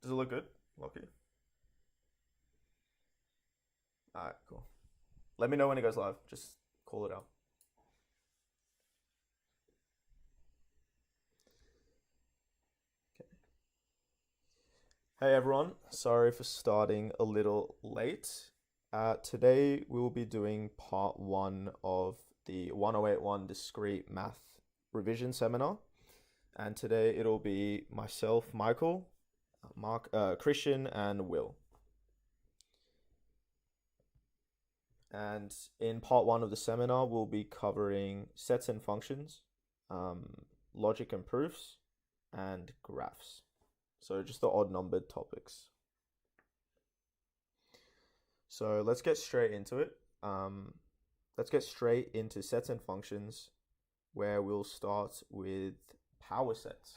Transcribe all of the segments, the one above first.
Does it look good, Lockie? Alright, cool. Let me know when it goes live. Just call it out. Okay. Hey everyone, sorry for starting a little late. Today we will be doing part 1 of the 1081 Discrete Math Revision Seminar. And today it'll be myself, Michael, Christian, and Will. And in part 1 of the seminar, we'll be covering sets and functions, logic and proofs, and graphs. So just the odd numbered topics. So let's get straight into it. Let's get straight into sets and functions, where we'll start with power sets.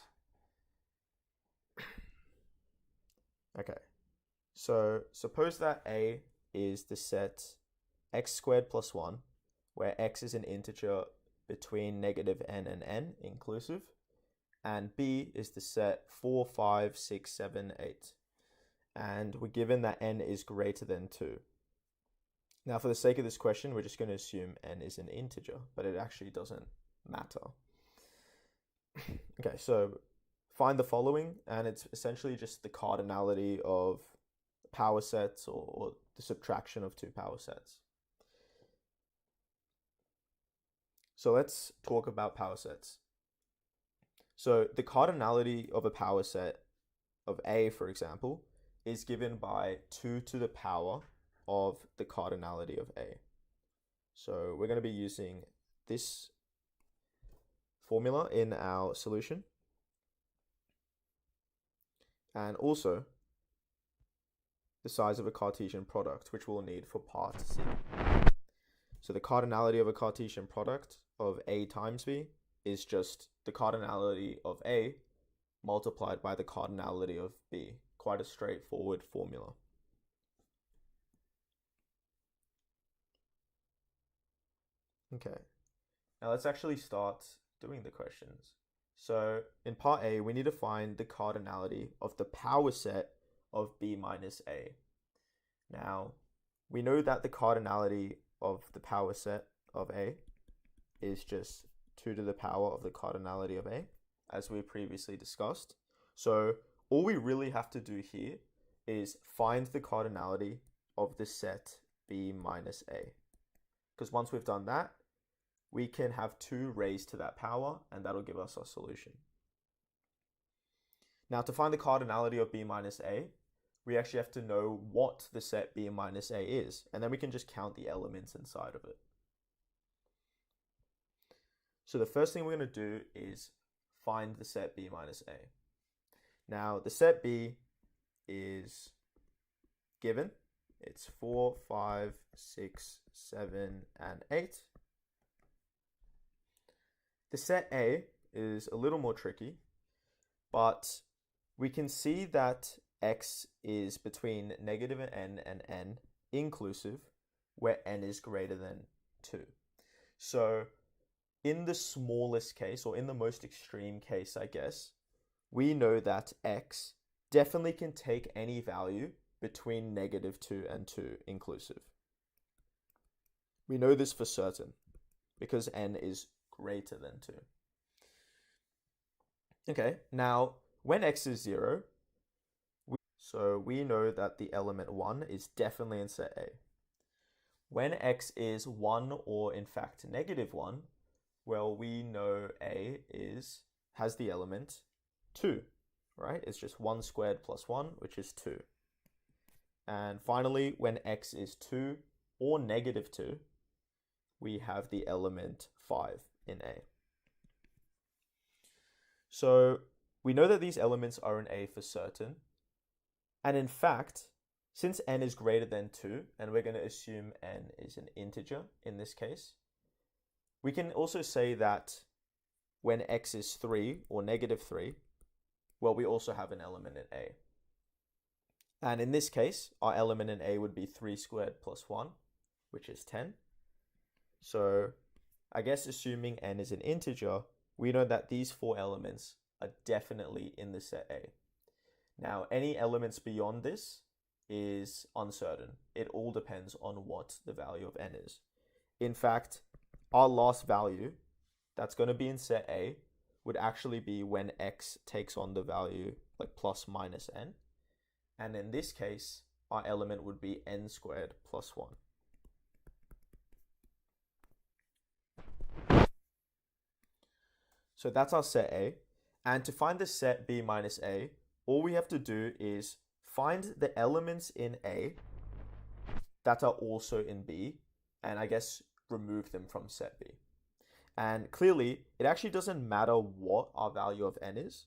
Okay, so suppose that A is the set x squared plus 1, where x is an integer between negative n and n inclusive, and B is the set 4, 5, 6, 7, 8. And we're given that n is greater than 2. Now, for the sake of this question, we're just going to assume n is an integer, but it actually doesn't matter. Okay, so find the following, and it's essentially just the cardinality of power sets or the subtraction of two power sets. So let's talk about power sets. So the cardinality of a power set of A, for example, is given by 2 to the power of the cardinality of A. So we're going to be using this formula in our solution. And also the size of a Cartesian product, which we'll need for part C. So the cardinality of a Cartesian product of A times B is just the cardinality of A multiplied by the cardinality of B. Quite a straightforward formula. Okay, now let's actually start doing the questions. So in part A, we need to find the cardinality of the power set of B minus A. Now, we know that the cardinality of the power set of A is just 2 to the power of the cardinality of A, as we previously discussed. So all we really have to do here is find the cardinality of the set B minus A. Because once we've done that, we can have 2 raised to that power, and that'll give us our solution. Now, to find the cardinality of B minus A, we actually have to know what the set B minus A is, and then we can just count the elements inside of it. So the first thing we're going to do is find the set B minus A. Now, the set B is given. It's 4, 5, 6, 7, and 8. The set A is a little more tricky, but we can see that x is between negative n and n inclusive, where n is greater than 2. So in the smallest case, or in the most extreme case, I guess, we know that x definitely can take any value between negative 2 and 2 inclusive. We know this for certain because n is greater than 2. Okay, now when x is 0, we know that the element 1 is definitely in set A. When x is 1 or in fact negative 1, well, we know A has the element 2, right? It's just 1 squared plus 1, which is 2. And finally, when x is 2 or negative 2, we have the element 5 in A. So we know that these elements are in A for certain. And in fact, since n is greater than 2, and we're going to assume n is an integer in this case, we can also say that when x is 3 or negative 3, well, we also have an element in A. And in this case, our element in A would be 3 squared plus 1, which is 10. So I guess assuming n is an integer, we know that these 4 elements are definitely in the set A. Now, any elements beyond this is uncertain. It all depends on what the value of n is. In fact, our last value that's going to be in set A would actually be when x takes on the value like plus minus n. And in this case, our element would be n squared plus 1. So that's our set A. And to find the set B minus A, all we have to do is find the elements in A that are also in B, and I guess remove them from set B. And clearly, it actually doesn't matter what our value of n is,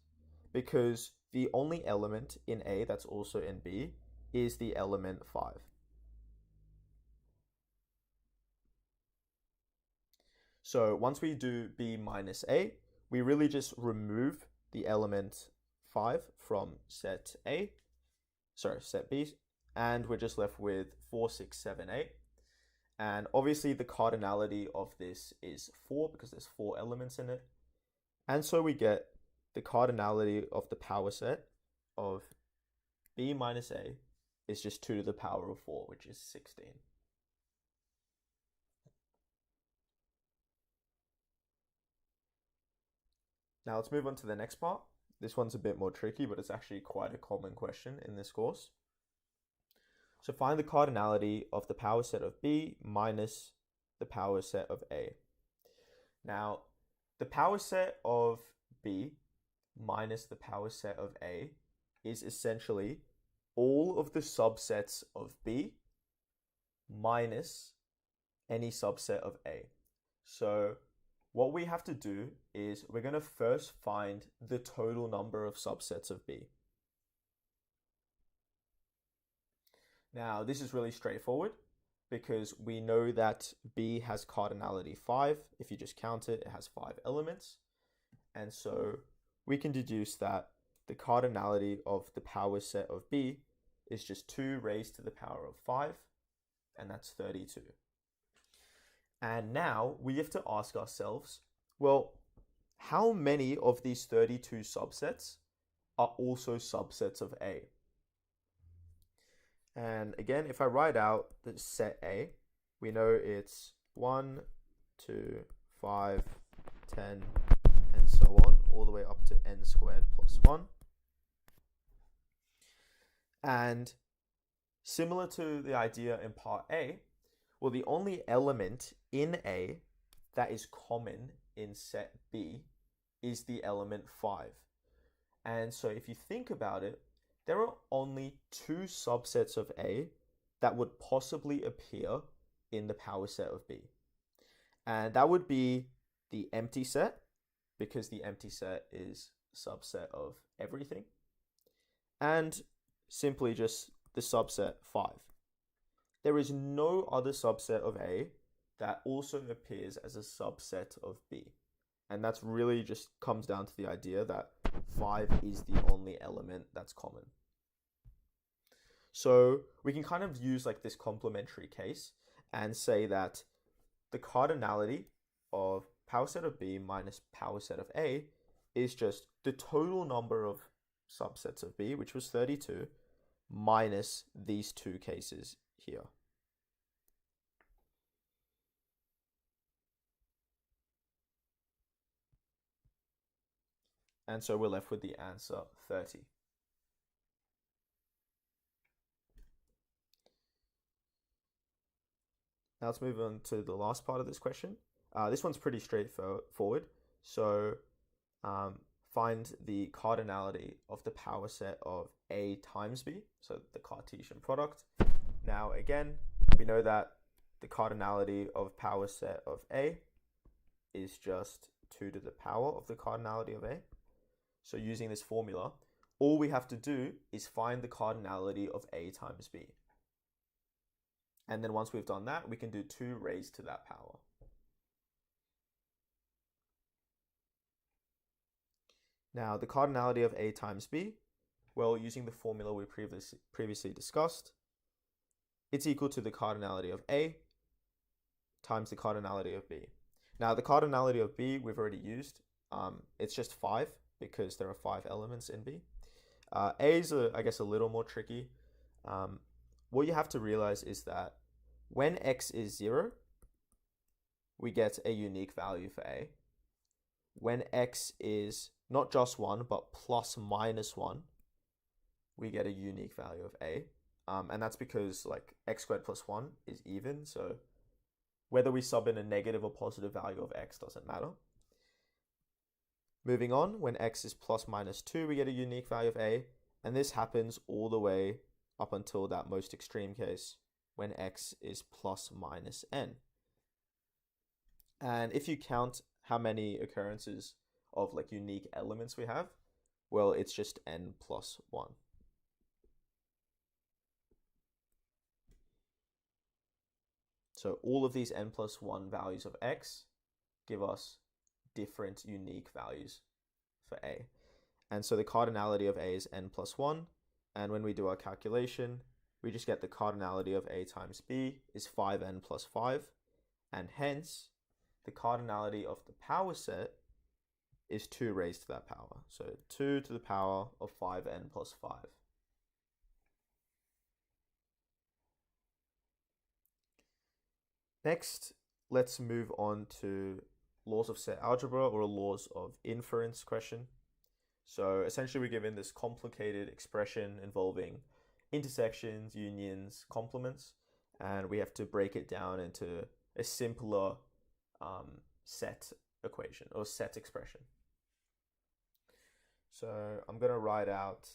because the only element in A that's also in B is the element 5. So once we do B minus A, we really just remove the element 5 from set B, and we're just left with 4, 6, 7, 8. And obviously the cardinality of this is 4 because there's 4 elements in it. And so we get the cardinality of the power set of B minus A is just 2 to the power of 4, which is 16. Now let's move on to the next part. This one's a bit more tricky, but it's actually quite a common question in this course. So find the cardinality of the power set of B minus the power set of A. Now, the power set of B minus the power set of A is essentially all of the subsets of B minus any subset of A. So what we have to do is we're going to first find the total number of subsets of B. Now, this is really straightforward because we know that B has cardinality 5. If you just count it, it has 5 elements. And so we can deduce that the cardinality of the power set of B is just 2 raised to the power of 5, and that's 32. And now we have to ask ourselves, well, how many of these 32 subsets are also subsets of A? And again, if I write out the set A, we know it's 1, 2, 5, 10, and so on, all the way up to n squared plus 1. And similar to the idea in part A, well, the only element in A that is common in set B is the element 5. And so if you think about it, there are only 2 subsets of A that would possibly appear in the power set of B. And that would be the empty set, because the empty set is a subset of everything, and simply just the subset 5. There is no other subset of A that also appears as a subset of B. And that's really just comes down to the idea that 5 is the only element that's common. So we can kind of use like this complementary case and say that the cardinality of power set of B minus power set of A is just the total number of subsets of B, which was 32, minus these 2 cases here. And so we're left with the answer 30. Now let's move on to the last part of this question. This one's pretty straightforward. So find the cardinality of the power set of A times B, so the Cartesian product. Now again, we know that the cardinality of power set of A is just 2 to the power of the cardinality of A. So using this formula, all we have to do is find the cardinality of A times B. And then once we've done that, we can do 2 raised to that power. Now, the cardinality of A times B, well, using the formula we previously discussed, it's equal to the cardinality of A times the cardinality of B. Now, the cardinality of B we've already used. It's just 5 because there are 5 elements in B. A is, I guess, a little more tricky. What you have to realize is that when x is 0, we get a unique value for A. When x is not just 1, but plus minus 1, we get a unique value of A. And that's because like x squared plus 1 is even, so whether we sub in a negative or positive value of x doesn't matter. Moving on, when x is plus minus 2, we get a unique value of A, and this happens all the way up until that most extreme case when x is plus minus n. And if you count how many occurrences of like unique elements we have, well, it's just n plus 1. So all of these n plus 1 values of x give us different unique values for A. And so the cardinality of A is n plus 1. And when we do our calculation, we just get the cardinality of A times B is 5n plus 5. And hence, the cardinality of the power set is 2 raised to that power. So 2 to the power of 5n plus 5. Next, let's move on to laws of set algebra or laws of inference question. So essentially we're given this complicated expression involving intersections, unions, complements, and we have to break it down into a simpler set equation or set expression. So I'm going to write out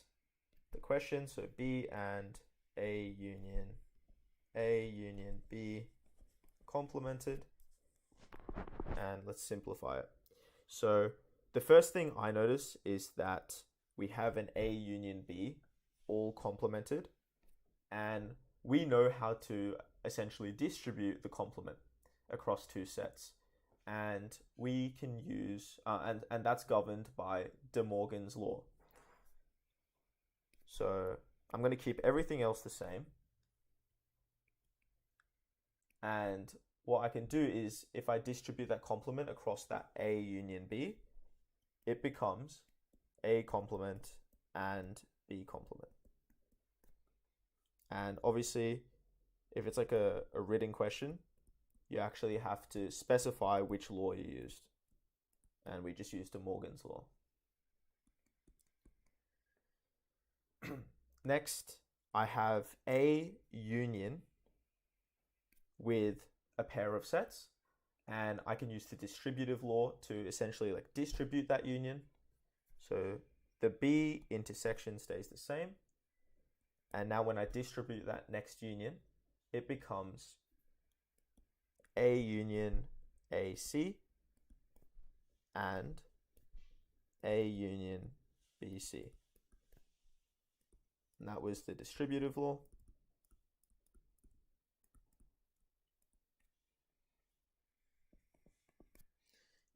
the question. So B and A union B complemented, and let's simplify it. So the first thing I notice is that we have an A union B all complemented, and we know how to essentially distribute the complement across two sets, and we can use and that's governed by De Morgan's law. So I'm going to keep everything else the same, and what I can do is if I distribute that complement across that A union B, it becomes A complement and B complement. And obviously, if it's like a written question, you actually have to specify which law you used. And we just used De Morgan's law. Next, I have A union with a pair of sets, and I can use the distributive law to essentially like distribute that union. So the B intersection stays the same, and now when I distribute that next union, it becomes A union AC and A union BC. And that was the distributive law.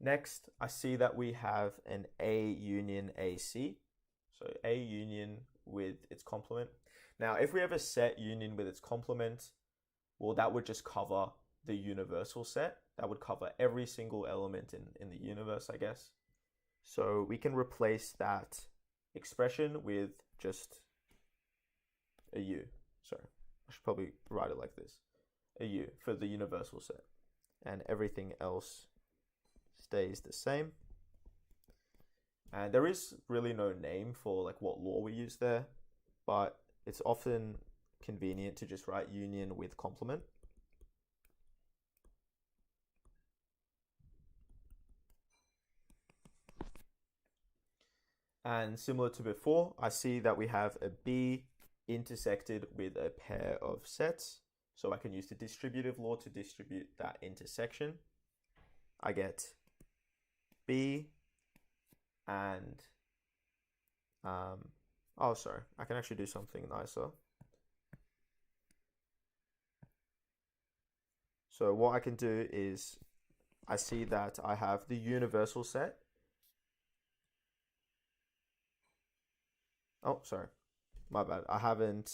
Next, I see that we have an A union AC. So A union with its complement. Now, if we have a set union with its complement, well, that would just cover the universal set. That would cover every single element in the universe, I guess. So we can replace that expression with just a U. Sorry, I should probably write it like this. A U for the universal set. And everything else stays the same. And there is really no name for like what law we use there, but it's often convenient to just write union with complement. And similar to before, I see that we have a B intersected with a pair of sets. So I can use the distributive law to distribute that intersection. I get B and oh, sorry, I can actually do something nicer. So what I can do is I see that I have the universal set. Oh, sorry, my bad. I haven't.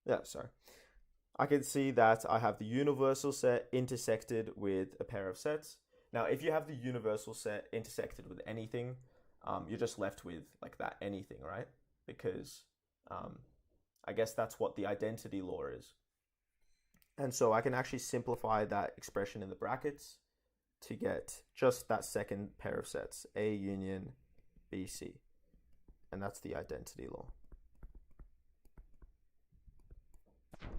Yeah, sorry. I can see that I have the universal set intersected with a pair of sets. Now, if you have the universal set intersected with anything, you're just left with like that anything, right? Because I guess that's what the identity law is. And so I can actually simplify that expression in the brackets to get just that second pair of sets, A union B, C. And that's the identity law.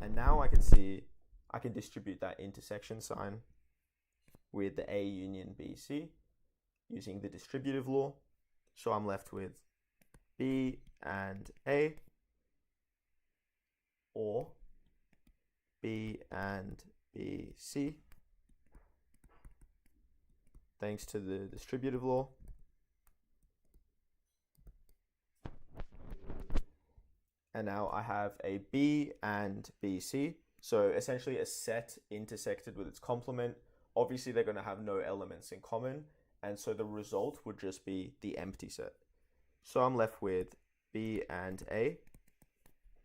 And now I can see I can distribute that intersection sign with the A union B, C using the distributive law. So I'm left with B and A, or B and B, C, thanks to the distributive law. And now I have a B and BC. So essentially a set intersected with its complement. Obviously they're going to have no elements in common. And so the result would just be the empty set. So I'm left with B and A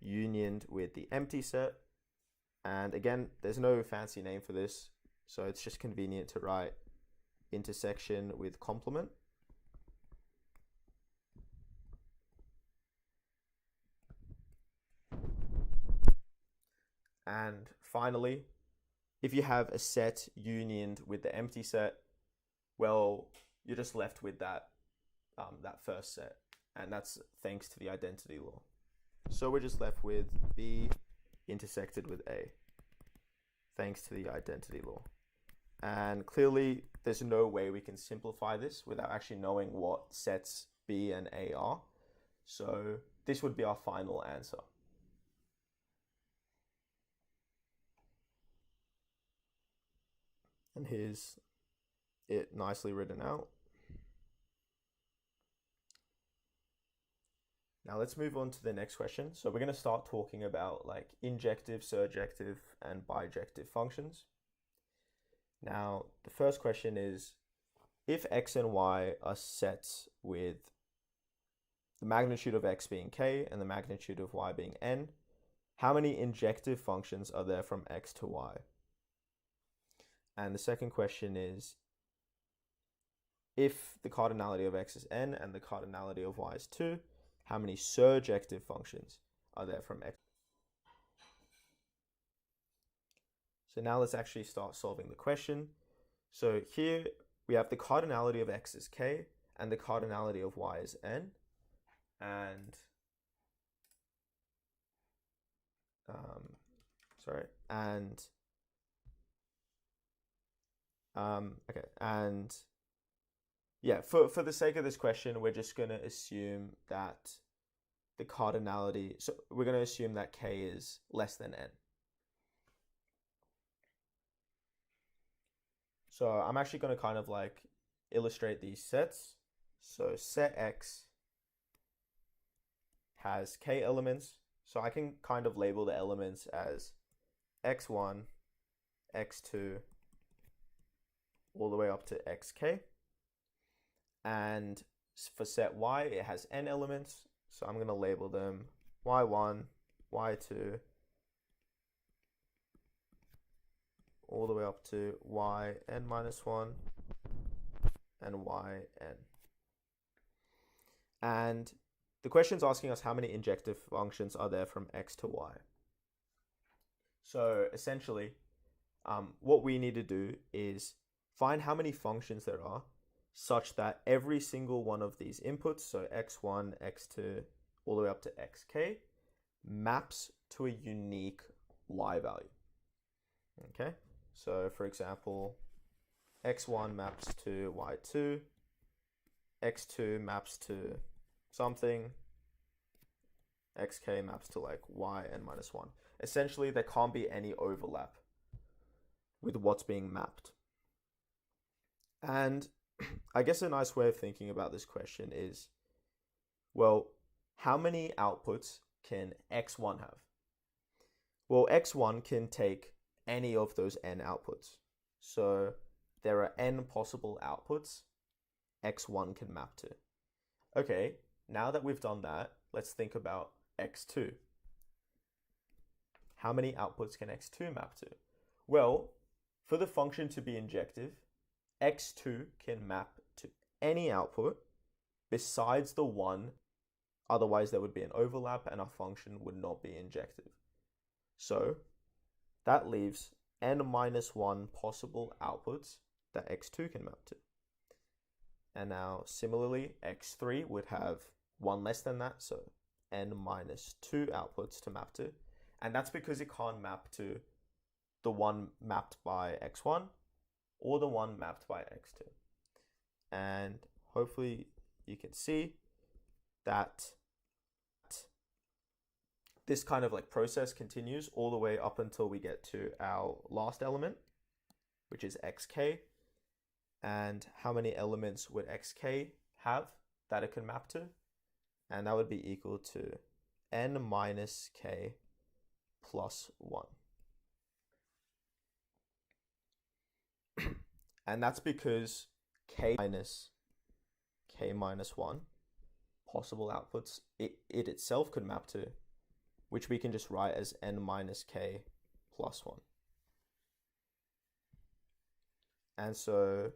unioned with the empty set. And again, there's no fancy name for this. So it's just convenient to write intersection with complement. And finally, if you have a set unioned with the empty set, well, you're just left with that first set, and that's thanks to the identity law. So we're just left with B intersected with A, thanks to the identity law. And clearly, there's no way we can simplify this without actually knowing what sets B and A are. So this would be our final answer. And here's it nicely written out. Now let's move on to the next question. So we're going to start talking about like injective, surjective, and bijective functions. Now the first question is, if x and y are sets with the magnitude of x being k and the magnitude of y being n, how many injective functions are there from x to y? And the second question is, if the cardinality of x is n and the cardinality of y is 2, how many surjective functions are there from x? So now let's actually start solving the question. So here we have the cardinality of x is k and the cardinality of y is n. And okay, and yeah, for the sake of this question, we're just going to assume that the cardinality, so we're going to assume that k is less than n. So I'm actually going to kind of like illustrate these sets. So set x has k elements. So I can kind of label the elements as x1, x2, all the way up to xk. And for set y, it has n elements. So I'm going to label them y1, y2, all the way up to yn minus 1 and yn. And the question's asking us how many injective functions are there from x to y. So essentially, what we need to do is find how many functions there are such that every single one of these inputs, so x1, x2, all the way up to xk, maps to a unique y value. Okay, so for example, x1 maps to y2, x2 maps to something, xk maps to like yn minus 1. Essentially, there can't be any overlap with what's being mapped. And I guess a nice way of thinking about this question is, well, how many outputs can x1 have? Well, x1 can take any of those n outputs. So there are n possible outputs x1 can map to. Okay, now that we've done that, let's think about x2. How many outputs can x2 map to? Well, for the function to be injective, x2 can map to any output besides the 1, otherwise there would be an overlap and our function would not be injective. So that leaves n minus 1 possible outputs that x2 can map to. And now similarly, x3 would have 1 less than that, so n minus 2 outputs to map to. And that's because it can't map to the one mapped by x1 or the one mapped by x2. And hopefully you can see that this kind of like process continues all the way up until we get to our last element, which is xk. And how many elements would xk have that it can map to? And that would be equal to n minus k plus 1. And that's because k minus 1 possible outputs it itself could map to, which we can just write as n minus k plus 1. And so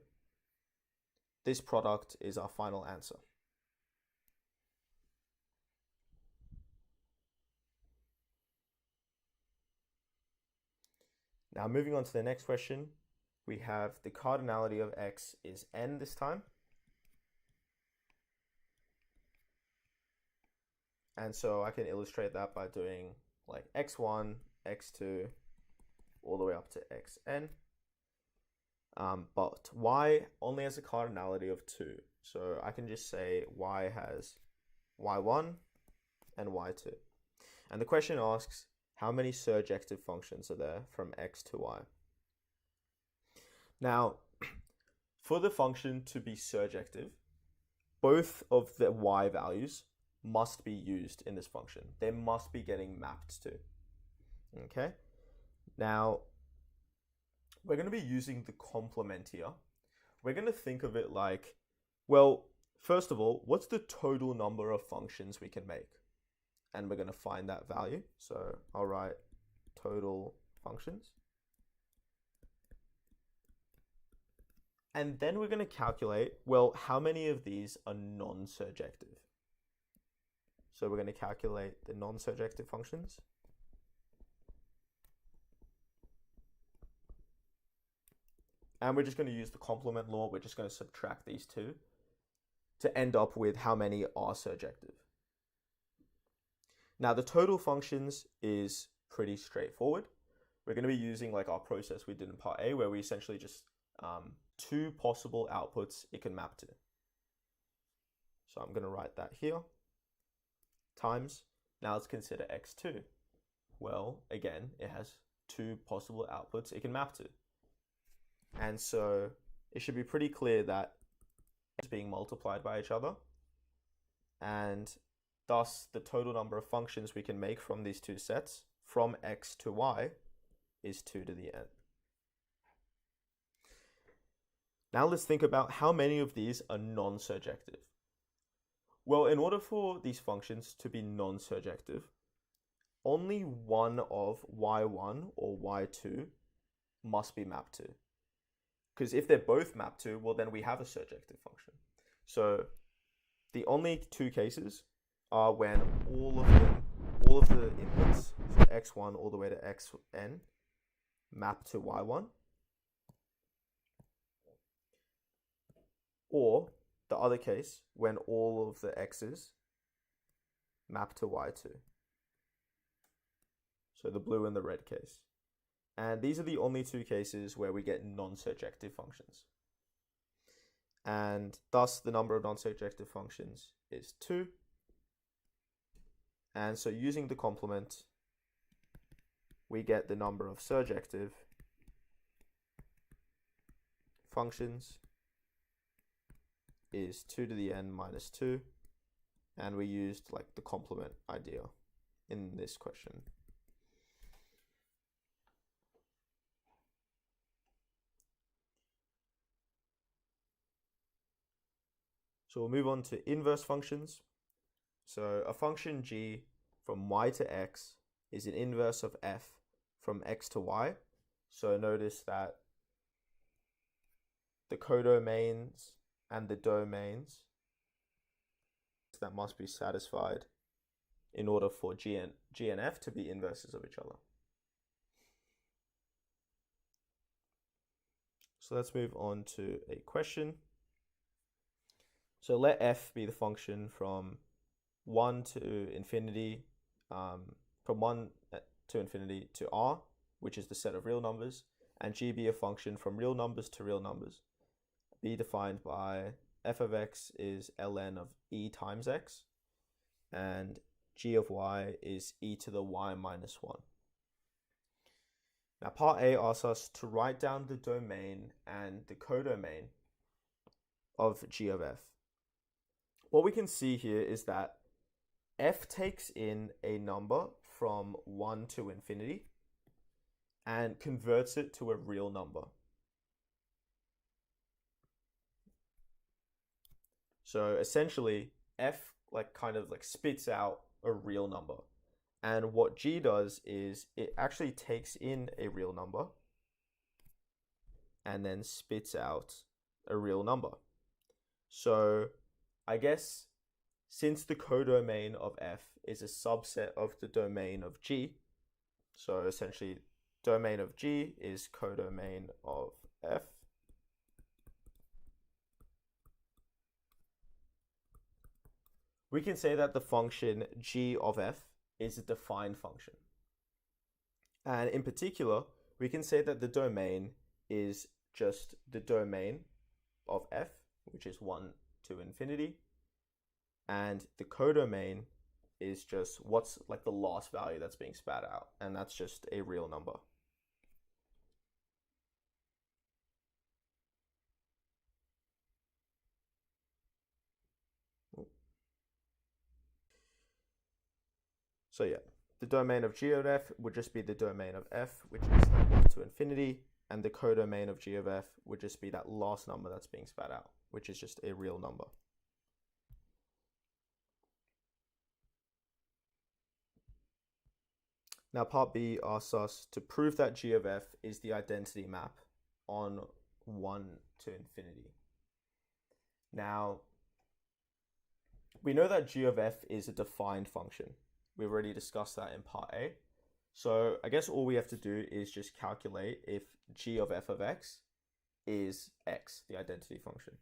this product is our final answer. Now moving on to the next question, we have the cardinality of x is n this time. And so I can illustrate that by doing like x1, x2, all the way up to xn. But y only has a cardinality of 2. So I can just say y has y1 and y2. And the question asks, how many surjective functions are there from x to y? Now, for the function to be surjective, both of the y values must be used in this function. They must be getting mapped to. Okay? Now, we're going to be using the complement here. We're going to think of it like, well, first of all, what's the total number of functions we can make? And we're going to find that value. So I'll write total functions. And then we're going to calculate, well, how many of these are non-surjective? So we're going to calculate the non-surjective functions. And we're just going to use the complement law. We're just going to subtract these two to end up with how many are surjective. Now the total functions is pretty straightforward. We're going to be using like our process we did in part A, where we essentially just two possible outputs it can map to. So I'm going to write that here, times. Now let's consider x2. Well, again, it has two possible outputs it can map to. And so it should be pretty clear that it's being multiplied by each other. And thus the total number of functions we can make from these two sets from x to y is 2 to the n. Now let's think about how many of these are non-surjective. Well, in order for these functions to be non-surjective, only one of y1 or y2 must be mapped to. Because if they're both mapped to, well, then we have a surjective function. So the only two cases are when all of the inputs, so x1 all the way to xn, map to y1, or the other case when all of the x's map to y2. So the blue and the red case. And these are the only two cases where we get non-surjective functions. And thus the number of non-surjective functions is 2. And so using the complement, we get the number of surjective functions is 2 to the n minus 2. And we used like the complement idea in this question. So we'll move on to inverse functions. So a function g from y to x is an inverse of f from x to y. So notice that the codomains and the domains that must be satisfied in order for G and F to be inverses of each other. So let's move on to a question. So let F be the function from 1 to infinity, from 1 to infinity to R, which is the set of real numbers, and G be a function from real numbers to real numbers. Be defined by f of x is ln of e times x, and g of y is e to the y minus 1. Now part A asks us to write down the domain and the codomain of g of f. What we can see here is that f takes in a number from 1 to infinity and converts it to a real number. So essentially, f kind of spits out a real number. And what g does is it actually takes in a real number and then spits out a real number. So I guess since the codomain of f is a subset of the domain of g, so essentially domain of g is codomain of f, we can say that the function g of f is a defined function. And in particular, we can say that the domain is just the domain of f, which is 1 to infinity, and the codomain is just what's the last value that's being spat out, and that's just a real number. So yeah, the domain of g of f would just be the domain of f, which is 1 to infinity, and the codomain of g of f would just be that last number that's being spat out, which is just a real number. Now part B asks us to prove that g of f is the identity map on 1 to infinity. Now, we know that g of f is a defined function. We've already discussed that in part A. So I guess all we have to do is just calculate if g of f of x is x, the identity function.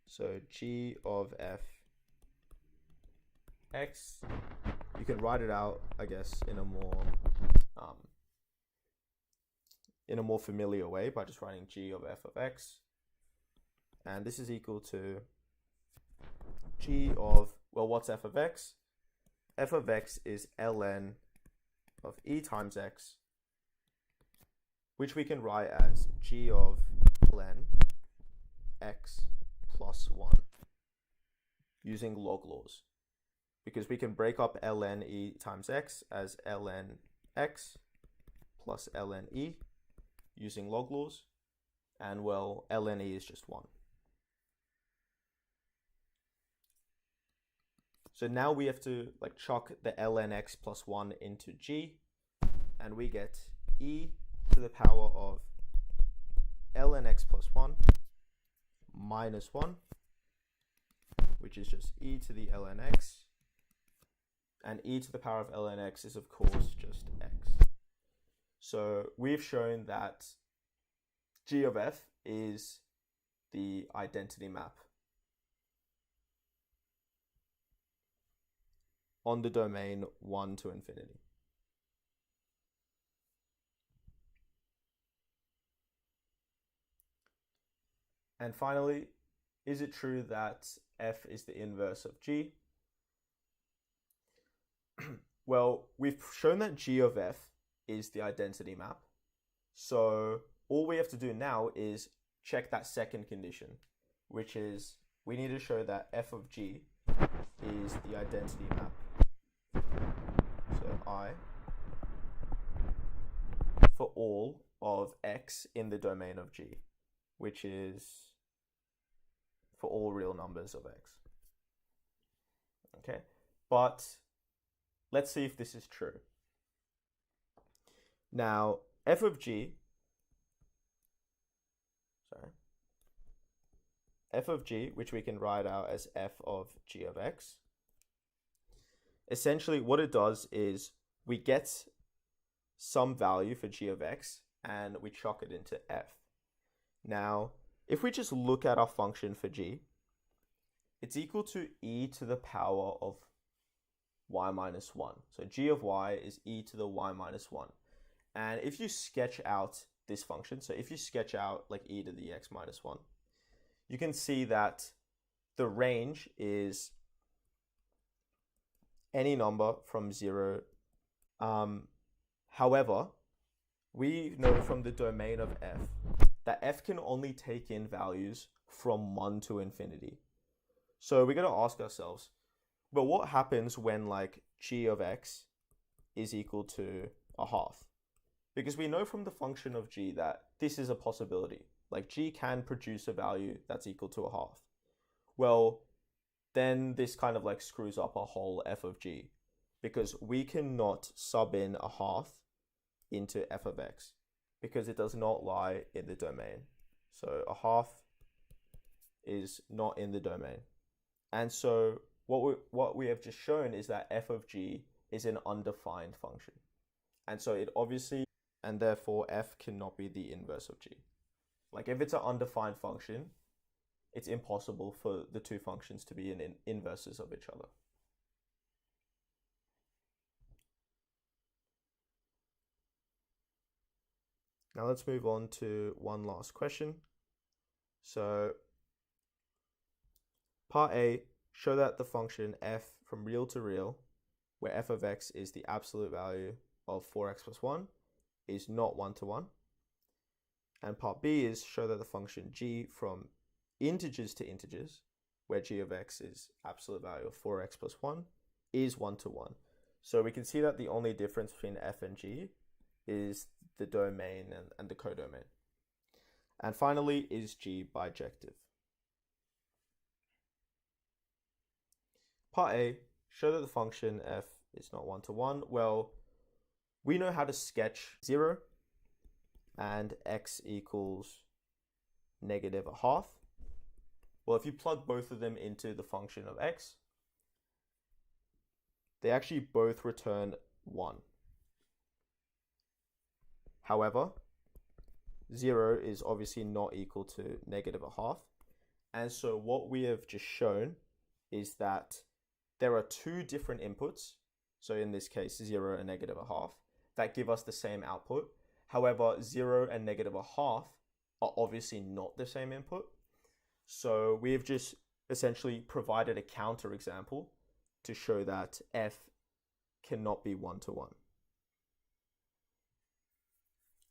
So g of f x, you can write it out, I guess, in a more familiar way by just writing g of f of x. And this is equal to g of, well, what's f of x? F of x is ln of e times x, which we can write as g of ln x plus 1 using log laws, because we can break up ln e times x as ln x plus ln e using log laws, and well, ln e is just 1. So now we have to chuck the ln x plus 1 into g, and we get e to the power of ln x plus 1 minus 1, which is just e to the ln x, and e to the power of ln x is of course just x. So we've shown that g of f is the identity map on the domain 1 to infinity. And finally, is it true that f is the inverse of g? Well, we've shown that g of f is the identity map. So all we have to do now is check that second condition, which is we need to show that f of g is the identity map. So I for all of x in the domain of g, which is for all real numbers of x. Okay, but let's see if this is true. Now, f of g, f of g, which we can write out as f of g of x. Essentially, what it does is we get some value for g of x and we chuck it into f. Now, if we just look at our function for g, it's equal to e to the power of y minus 1. So g of y is e to the y minus 1. And if you sketch out this function, so if you sketch out like e to the x minus 1, you can see that the range is any number from 0. However, we know from the domain of f that f can only take in values from 1 to infinity. So we're going to ask ourselves, but what happens when like g of x is equal to a half? Because we know from the function of g that this is a possibility. Like g can produce a value that's equal to a half. Well, then this kind of like screws up our whole f of g, because we cannot sub in a half into f of x because it does not lie in the domain. So a half is not in the domain. And so what we have just shown is that f of g is an undefined function. And so it obviously, and therefore f cannot be the inverse of g. Like if it's an undefined function, it's impossible for the two functions to be in inverses of each other. Now let's move on to one last question. So part A, show that the function f from real to real, where f of x is the absolute value of 4x plus 1, is not 1 to 1. And part B is show that the function g from integers to integers, where g of x is absolute value of 4x plus 1, is 1 to 1. So we can see that the only difference between f and g is the domain and the codomain. And finally, is g bijective? Part A, show that the function f is not 1 to 1. Well, we know how to sketch 0 and x equals negative a half. Well, if you plug both of them into the function of x, they actually both return 1. However, 0 is obviously not equal to negative a half. And so what we have just shown is that there are two different inputs, so in this case 0 and negative a half, that give us the same output. However, 0 and negative a half are obviously not the same input. So we have just essentially provided a counter example to show that f cannot be 1 to 1.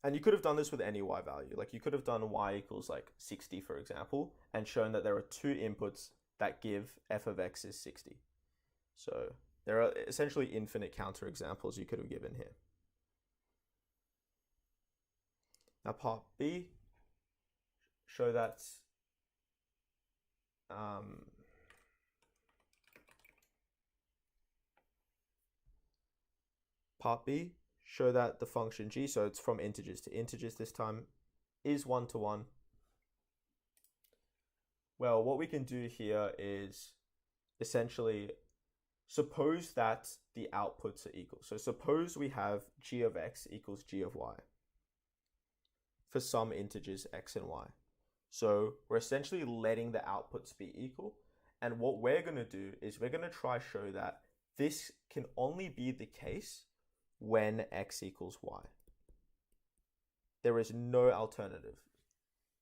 And you could have done this with any y value. Like you could have done y equals like 60, for example, and shown that there are two inputs that give f of x is 60. So there are essentially infinite counterexamples you could have given here. Now part B, show that part B, show that the function g, so it's from integers to integers this time, is 1 to 1. Well, what we can do here is essentially suppose that the outputs are equal. So suppose we have g of x equals g of y for some integers x and y. So we're essentially letting the outputs be equal. And what we're going to do is we're going to try show that this can only be the case when x equals y. There is no alternative.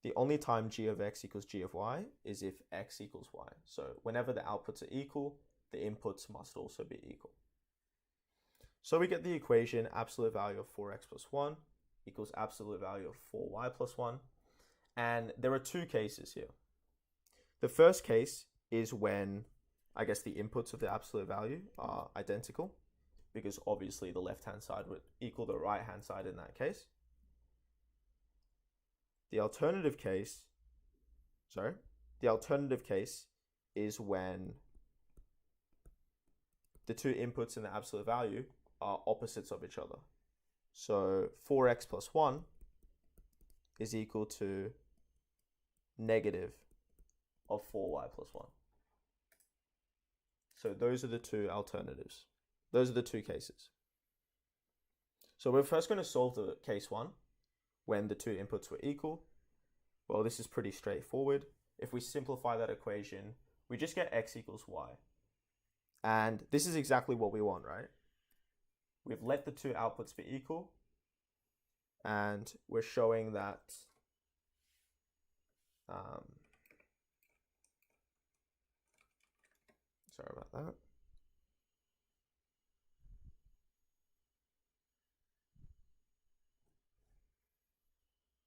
The only time g of x equals g of y is if x equals y. So whenever the outputs are equal, the inputs must also be equal. So we get the equation absolute value of 4x plus 1 equals absolute value of 4y plus 1. And there are two cases here. The first case is when, I guess, the inputs of the absolute value are identical, because obviously the left-hand side would equal the right-hand side in that case. The alternative case is when the two inputs in the absolute value are opposites of each other. So 4x plus 1 is equal to negative of 4y plus 1. So those are the two alternatives. Those are the two cases. So we're first going to solve the case 1 when the two inputs were equal. Well, this is pretty straightforward. If we simplify that equation, we just get x equals y. And this is exactly what we want, right? We've let the two outputs be equal, and we're showing that sorry about that.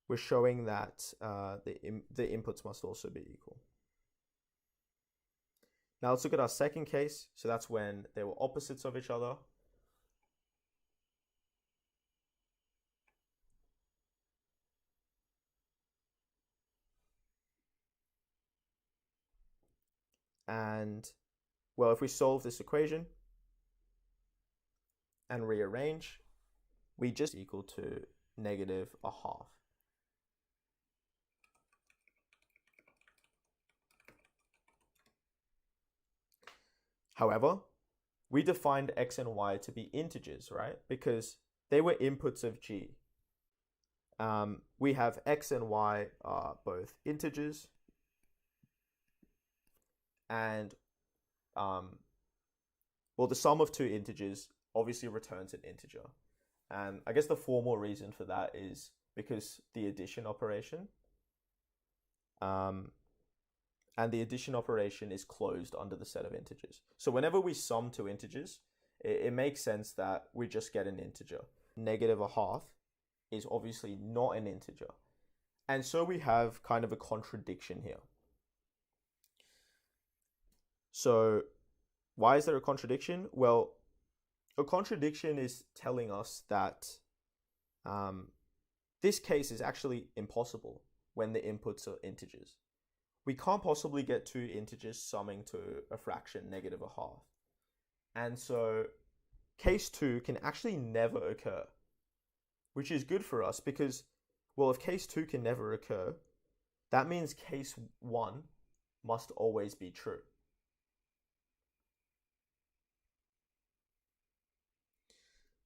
We're showing that the inputs must also be equal. Now let's look at our second case. So that's when they were opposites of each other. And well, if we solve this equation and rearrange, we just equal to -1/2. However, we defined x and y to be integers, right? Because they were inputs of g. We have x and y are both integers, and well, the sum of two integers obviously returns an integer. And I guess the formal reason for that is because the addition operation. And the addition operation is closed under the set of integers. So whenever we sum two integers, it makes sense that we just get an integer. -1/2 is obviously not an integer. And so we have kind of a contradiction here. So why is there a contradiction? Well, a contradiction is telling us that this case is actually impossible when the inputs are integers. We can't possibly get two integers summing to a fraction -1/2. And so case 2 can actually never occur, which is good for us because, well, if case 2 can never occur, that means case 1 must always be true.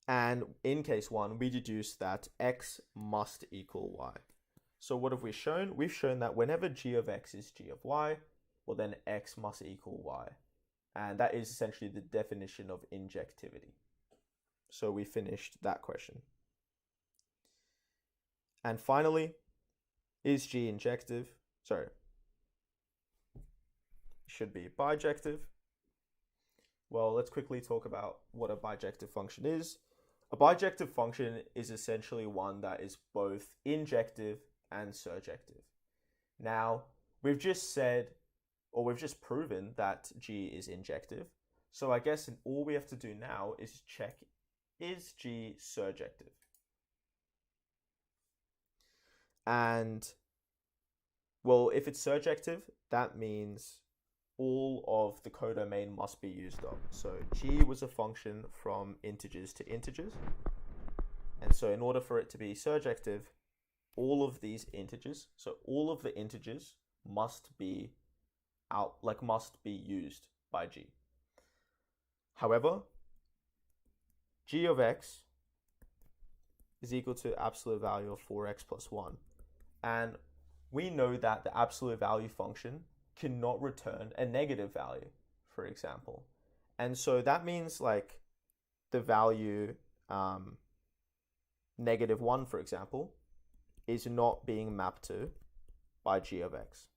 And in case 1, we deduce that x must equal y. So what have we shown? We've shown that whenever g of x is g of y, well then x must equal y. And that is essentially the definition of injectivity. So we finished that question. And finally, is g injective? Sorry. Should be bijective. Well, let's quickly talk about what a bijective function is. A bijective function is essentially one that is both injective and surjective. Now, we've just said, or we've just proven that g is injective. So I guess all we have to do now is check, is g surjective? And, well, if it's surjective, that means all of the codomain must be used up. So g was a function from integers to integers. And so in order for it to be surjective, all of these integers, so all of the integers must be used by g. However, g of x is equal to absolute value of 4x plus 1. And we know that the absolute value function cannot return a negative value, for example. And so that means like the value -1, for example, is not being mapped to by g of x.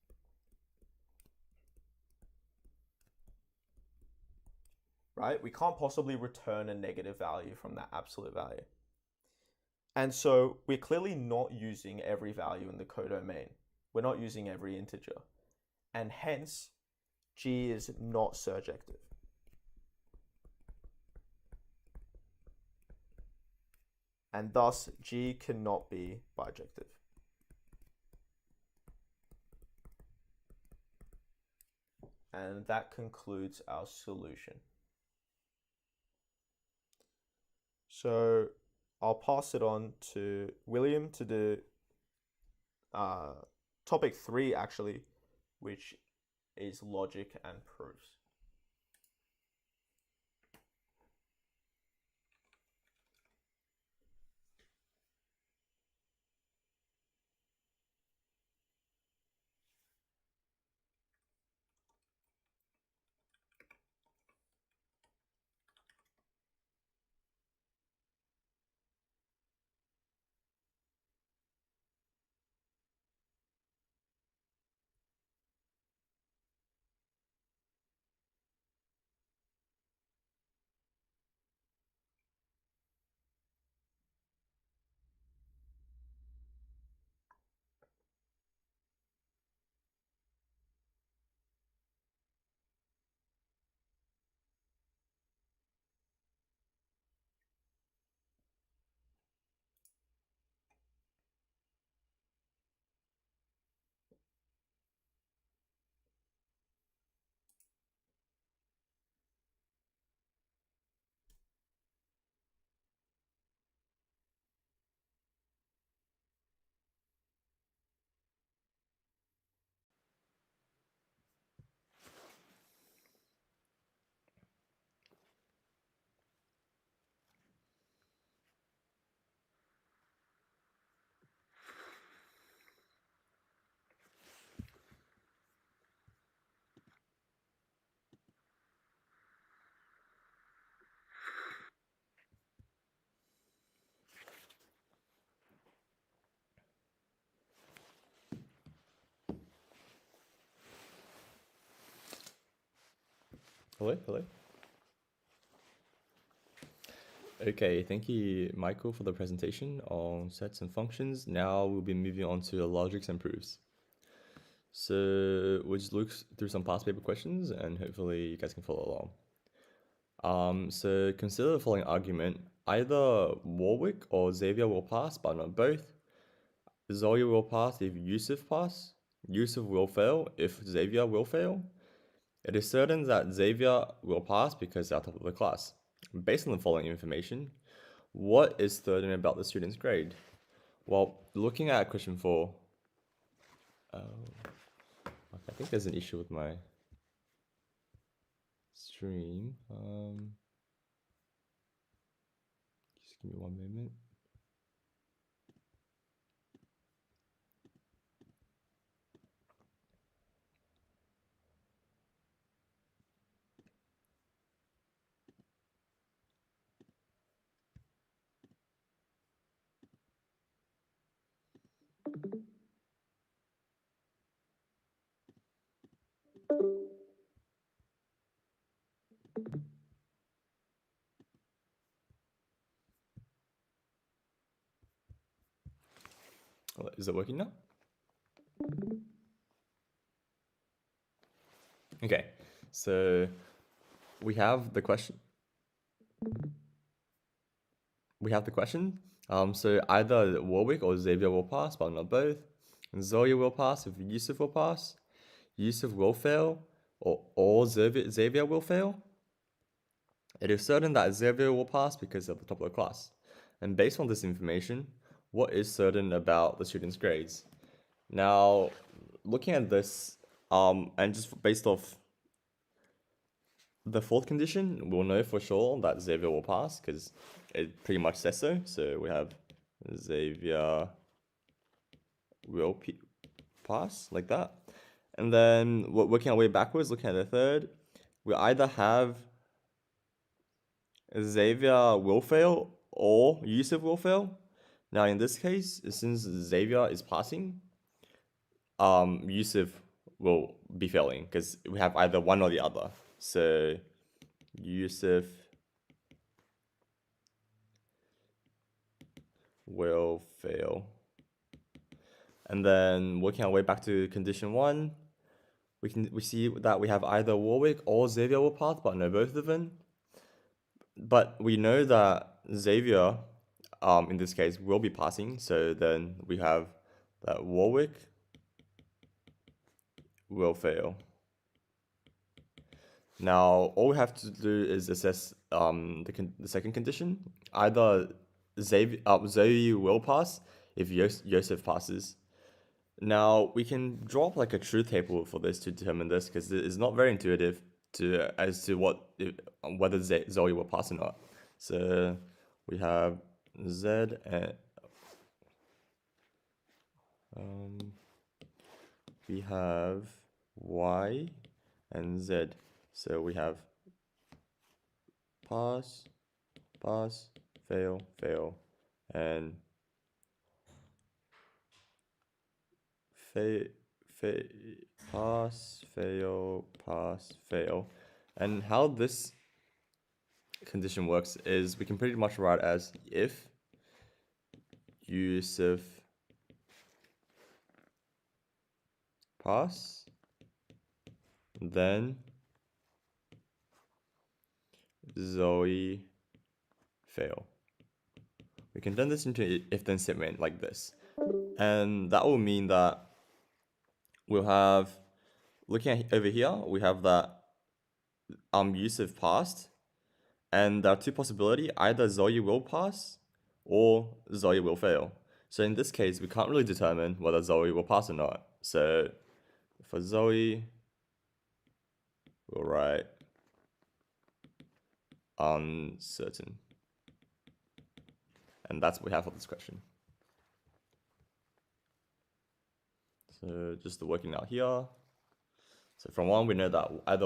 Right? We can't possibly return a negative value from that absolute value. And so we're clearly not using every value in the codomain. We're not using every integer. And hence, g is not surjective. And thus, g cannot be bijective. And that concludes our solution. So I'll pass it on to William to do topic 3, actually, which is logic and proofs. Hello. Okay, thank you, Michael, for the presentation on sets and functions. Now we'll be moving on to the logics and proofs. So we'll just look through some past paper questions and hopefully you guys can follow along. So consider the following argument. Either Warwick or Xavier will pass, but not both. Zoe will pass if Yusuf pass. Yusuf will fail if Xavier will fail. It is certain that Xavier will pass because they are top of the class. Based on the following information, what is certain about the student's grade? Well, looking at question 4, I think there's an issue with my stream. Just give me one moment. Is it working now? Okay, so we have the question. So either Warwick or Xavier will pass, but not both. Zoe will pass if Yusuf will pass. Yusuf will fail, or Xavier will fail. It is certain that Xavier will pass because of the top of the class. And based on this information, what is certain about the student's grades? Now, looking at this, and just based off the fourth condition, we'll know for sure that Xavier will pass because it pretty much says so. So we have Xavier will pass like that. And then working our way backwards, looking at the third, we either have Xavier will fail or Yusuf will fail. Now in this case, since Xavier is passing, Yusuf will be failing because we have either one or the other. So Yusuf will fail. And then working our way back to condition 1, we see that we have either Warwick or Xavier will pass, but no both of them. But we know that Xavier, in this case, will be passing. So then we have that Warwick will fail. Now, all we have to do is assess the second condition. Either Zoe will pass if Yosef passes, Now we can draw up like a truth table for this to determine this, because it's not very intuitive as to whether Zoe will pass or not. So we have Z and we have Y and Z. So we have pass, pass, fail, fail, and pass, fail, pass, fail. And how this condition works is we can pretty much write as if Yusuf pass, then Zoe fail. We can turn this into an if-then statement like this. And that will mean that we'll have, looking at over here, we have that Yusuf passed, and there are two possibilities: either Zoe will pass or Zoe will fail. So in this case, we can't really determine whether Zoe will pass or not. So for Zoe, we'll write uncertain. And that's what we have for this question. So just the working out here. So from 1, we know that either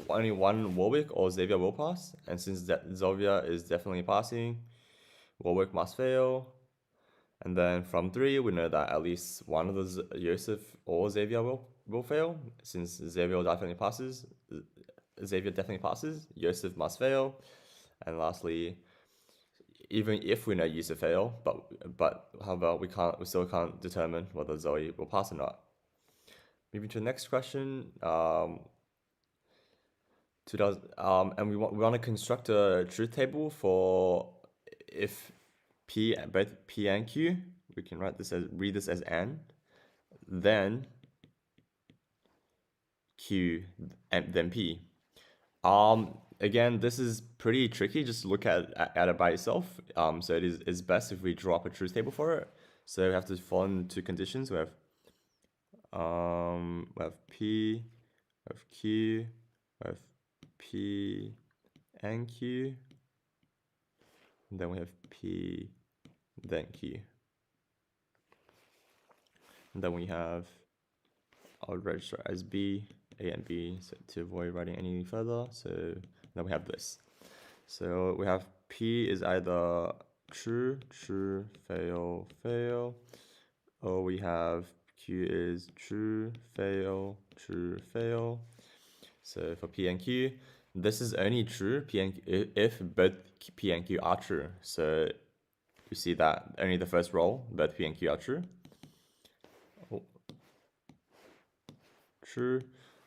only one Warwick or Xavier will pass. And since Xavier is definitely passing, Warwick must fail. And then from 3, we know that at least one of the Joseph or Xavier will fail. Since Xavier definitely passes, Joseph must fail. And lastly, even if we know Yusuf fail, but however, we still can't determine whether Zoe will pass or not. Moving to the next question. And we want to construct a truth table for if both P and Q. We can read this as and, then Q, and then P. Again, this is pretty tricky. Just look at it by itself. So it's best if we draw up a truth table for it. So we have to follow in two conditions. We have P, we have Q, we have P and Q, and then we have P, then Q. And then we have, I'll register as B, A and B, so to avoid writing any further. So then we have this. So we have P is either true, true, fail, fail, or we have Q is true, fail, true, fail. So for P and Q, this is only true if both P and Q are true. So you see that only the first row, both P and Q are true. True,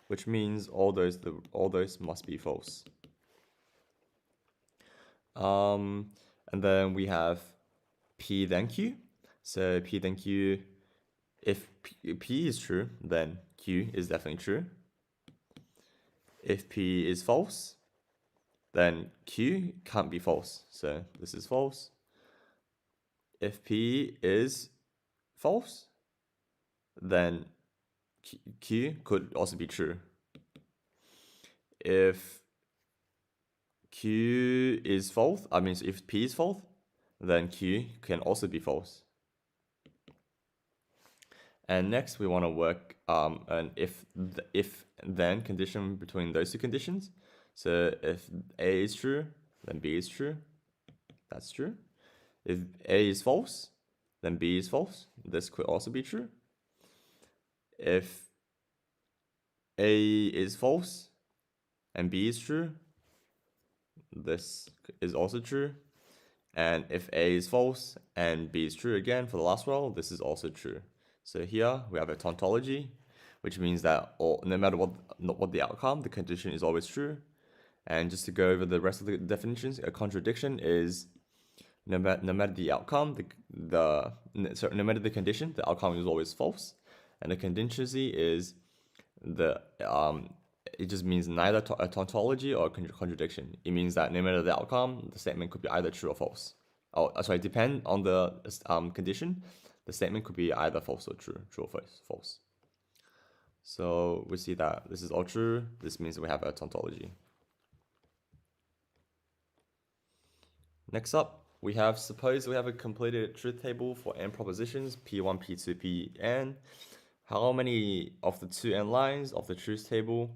which means all those must be false. And then we have P then Q. So P then Q, if P is true, then Q is definitely true. If P is false, then Q can't be false. So this is false. If P is false, then Q could also be true. If Q is false, if P is false, then Q can also be false. And next we want to work an if-then condition between those two conditions. So if A is true, then B is true. That's true. If A is false, then B is false. This could also be true. If A is false and B is true, this is also true. And if A is false and B is true again for the last row, this is also true. So here we have a tautology, which means that no matter what the outcome, the condition is always true. And just to go over the rest of the definitions, a contradiction is no matter the outcome, no matter the condition, the outcome is always false. And a contingency is it just means neither a tautology or a contradiction. It means that no matter the outcome, the statement could be either true or false. Depend on the condition. the statement could be either false or true or false. So we see that this is all true. This means we have a tautology. Next up, we have, suppose we have a completed truth table for n propositions, P1, P2, Pn. How many of the 2n lines of the truth table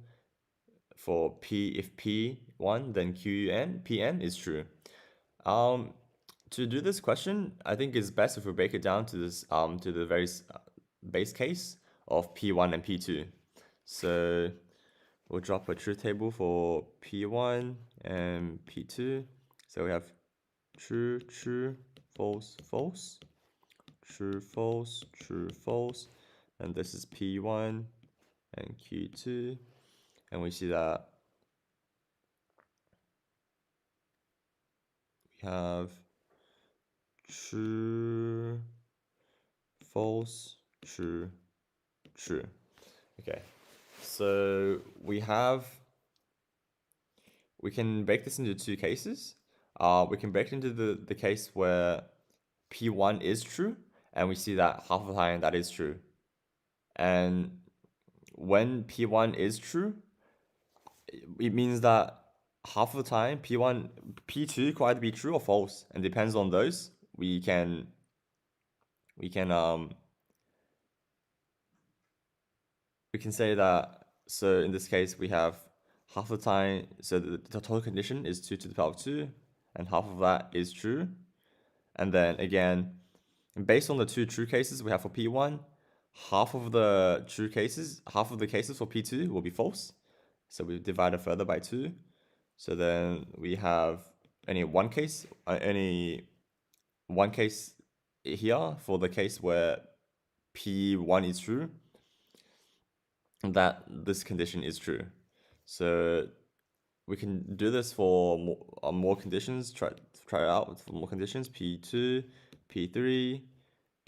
for P, if P1, then Qn, Pn is true? To do this question, I think it's best if we break it down to this to the very base case of P1 and P2. So we'll drop a truth table for P1 and P2. So we have true, true, false, false, true, false, true, false, and this is P1 and Q2, and we see that we have true, false, true, true. Okay, so we can break this into two cases. We can break it into the case where P1 is true, and we see that half of the time that is true. And when P1 is true, it means that half of the time P1, P2 could either be true or false, and depends on those. We can say that. So in this case, we have half the time. So the total condition is 2 to the power of 2, and half of that is true. And then again, based on the two true cases we have for P1, half of the cases for P2 will be false. So we divide it further by 2. So then we have only one case here for the case where P1 is true, that this condition is true. So we can do this for more conditions, try it out for more conditions, P2, P3,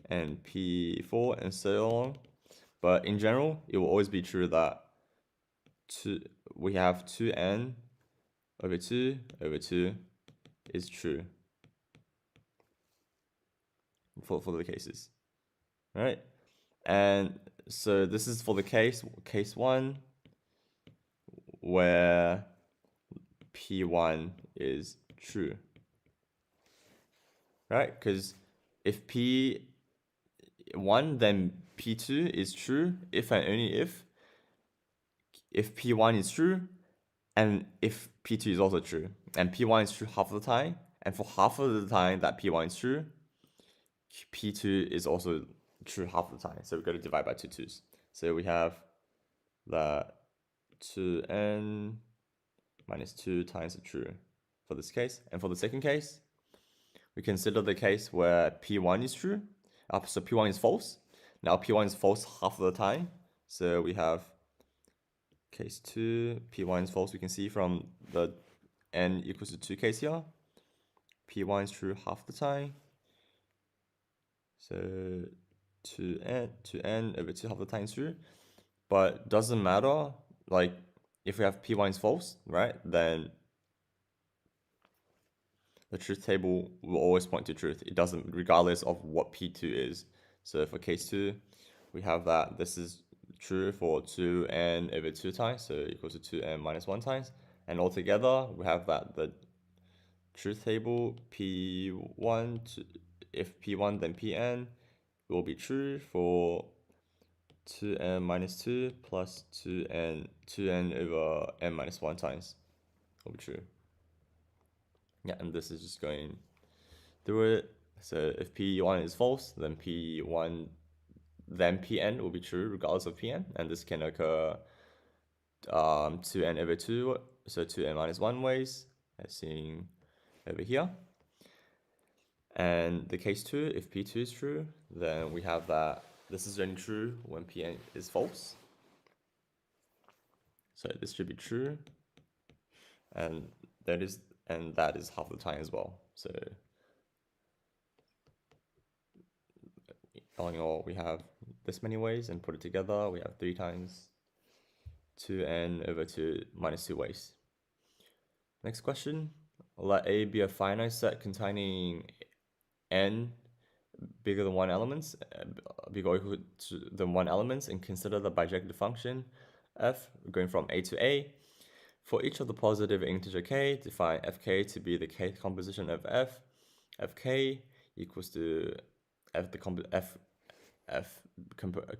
and P4, and so on. But in general, it will always be true that we have 2n over 2 over 2 is true for the cases. All right? And so this is for the case 1 where P1 is true. Right? Because if P1, then P2 is true if and only if P1 is true and if P2 is also true. And P1 is true half of the time, and for half of the time that P1 is true, P2 is also true half of the time. So we've got to divide by 2 2's. So we have that 2n minus 2 times the true for this case. And for the second case, we consider the case where P1 is true. So P1 is false. Now P1 is false half of the time. So we have case 2, P1 is false. We can see from the n equals to 2 case here. P1 is true half the time. So 2n over 2 half the time is true. But doesn't matter, like if we have P1 is false, right, then the truth table will always point to truth. It doesn't, regardless of what P2 is. So for case 2, we have that this is true for 2n over 2 times, so equals to 2n minus 1 times. And altogether, we have that the truth table P1, if P1 then Pn will be true for 2n minus 2 plus 2n over n minus 1 times will be true. Yeah, and this is just going through it. So if P1 is false, then Pn will be true regardless of Pn, and this can occur 2n over 2, so 2n minus 1 ways, as seen over here. And the case 2, if P2 is true, then we have that this is only true when Pn is false. So this should be true, and that is half the time as well. So all in all, we have this many ways, and put it together, we have 3 times 2n over 2 minus 2 ways. Next question. Let A be a finite set containing n bigger than 1 elements, bigger or equal to than 1 elements, and consider the bijective function f going from a to a. For each of the positive integer k, define fk to be the k composition of f. Fk equals to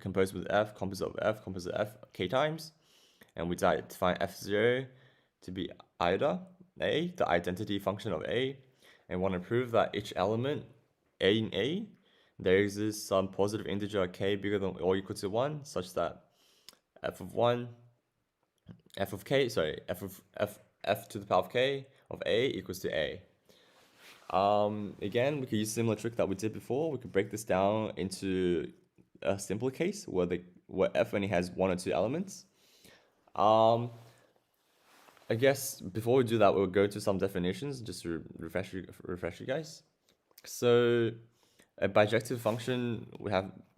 composed with f, composite of f, k times. And we define f0 to be either a, the identity function of a, and want to prove that each element a in a, there exists some positive integer k bigger than or equal to 1, such that f of to the power of k of a equals to a. Again, we could use a similar trick that we did before. We could break this down into a simpler case where f only has 1 or 2 elements. I guess before we do that, we'll go to some definitions just to refresh you guys. So a bijective function,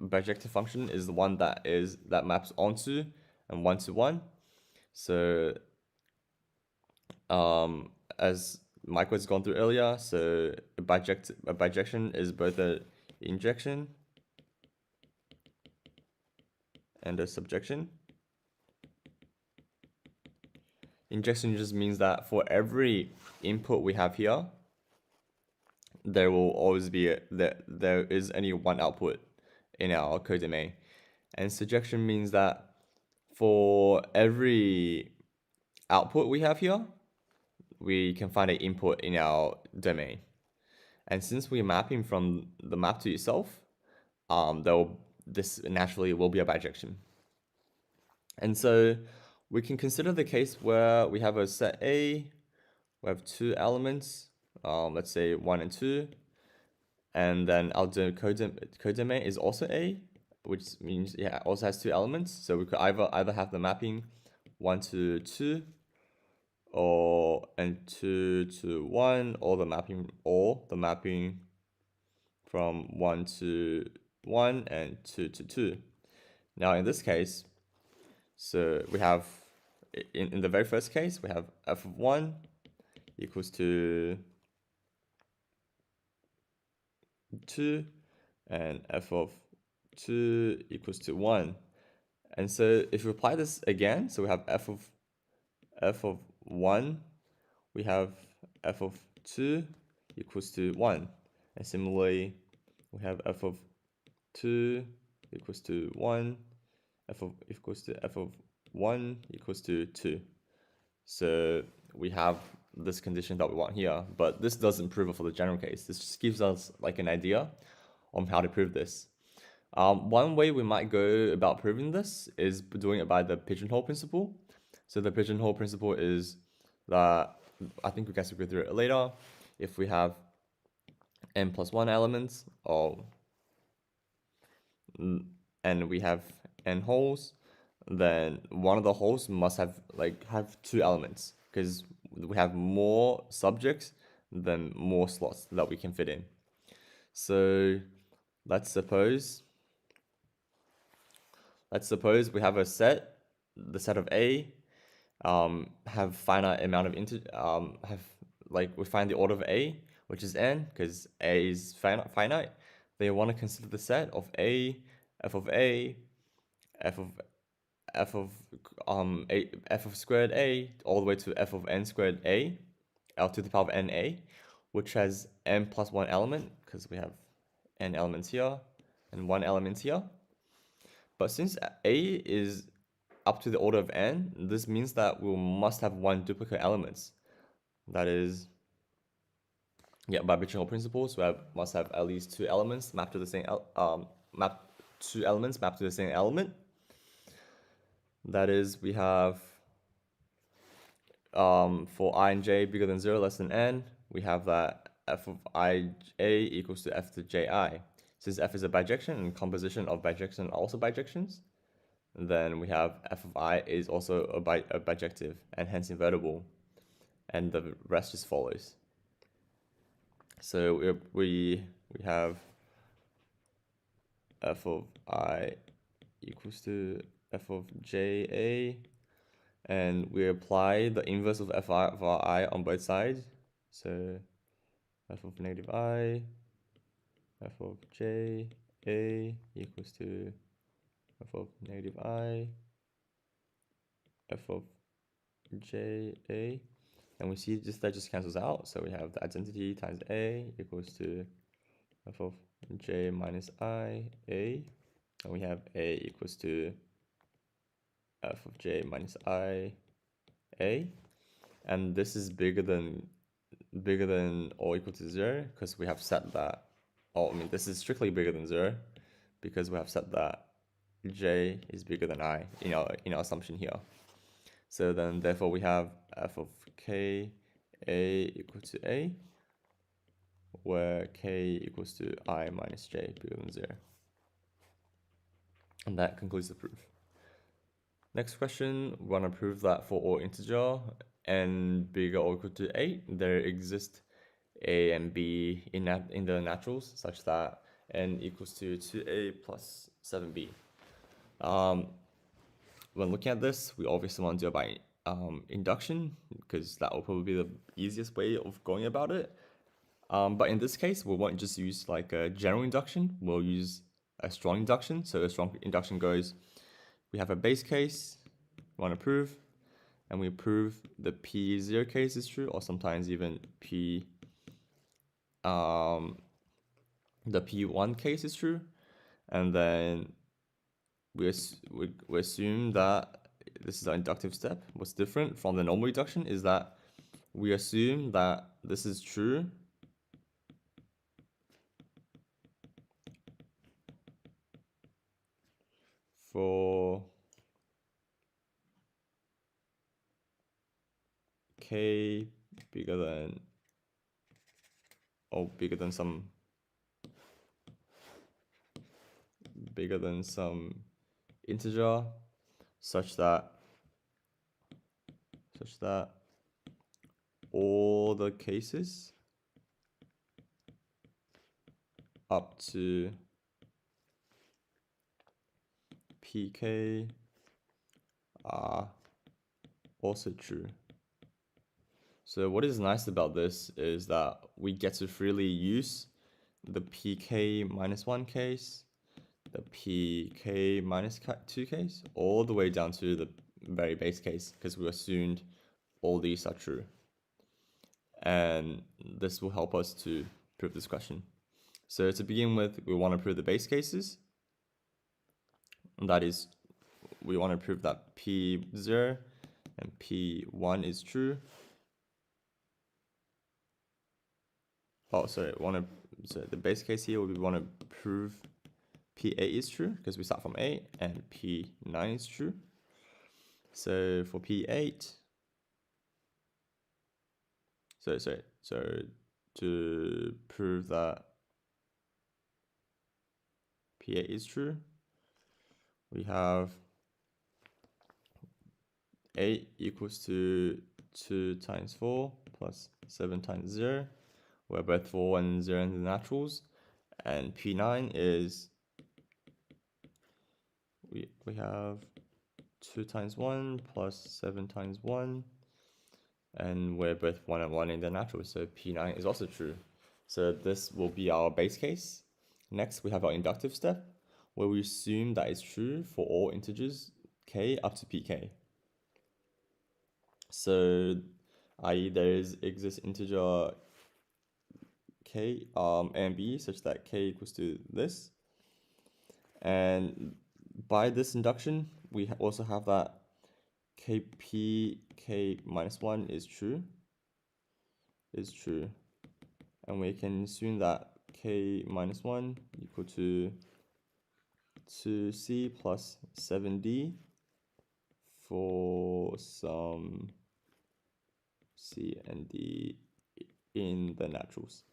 bijective function is the one that maps onto and 1 to 1. So as Michael has gone through earlier, so a bijection is both an injection and a subjection. Injection just means that for every input we have here, there will always be there is only one output in our codomain. And subjection means that for every output we have here, we can find an input in our domain. And since we're mapping from the map to itself, this naturally will be a bijection. And so we can consider the case where we have a set A, we have 2 elements, let's say 1 and 2, and then our codomain is also A, which means it also has 2 elements. So we could either have the mapping 1 to 2, and 2 to 1, or the mapping from 1 to 1 and 2 to 2. Now in this case, so we have in the very first case, we have f of 1 equals to 2 and f of 2 equals to 1. And so if we apply this again, so we have f of 1, we have f of 2 equals to 1. And similarly, we have f of 2 equals to 1, f of 1 equals to 2. So we have this condition that we want here, but this doesn't prove it for the general case. This just gives us like an idea on how to prove this. One way we might go about proving this is doing it by the pigeonhole principle. So the pigeonhole principle is that, I think we guys will go through it later. If we have n plus 1 elements, and we have n holes, then one of the holes must have 2 elements, because we have more subjects than more slots that we can fit in. So let's suppose we have a set, the set of A, have finite amount of we find the order of A, which is n, because A is finite. They want to consider the set of A, f of A, f of squared A, all the way to f of n squared A, L to the power of n A, which has n plus 1 element, because we have n elements here and 1 element here. But since A is up to the order of n, this means that we must have 1 duplicate elements. That is, by pigeonhole principles, we must have at least 2 elements mapped to the same element. That is, we have for I and j bigger than 0, less than n, we have that f of I j equals to f to ji. Since f is a bijection and composition of bijection are also bijections, then we have f of I is also a bijective and hence invertible, and the rest just follows. So we have f of I equals to f of ja, and we apply the inverse of f of I on both sides. So f of negative I f of j a equals to f of negative I f of j a, and we see that just cancels out, so we have the identity times a equals to f of j minus I a, and we have a equals to f of j minus I a, and this is bigger than or equal to 0 because we have set that, this is strictly bigger than 0 because we have set that j is bigger than I in our assumption here. So then therefore we have f of k a equal to a, where k equals to I minus j bigger than 0. And that concludes the proof. Next question, we want to prove that for all integer n bigger or equal to 8, there exist a and b in the naturals such that n equals to 2a plus 7b. When looking at this, we obviously want to do it by induction because that will probably be the easiest way of going about it. But in this case, we won't just use like a general induction, we'll use a strong induction. So a strong induction goes, we have a base case, we want to prove, and we prove the P0 case is true, or sometimes even the P1 case is true, and then we assume that this is our inductive step. What's different from the normal reduction is that we assume that this is true for k bigger than some integer such that all the cases up to pk are also true. So what is nice about this is that we get to freely use the pk minus 1 case, the pk minus 2 case, all the way down to the very base case, because we assumed all these are true. And this will help us to prove this question. So to begin with, we want to prove the base cases. And that is, we want to prove that P0 and P1 is true. So the base case here, we want to prove P8 is true because we start from A, and P9 is true. So for P8, so to prove that P8 is true, we have 8 equals to 2 times 4 plus 7 times 0, where both 4 and 0 in the naturals, and P9 is, we have 2 times 1 plus 7 times 1, and we're both 1 and 1 in the naturals, so P9 is also true. So this will be our base case. Next, we have our inductive step, where we assume that it's true for all integers k up to pk. So, i.e. there exists integer k, a and b, such that k equals to this. And by this induction, we also have that k minus 1 is true. And we can assume that k minus 1 equal to 2c plus 7d for some c and d in the naturals.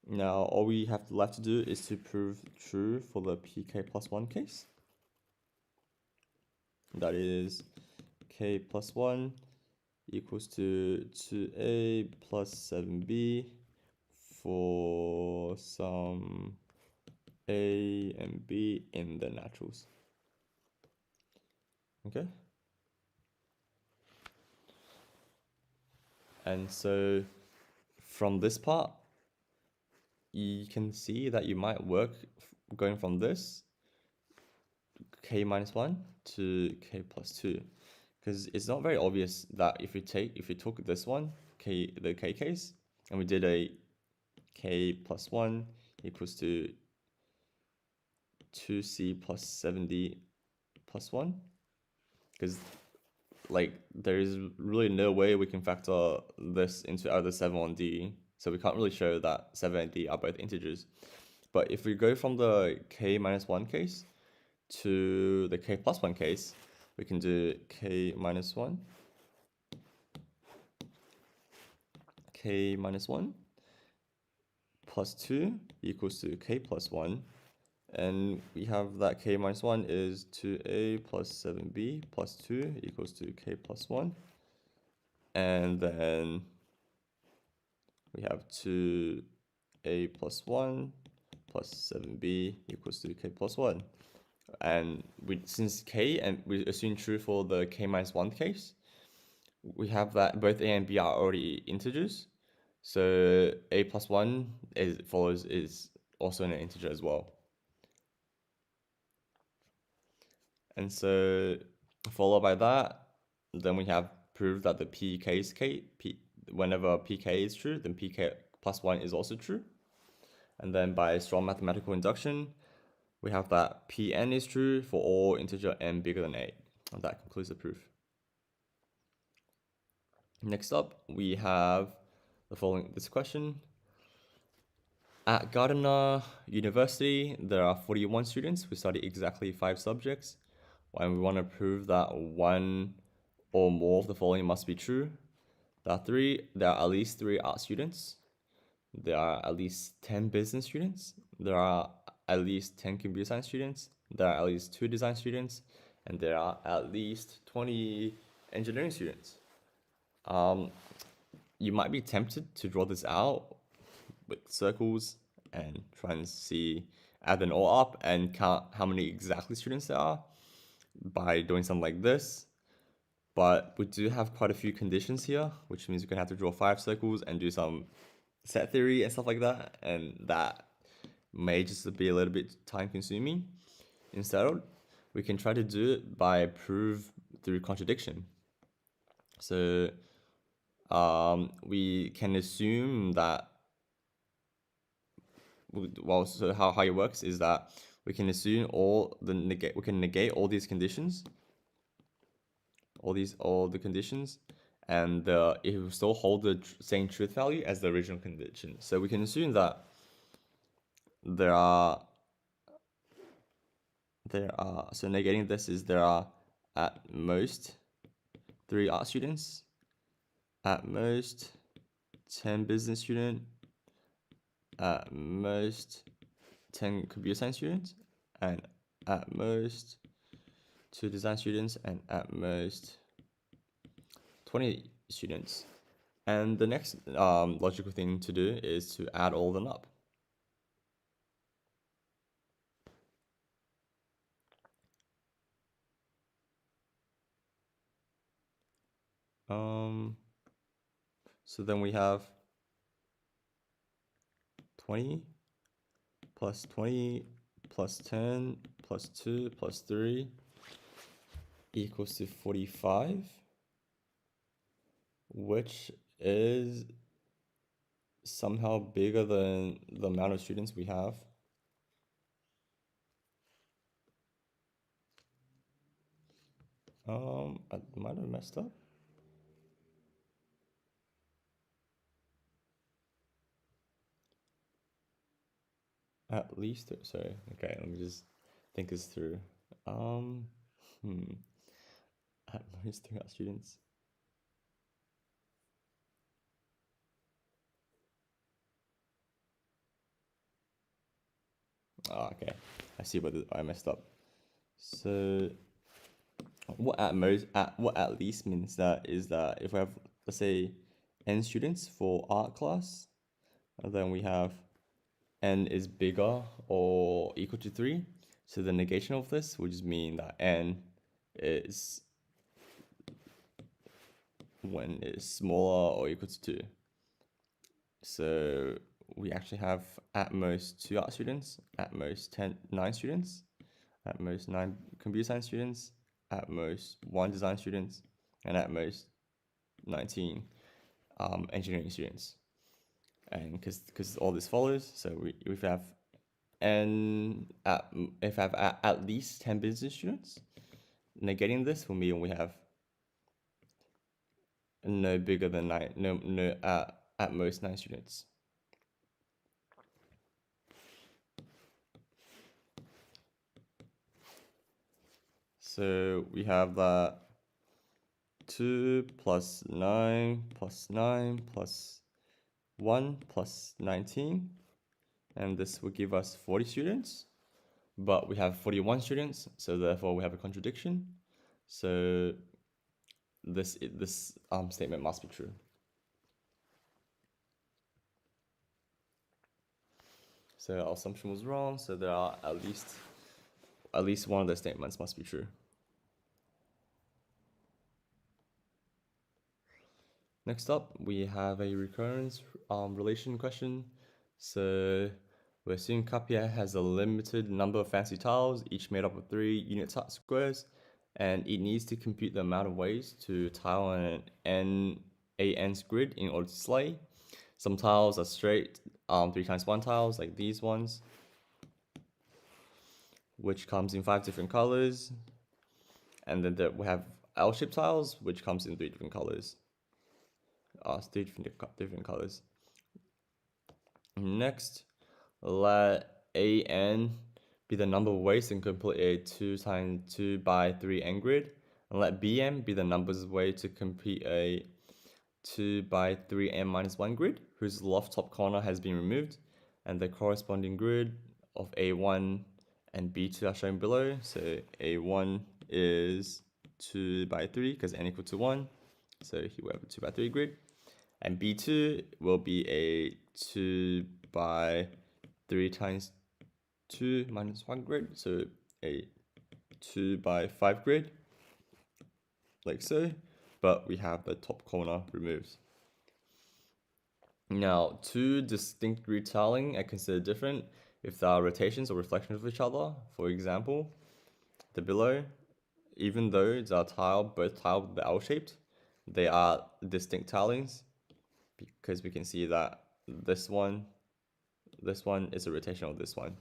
Now all we have left to do is to prove true for the pk plus 1 case. That is k plus 1 equals to 2a plus 7b for some a and b in the naturals. Okay. And so from this part, you can see that you might work going from this k minus 1 to k plus 2, because it's not very obvious that if you took this one, the k case, and we did a k plus 1 equals to 2c plus 7d plus 1, because like there is really no way we can factor this into either 7 or d, so we can't really show that 7 and d are both integers. But if we go from the k minus 1 case to the k plus 1 case, we can do k minus 1, k minus 1 plus 2 equals to k plus 1, and we have that k minus 1 is 2a plus 7b plus 2 equals to k plus 1, and then we have 2a plus 1 plus 7b equals to k plus 1. And since k, and we assume true for the k minus 1 case, we have that both a and b are already integers. So a plus 1 is also an integer as well. And so followed by that, then we have proved that the whenever pk is true, then pk plus 1 is also true. And then by strong mathematical induction, we have that Pn is true for all integer n bigger than 8. And that concludes the proof. Next up, we have this question. At Gardner University, there are 41 students who study exactly 5 subjects, and we want to prove that one or more of the following must be true. There are at least 3 art students. There are at least 10 business students. There are at least 10 computer science students. There are at least 2 design students, and there are at least 20 engineering students. You might be tempted to draw this out with circles and try and add them all up and count how many exactly students there are by doing something like this. But we do have quite a few conditions here, which means we're gonna have to draw 5 circles and do some set theory and stuff like that, and that may just be a little bit time consuming. Instead, we can try to do it by proof through contradiction. So we can assume that, well, so how it works is that we can assume we can negate all these conditions, all the conditions, and it will still hold the same truth value as the original condition. So we can assume that there are, so negating this is there are at most 3 art students, at most 10 business students, at most 10 computer science students, and at most 2 design students, and at most 20 students. And the next logical thing to do is to add all of them up. So then we have 20 plus 20 plus 10 plus 2 plus 3 equals to 45, which is somehow bigger than the amount of students we have. I might have messed up. At least, sorry, okay, let me just think this through. At most 3 art students. Oh, okay, I see what I messed up. So what at least means is that if we have, let's say, n students for art class, and then we have n is bigger or equal to 3, so the negation of this would just mean that n is when it's smaller or equal to 2. So we actually have at most 2 art students, at most 9 students, at most 9 computer science students, at most 1 design student, and at most 19 engineering students. And because all this follows, so we have if I have at least 10 business students, negating this will mean we have no bigger than 9, at most 9 students. So we have that 2 plus 9 plus 9 plus 1 plus 19, and this will give us 40 students, but we have 41 students, so therefore we have a contradiction. So this statement must be true. So our assumption was wrong, so there are at least one of the statements must be true. Next up, we have a recurrence relation question. So we're assuming Capia has a limited number of fancy tiles, each made up of 3 unit squares, and it needs to compute the amount of ways to tile an n's grid in order to slay. Some tiles are straight 3 times 1 tiles, like these ones, which comes in 5 different colors. And then we have L-shaped tiles, which comes in 3 different colors. 3 different colors. Next, let an be the number of ways to complete a 2 times 2 by 3 n grid, and let bm be the numbers of ways to complete a 2 by 3 n minus 1 grid, whose left top corner has been removed, and the corresponding grid of a1 and b2 are shown below. So a1 is 2 by 3 because n equal to 1, so here we have a 2 by 3 grid, and b2 will be a 2 by 3 times 2 minus 1 grid, so a 2 by 5 grid, like so, but we have the top corner removed. Now, 2 distinct grid tiling are considered different if they are rotations or reflections of each other. For example, the below, even though they are both tiled with the L-shaped, they are distinct tilings, because we can see that this one is a rotation of this one,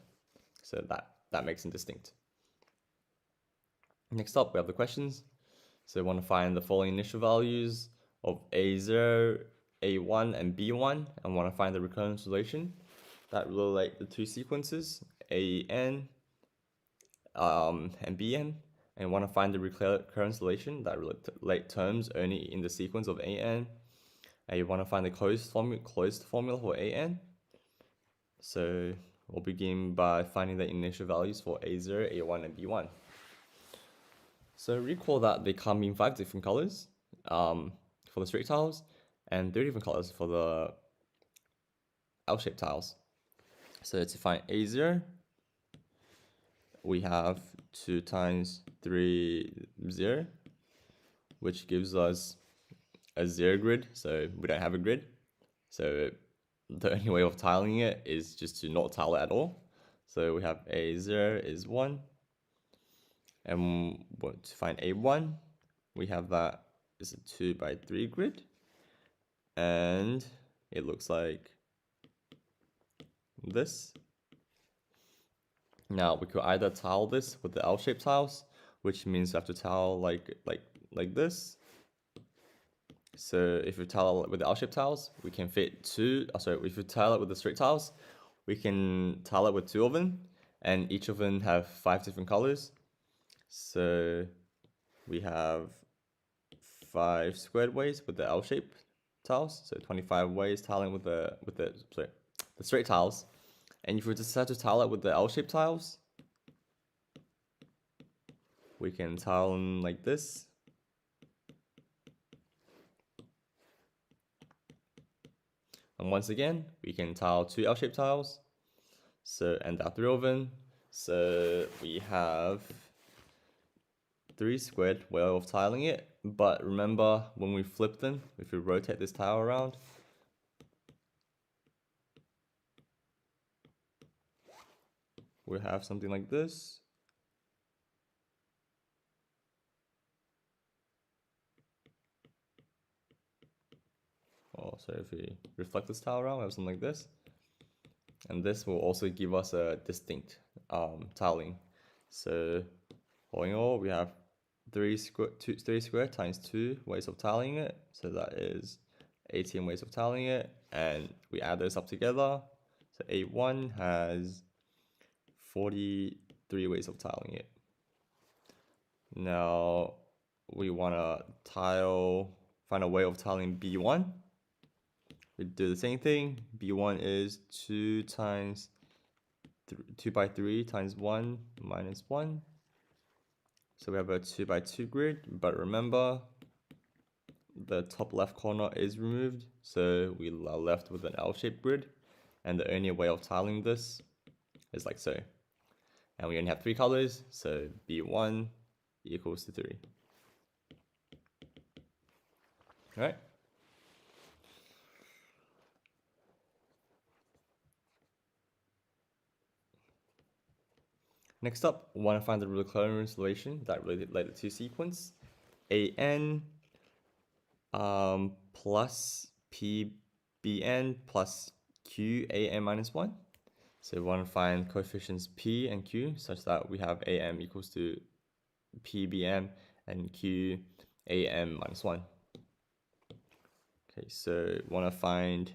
so that makes them distinct. Next up, we have the questions. So we want to find the following initial values of a0, a1, and b1, and want to find the recurrence relation that relate the 2 sequences, an and bn, and want to find the recurrence relation that relate terms only in the sequence of an, and you want to find the closed formula for an. So we'll begin by finding the initial values for a0, a1, and b1. So recall that they come in 5 different colors for the straight tiles, and 3 different colors for the L-shaped tiles. So to find a0, we have 2 times 3, 0, which gives us a 0 grid, so we don't have a grid. So the only way of tiling it is just to not tile it at all. So we have a0 is 1, and to find a1, we have that is a 2 by 3 grid, and it looks like this. Now we could either tile this with the L-shaped tiles, which means you have to tile like this. So if we tile it with the L-shaped tiles, we can fit 2. If we tile it with the straight tiles, we can tile it with 2 of them, and each of them have 5 different colors. So we have 5 squared ways with the L-shaped tiles, so 25 ways tiling with the straight tiles. And if we decide to tile it with the L-shaped tiles, we can tile them like this. And once again, we can tile 2 L-shaped tiles. So, and there are 3 of them. So we have 3 squared way of tiling it, But remember, when we flip them, if we rotate this tile around, we have something like this. Oh, so if we reflect this tile around, we have something like this. And this will also give us a distinct tiling. So all in all, we have 3 squared times 2 ways of tiling it. So that is 18 ways of tiling it. And we add those up together. So A1 has 43 ways of tiling it. Now we want to find a way of tiling B1. We do the same thing. B1 is 2 by 3 times 1 minus 1. So we have a 2 by 2 grid, but remember the top left corner is removed, so we are left with an L-shaped grid, and the only way of tiling this is like so. And we only have 3 colors, so B1 equals to 3. All right. Next up, we want to find the rule of covariance relation that relate to sequence an plus pbn plus qan minus 1. So we want to find coefficients p and q such that we have am equals to pbm and qam minus 1. Okay, so we want to find,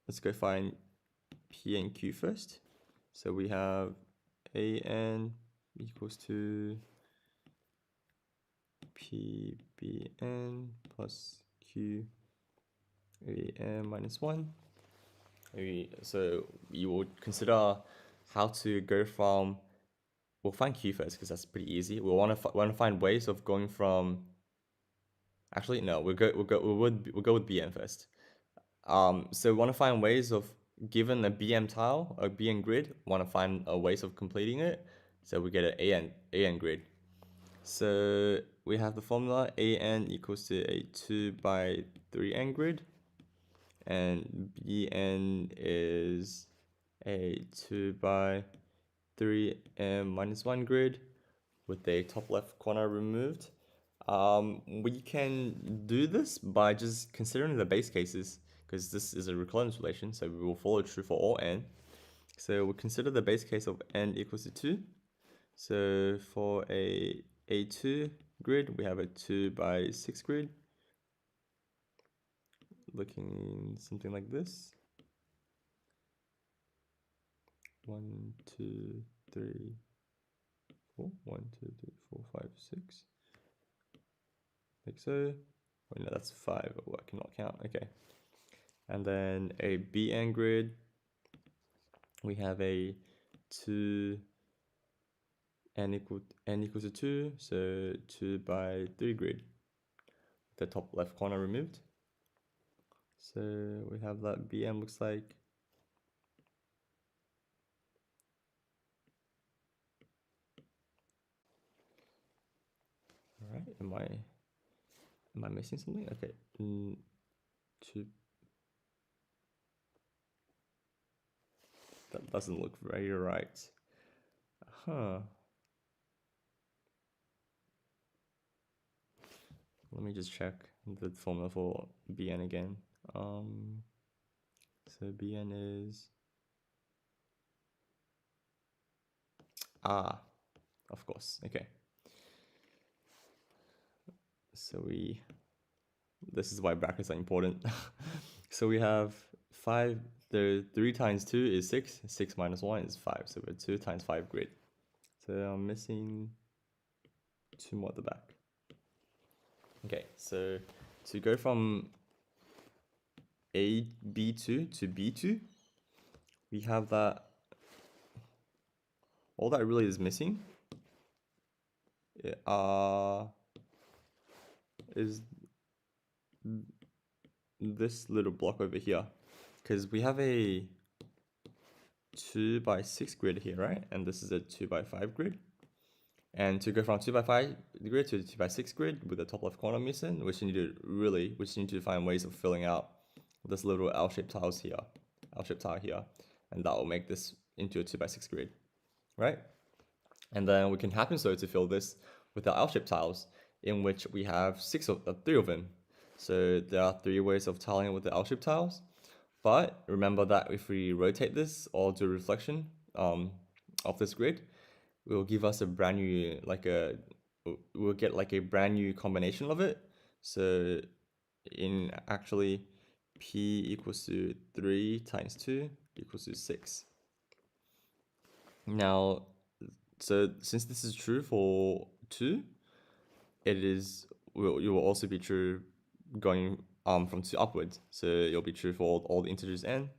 let's go find p and q first. So we have an equals to pbn plus qam minus 1. So you will consider how to go from, we'll find q first because that's pretty easy. We'll want to find ways of going from, actually no, we'll go with bm first. So we want to find ways of, given a BM tile, a BM grid, want to find ways of completing it. So we get an AN grid. So we have the formula AN equals to a 2 by 3N grid. And BN is a 2 by 3M minus 1 grid with the top left corner removed. We can do this by just considering the base cases, because this is a recurrence relation, so we will follow true for all n. So we'll consider the base case of n equals to 2. So for a A2 grid, we have a 2 by 6 grid, looking something like this. 1, 2, 3, 4. 1, 2, 3, 4, 5, 6. Like so. Oh no, that's 5. Oh, I cannot count. Okay. And then a BN grid, we have a 2 n equals to 2, so 2 by 3 grid. The top left corner removed. So we have that BN looks like all right. Am I missing something? Okay. 2. That doesn't look very right. Huh. Let me just check the formula for BN again. So BN is of course. Okay. So this is why brackets are important. So we have 5, 3 times 2 is 6, 6 minus 1 is 5, so we're 2 times 5 grid. So I'm missing 2 more at the back. Okay, so to go from B2 to B2, we have that, all that really is missing is this little block over here, because we have a 2 by 6 grid here, right? And this is a 2 by 5 grid. And to go from 2x5 grid to 2x6 grid with the top left corner missing, we need to find ways of filling out this little L-shaped tile here, and that will make this into a 2x6 grid, right? And then we can happen so to fill this with the L-shaped tiles, in which we have three of them. So there are 3 ways of tiling it with the L-shaped tiles. But remember that if we rotate this or do reflection of this grid, it will give us a brand new, we'll get like a brand new combination of it. So in actually P equals to 3 times 2 equals to 6. Now, so since this is true for 2, it will also be true going from 2 upwards. So it'll be true for all the integers n.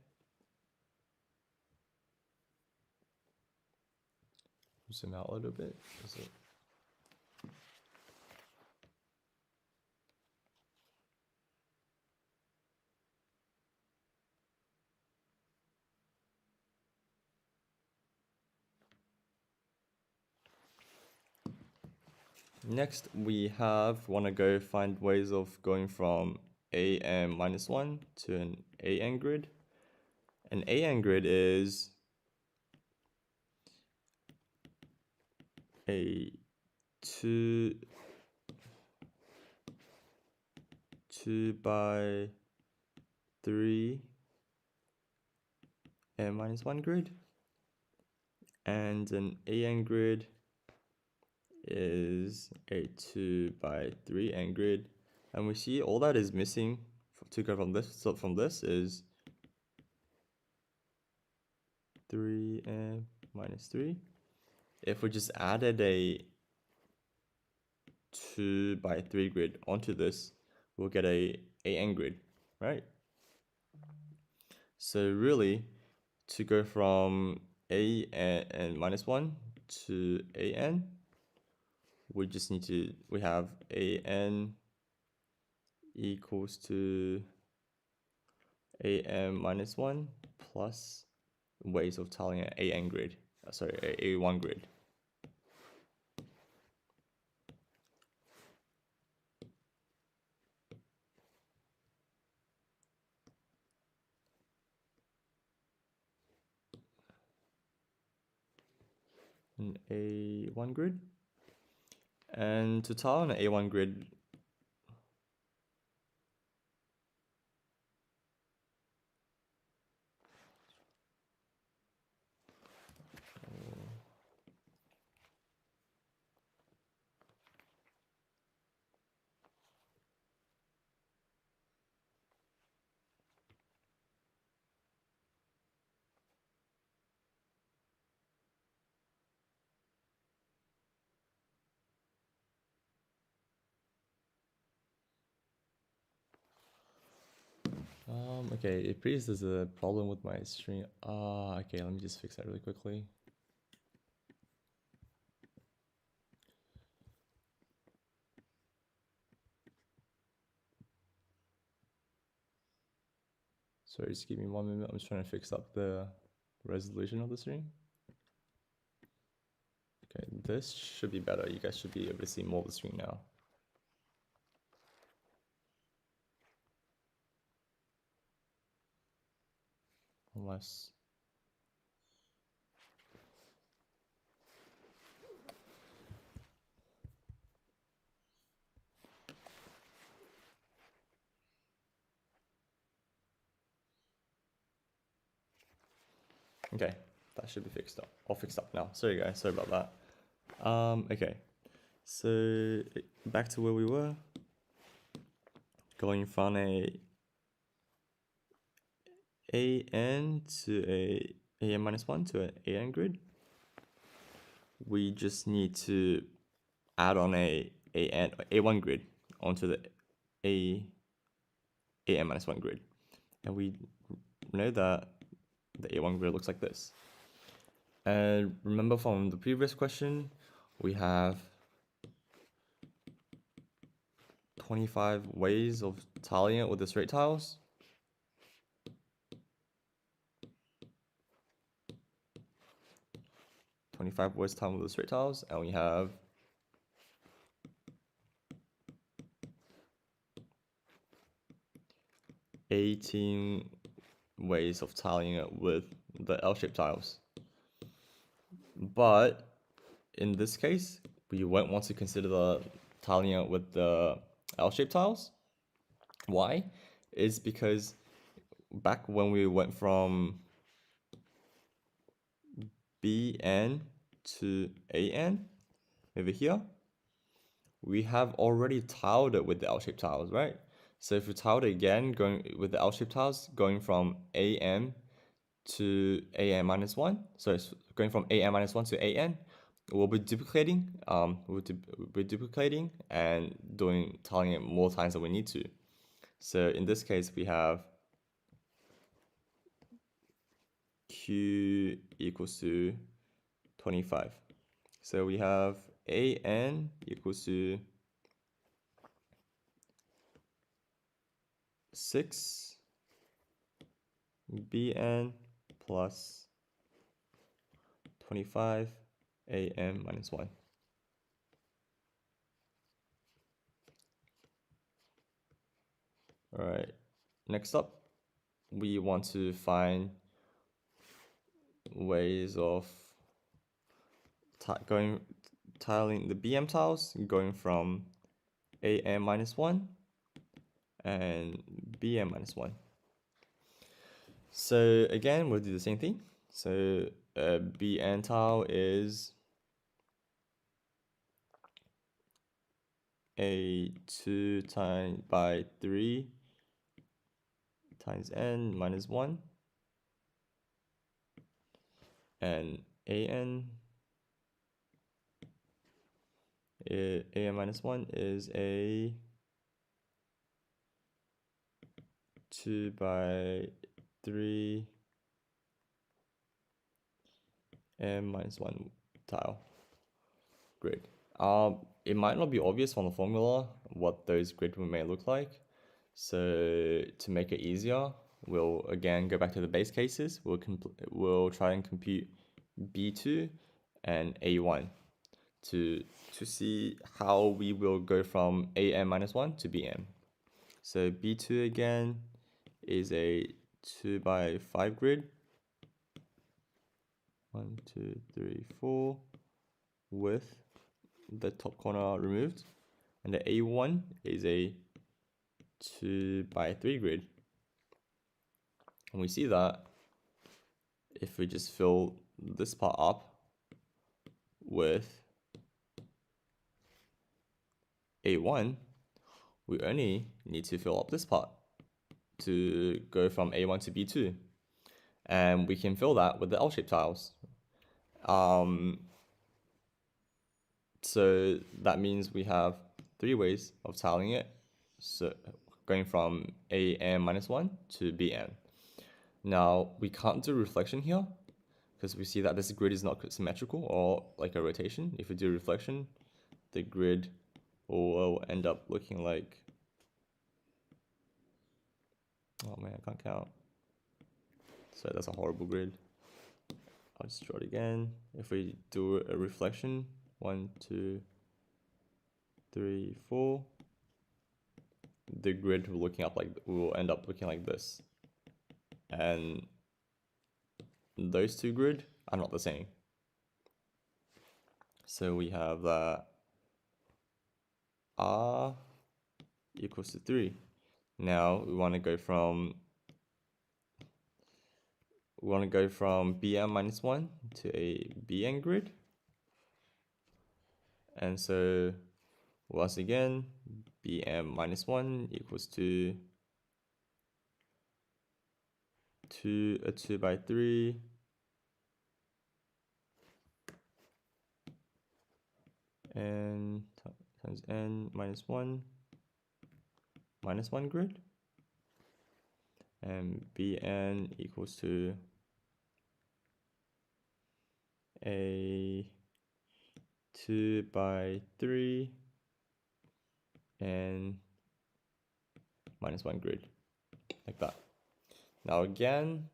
Zoom out a little bit. Next, we want to go find ways of going from an-1 to an an grid. An an grid is a 2 by 3 n-1 grid, and an an grid is a 2 by 3 n grid, and we see all that is missing to go from this. So from this is 3n minus 3. If we just added a 2 by 3 grid onto this, we'll get a an grid, right? So really, to go from an-1 to an, we have an equals to an-1 plus ways of tiling an an grid, a1 grid. An a1 grid. And to tile an a1 grid, okay, it appears there's a problem with my stream. Okay, let me just fix that really quickly. Sorry, just give me 1 minute. I'm just trying to fix up the resolution of the stream. Okay, this should be better. You guys should be able to see more of the screen now. Unless... Okay, that should be fixed up. All fixed up now. Sorry guys, sorry about that. Okay, so back to where we were. Going from a an to a an-1 to an an grid. We just need to add on a1 grid onto the an-1 grid. And we know that the a1 grid looks like this. And remember from the previous question, we have 25 ways of tiling it with the straight tiles. And we have 18 ways of tiling it with the L-shaped tiles. But in this case, we won't want to consider the tiling it with the L-shaped tiles. Why? Is because back when we went from Bn to An over here, we have already tiled it with the L-shaped tiles, right? So if we tiled it again, going with the L-shaped tiles, going from Am to An minus 1, so it's going from An minus 1 to An, we'll be duplicating, and tiling it more times than we need to. So in this case, we have Q equals to 25. So we have An equals to 6 Bn plus 25 Am minus 1. All right, next up, we want to find ways of tiling the Bm tiles, going from Am minus 1 and Bm minus 1. So again, we'll do the same thing. So Bn tile is A2 times by 3 times n minus 1, and An minus 1 is a 2 by 3 m minus 1 tile grid. It might not be obvious from the formula what those grid may look like. So to make it easier, we'll again go back to the base cases. We'll try and compute B2 and A1 to see how we will go from Am minus 1 to Bm. So B2 again is a 2 by 5 grid. 1, 2, 3, 4 with the top corner removed. And the A1 is a 2 by 3 grid. And we see that if we just fill this part up with A1, we only need to fill up this part to go from A1 to B2. And we can fill that with the L-shaped tiles. So that means we have 3 ways of tiling it. So going from Am minus 1 to Bm. Now we can't do reflection here because we see that this grid is not symmetrical or like a rotation. If we do reflection, the grid will end up looking like, oh man, I can't count. So that's a horrible grid. I'll just draw it again. If we do a reflection, 1, 2, 3, 4, the grid will end up looking like this. And those two grid are not the same. So we have that R equals to 3. Now we want to go from Bm minus 1 to a Bn grid. And so once again, Bm minus 1 equals to a 2 by 3 and times n minus 1 grid, and Bn equals to a 2 by 3 and minus 1 grid, like that. Now again,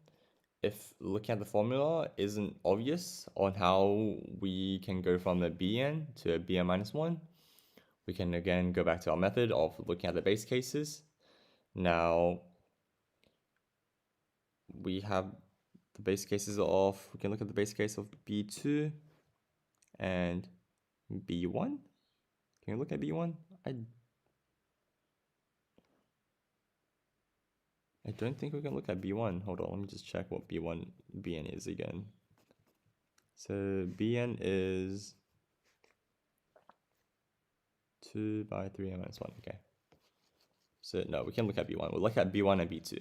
if looking at the formula isn't obvious on how we can go from the Bn to a Bn minus 1, we can again go back to our method of looking at the base cases. Now, we have the base cases of, we can look at the base case of B2 and B1. Can you look at B1? I don't think we can look at B1. Hold on, let me just check what BN is again. So BN is 2 by 3n minus 1, okay. So no, we can look at B1. We'll look at B1 and B2.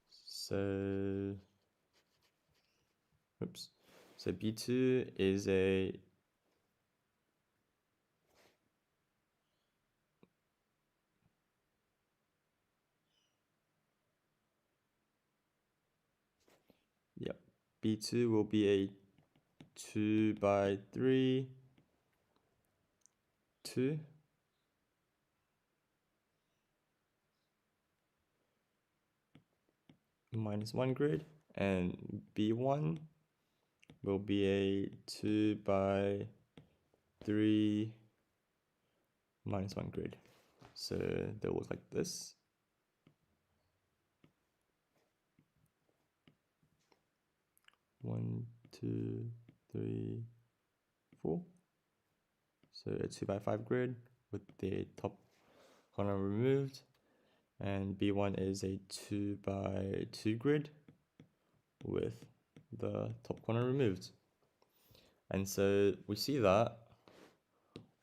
So, oops. So B2 is a B2 will be a 2 by 3, 2. Minus 1 grid, and B1 will be a 2 by 3 minus 1 grid. So they'll look like this. One, two, three, 4. So a 2 by 5 grid with the top corner removed, and B1 is a 2 by 2 grid with the top corner removed. And so we see that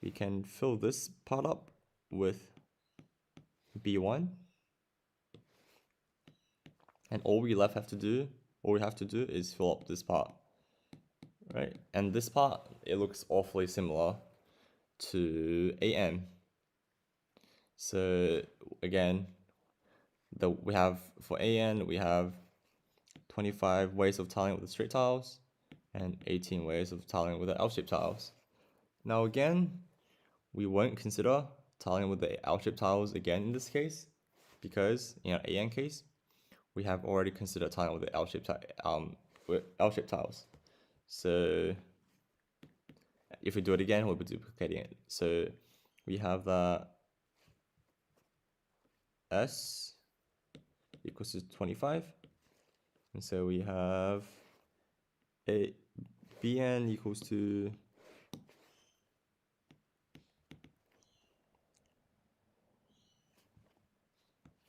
we can fill this part up with B1, and all we have to do is fill up this part, right? And this part, it looks awfully similar to AN. So again, we have for AN, we have 25 ways of tiling with the straight tiles and 18 ways of tiling with the L-shaped tiles. Now again, we won't consider tiling with the L-shaped tiles again in this case, because in our AN case, we have already considered tiling with the L-shaped tiles. So if we do it again, we'll be duplicating it. So we have that S equals to 25. And so we have a BN equals to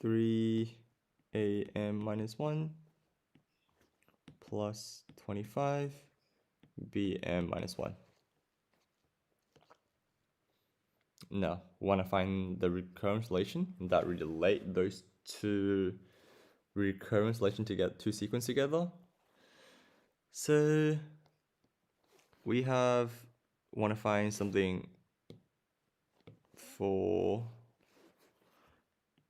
3am minus 1 plus 25 bm minus 1. Now, we want to find the recurrence relation that relate those two recurrence relation to get two sequence together. So we want to find something for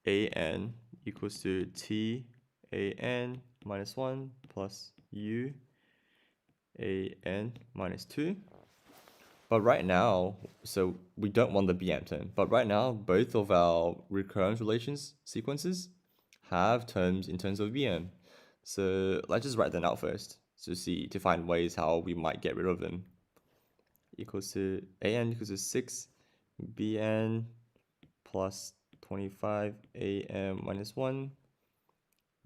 AN equals to TAN minus 1 plus UAN minus 2. But right now, so we don't want the BM term, but right now, both of our recurrence relations sequences have terms in terms of BM. So let's just write them out first to find ways how we might get rid of them. Equals to AN equals to 6 BN plus 25 AM minus 1.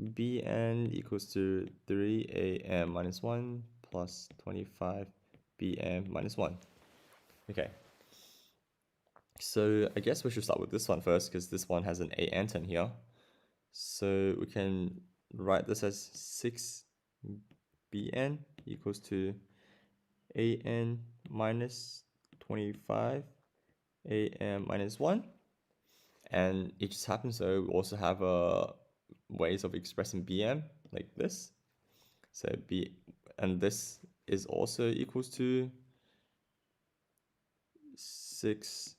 BN equals to 3 AM minus 1 plus 25 BM minus 1. Okay. So I guess we should start with this one first, because this one has an AN term here. So we can write this as 6BN equals to AN minus 25 AM minus 1. And it just happens so we also have ways of expressing BM like this. So and this is also equals to 6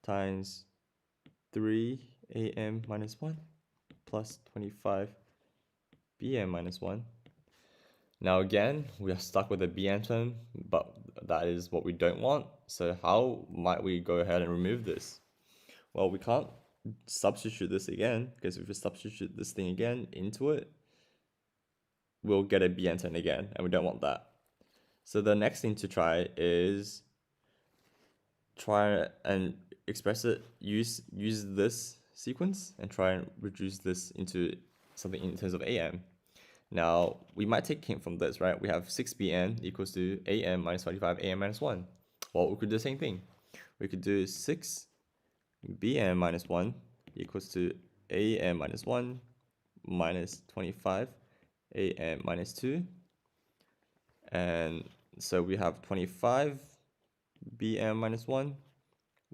times 3 AM minus 1 plus 25 BM minus 1. Now again, we are stuck with a BM term, but that is what we don't want. So how might we go ahead and remove this? Well, we can't substitute this again, because if we substitute this thing again into it, we'll get a BN term again, and we don't want that. So the next thing to try is try and express it, use this sequence and try and reduce this into something in terms of AM. Now, we might take hint from this, right? We have 6bn equals to am minus 25 am minus 1. Well, we could do the same thing. We could do 6bn minus 1 equals to am minus 1 minus 25 am minus 2. And so we have 25 bm minus 1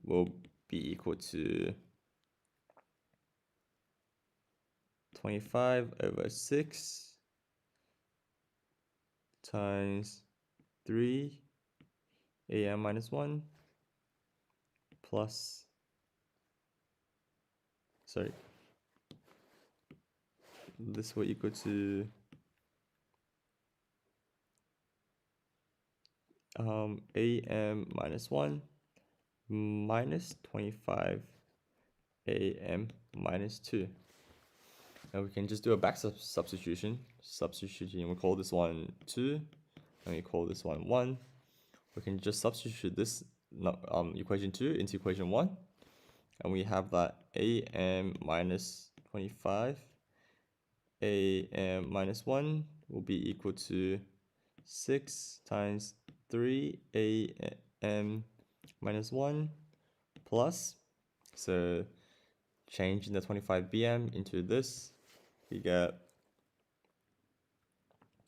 will be equal to 25 over 6 times 3 am minus 1 plus, sorry, this will equal to am minus 1 minus 25 am minus 2. And we can just do a back substitution. We call this one 2, and we call this one 1. We can just substitute this equation 2 into equation 1, and we have that am minus 25 am minus 1 will be equal to 6 times 3 am minus 1 plus, so changing the 25 bm into this, we get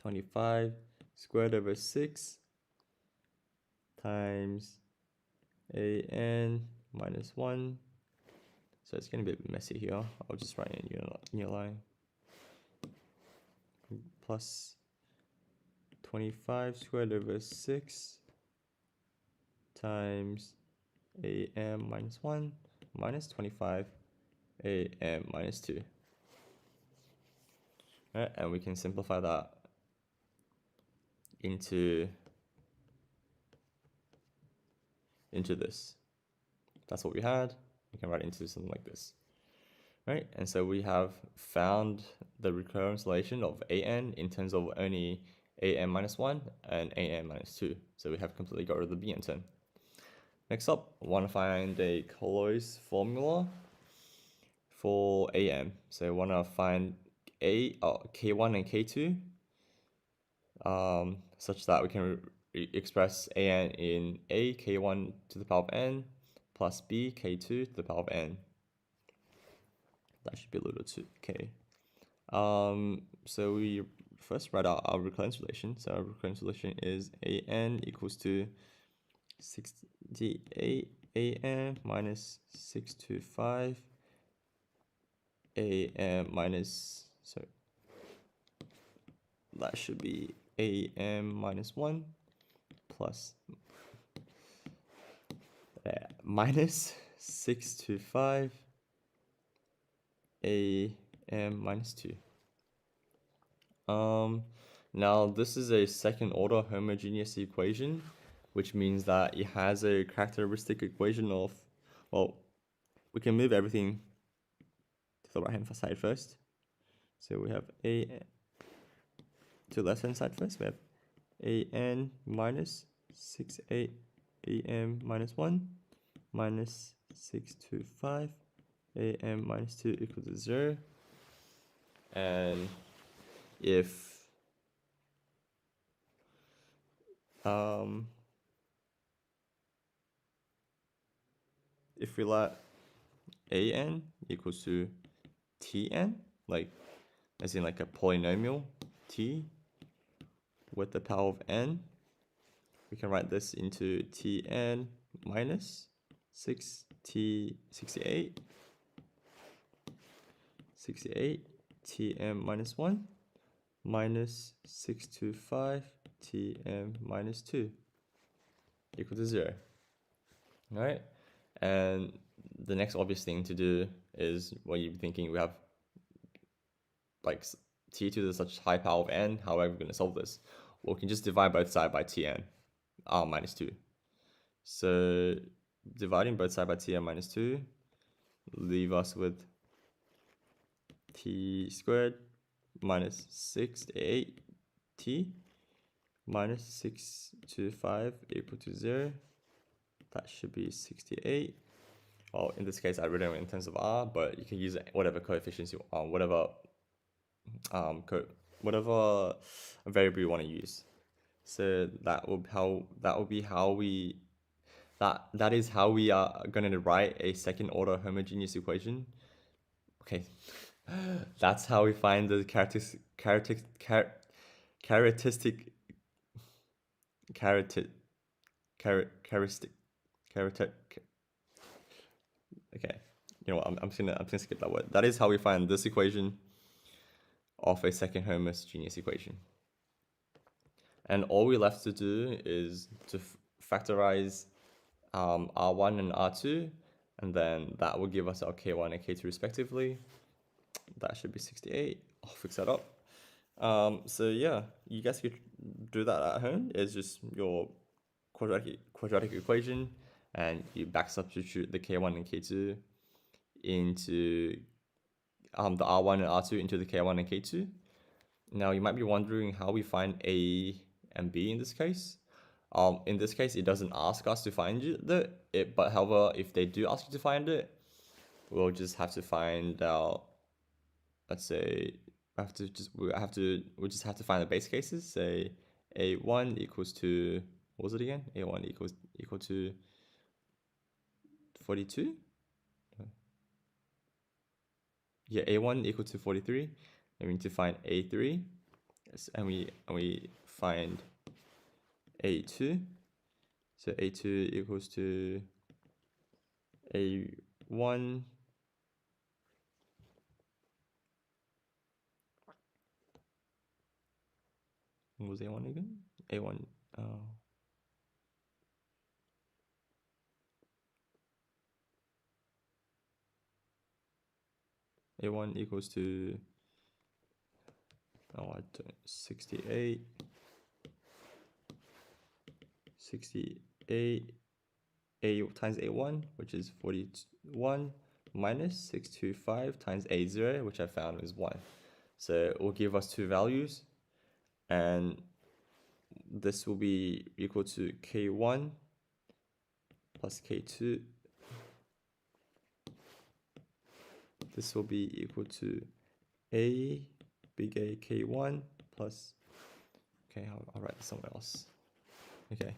25 squared over 6 times an minus 1. So it's going to be a bit messy here. I'll just write it in your line. Plus 25 squared over 6 times am minus 1 minus 25 am minus 2. Right, and we can simplify that into this. That's what we had. We can write into something like this. Right, and so we have found the recurrence relation of an in terms of only am minus 1 and am minus 2. So we have completely got rid of the bn term. Next up, I want to find a Calois formula for am. So I want to find k1 and k2 such that we can express an in a k1 to the power of n plus b k2 to the power of n. That should be a little to k. So we first write out our recurrence relation. So our recurrence relation is an equals to 68 am minus 625 am minus, sorry, that should be am minus 1 plus minus 625 am minus 2. Now this is a second order homogeneous equation, which means that it has a characteristic equation of, well, we can move everything to the right hand side first. So we have to the left hand side first, we have an minus 68 am minus 1 minus 625 am minus 2 equal to 0. And if we let an equals to tn, like as in like a polynomial t with the power of n, we can write this into tn minus 68 tm minus 1 minus 625 tm minus 2 equal to 0. All right, and the next obvious thing to do is, what you're thinking, we have like t to the such high power of n, how are we going to solve this? Well, we can just divide both sides by tn minus 2. So dividing both sides by tn minus 2 leave us with t squared minus 68t minus 625 equal to 0. That should be 68. Well, in this case, I wrote it in terms of r, but you can use whatever coefficients you want, whatever whatever variable you want to use. So that is how we are going to write a second order homogeneous equation. Okay, that's how we find the characteristic. Okay, you know what? I'm just gonna skip that word. That is how we find this equation of a second homogeneous equation. And all we're left to do is to factorize R1 and R2, and then that will give us our K1 and K2 respectively. That should be 68. I'll fix that up. So yeah, you guys could do that at home. It's just your quadratic equation, and you back substitute the K1 and K2 into the R1 and R2 into the K1 and K2. Now you might be wondering how we find A and B in this case. In this case, it doesn't ask us to find it, but however, if they do ask you to find it, we'll just have to find out. Let's say we'll just have to find the base cases. Say A1 equals to, what was it again? A1 equal to 42. Yeah, A1 equal to 43. And we need to find A3, and we find A2. So A2 equals to A1 what was A1 again? A1 A1 equals to 68 A times A1, which is 41, minus 625 times A0, which I found is 1. So it will give us two values, and this will be equal to K1 plus K2. This will be equal to A, big A, K1 plus, okay, I'll write this somewhere else. Okay.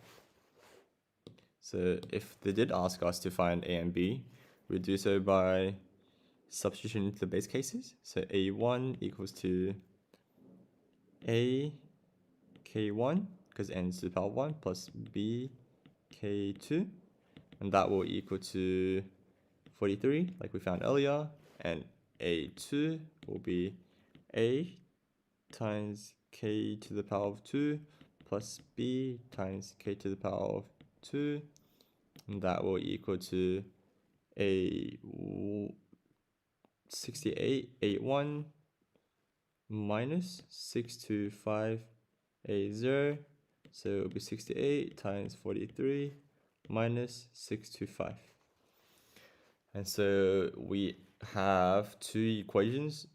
So if they did ask us to find A and B, we'd do so by substitution into the base cases. So A1 equals to A K1, because n is to the power 1, plus B K2, and that will equal to 43, like we found earlier, and A2 will be A times K to the power of 2 plus B times K to the power of 2, and that will equal to a 68 A1 minus 625 A0, so it will be 68 times 43 minus 625. And so we have two equations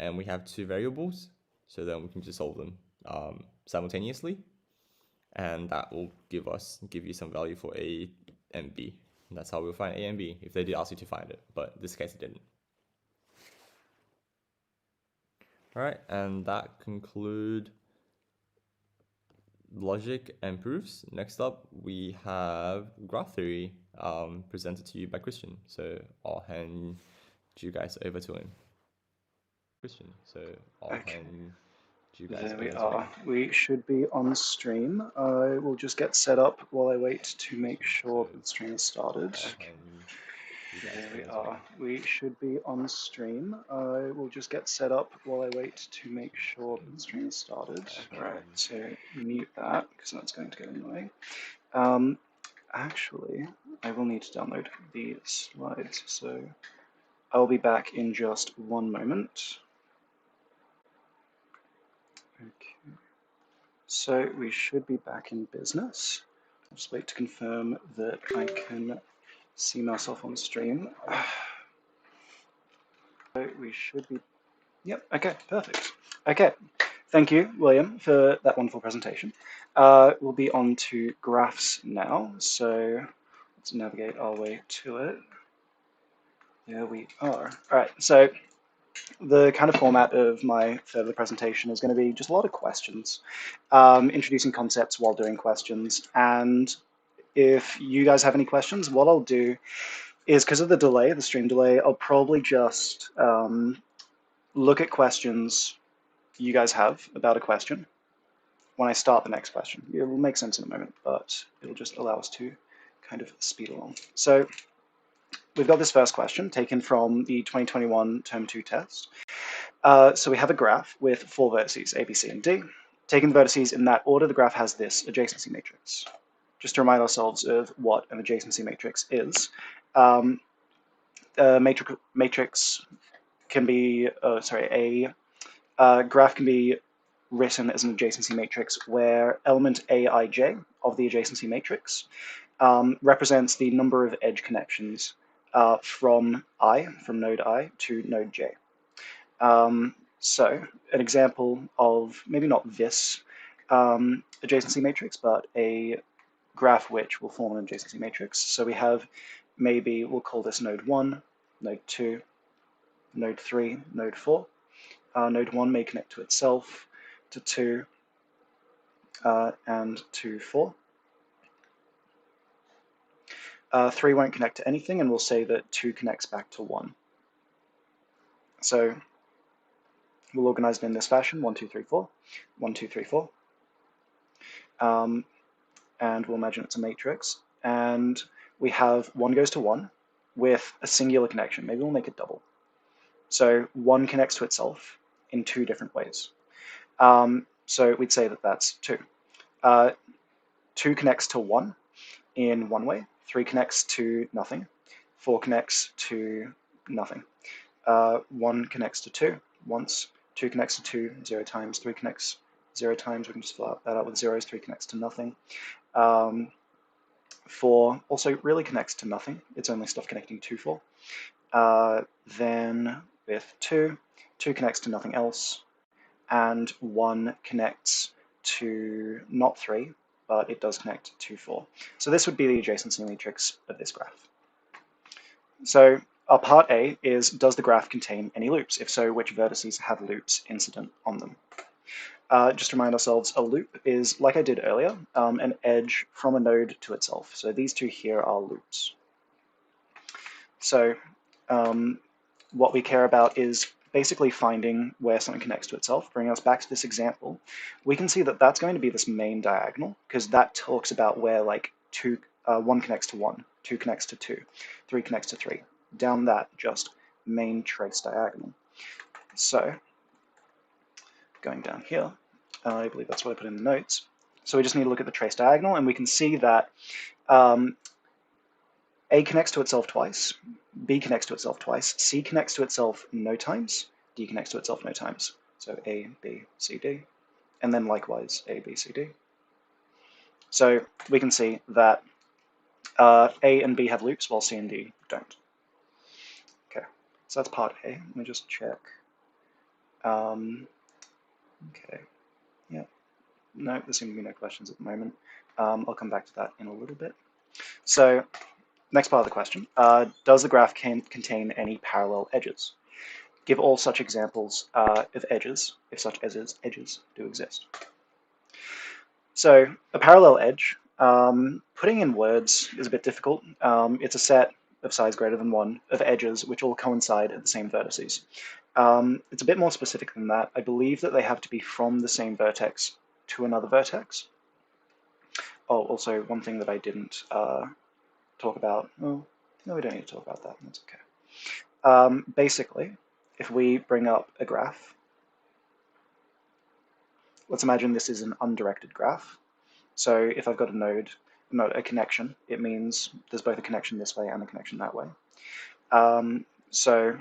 and we have two variables, so then we can just solve them simultaneously, and that will give you some value for A and B. And that's how we'll find A and B if they did ask you to find it, but in this case it didn't. All right, and that concludes logic and proofs. Next up, we have graph theory presented to you by Christian. So I'll hand you guys over to him. Christian, so I'll hand you guys over to him. There we are. We should be on stream. I will just get set up while I wait to make sure the stream is started. There we are. We should be on stream. I will just get set up while I wait to make sure the stream is started. Right, so mute that because that's going to get in the way. Actually, I will need to download the slides, so I'll be back in just one moment. Okay. So we should be back in business. I'll just wait to confirm that I can see myself on stream. So we should be, yep, okay, perfect. Okay, thank you, William, for that wonderful presentation. We'll be on to graphs now, so let's navigate our way to it. There we are. All right, so the kind of format of my further presentation is going to be just a lot of questions, introducing concepts while doing questions. And if you guys have any questions, what I'll do is, because of the delay, the stream delay, I'll probably just look at questions you guys have about a question when I start the next question. It will make sense in a moment, but it'll just allow us to kind of speed along. So we've got this first question taken from the 2021 Term 2 test. So we have a graph with 4 vertices, A, B, C, and D. Taking the vertices in that order, the graph has this adjacency matrix. Just to remind ourselves of what an adjacency matrix is, a matrix can be, a graph can be written as an adjacency matrix where element Aij of the adjacency matrix represents the number of edge connections from node I to node J. So an example of maybe not this adjacency matrix, but a graph which will form an adjacency matrix. So we have, maybe we'll call this node 1, node 2, node 3, node 4. Node 1 may connect to itself, to 2, and to 4. 3 won't connect to anything, and we'll say that 2 connects back to 1. So we'll organize it in this fashion: 1, 2, 3, 4, 1, 2, 3, 4. And we'll imagine it's a matrix. And we have 1 goes to 1 with a singular connection. Maybe we'll make it double. So 1 connects to itself in 2 different ways. So we'd say that that's 2. 2 connects to 1 in one way. 3 connects to nothing. 4 connects to nothing. 1 connects to 2 once. 2 connects to 2 0 times. 3 connects 0 times. We can just fill that out with zeros. 3 connects to nothing. 4 also really connects to nothing. It's only stuff connecting to 4. Then with 2 connects to nothing else, and 1 connects to not 3, but it does connect to 4. So this would be the adjacency matrix of this graph. So our part A is, does the graph contain any loops? If so, which vertices have loops incident on them? Just to remind ourselves, a loop is, like I did earlier, an edge from a node to itself. So these 2 here are loops. So what we care about is basically finding where something connects to itself. Bringing us back to this example, we can see that that's going to be this main diagonal, because that talks about where, like, 1 connects to 1, 2 connects to 2, 3 connects to 3. Down that just main trace diagonal. So going down here, I believe that's what I put in the notes. So we just need to look at the trace diagonal, and we can see that A connects to itself twice, B connects to itself twice, C connects to itself no times, D connects to itself no times. So A, B, C, D, and then likewise A, B, C, D. So we can see that A and B have loops while C and D don't. Okay, so that's part A. Let me just check. Okay, yeah. No, there seem to be no questions at the moment. I'll come back to that in a little bit. So next part of the question, does the graph contain any parallel edges? Give all such examples of edges, if such edges do exist. So a parallel edge, putting in words is a bit difficult. It's a set of size greater than 1 of edges which all coincide at the same vertices. It's a bit more specific than that. I believe that they have to be from the same vertex to another vertex. Oh, also one thing that I didn't talk about. Oh, no, we don't need to talk about that. That's okay. Basically, if we bring up a graph, let's imagine this is an undirected graph. So if I've got a connection, it means there's both a connection this way and a connection that way. So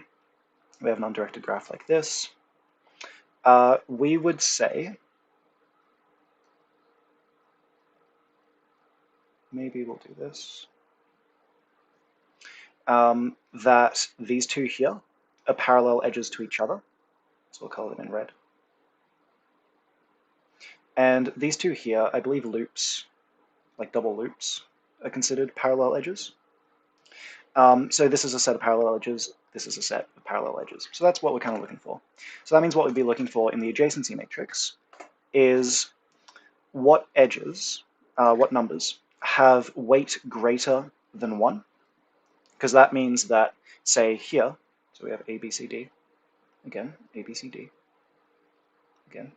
we have an undirected graph like this. We would say, maybe we'll do this, that these 2 here are parallel edges to each other. So we'll color them in red. And these 2 here, I believe loops, like double loops, are considered parallel edges. So this is a set of parallel edges. This is a set of parallel edges. So that's what we're kind of looking for. So that means what we'd be looking for in the adjacency matrix is what edges, what numbers have weight greater than 1. Because that means that, say here, so we have A, B, C, D, again, A, B, C, D, again.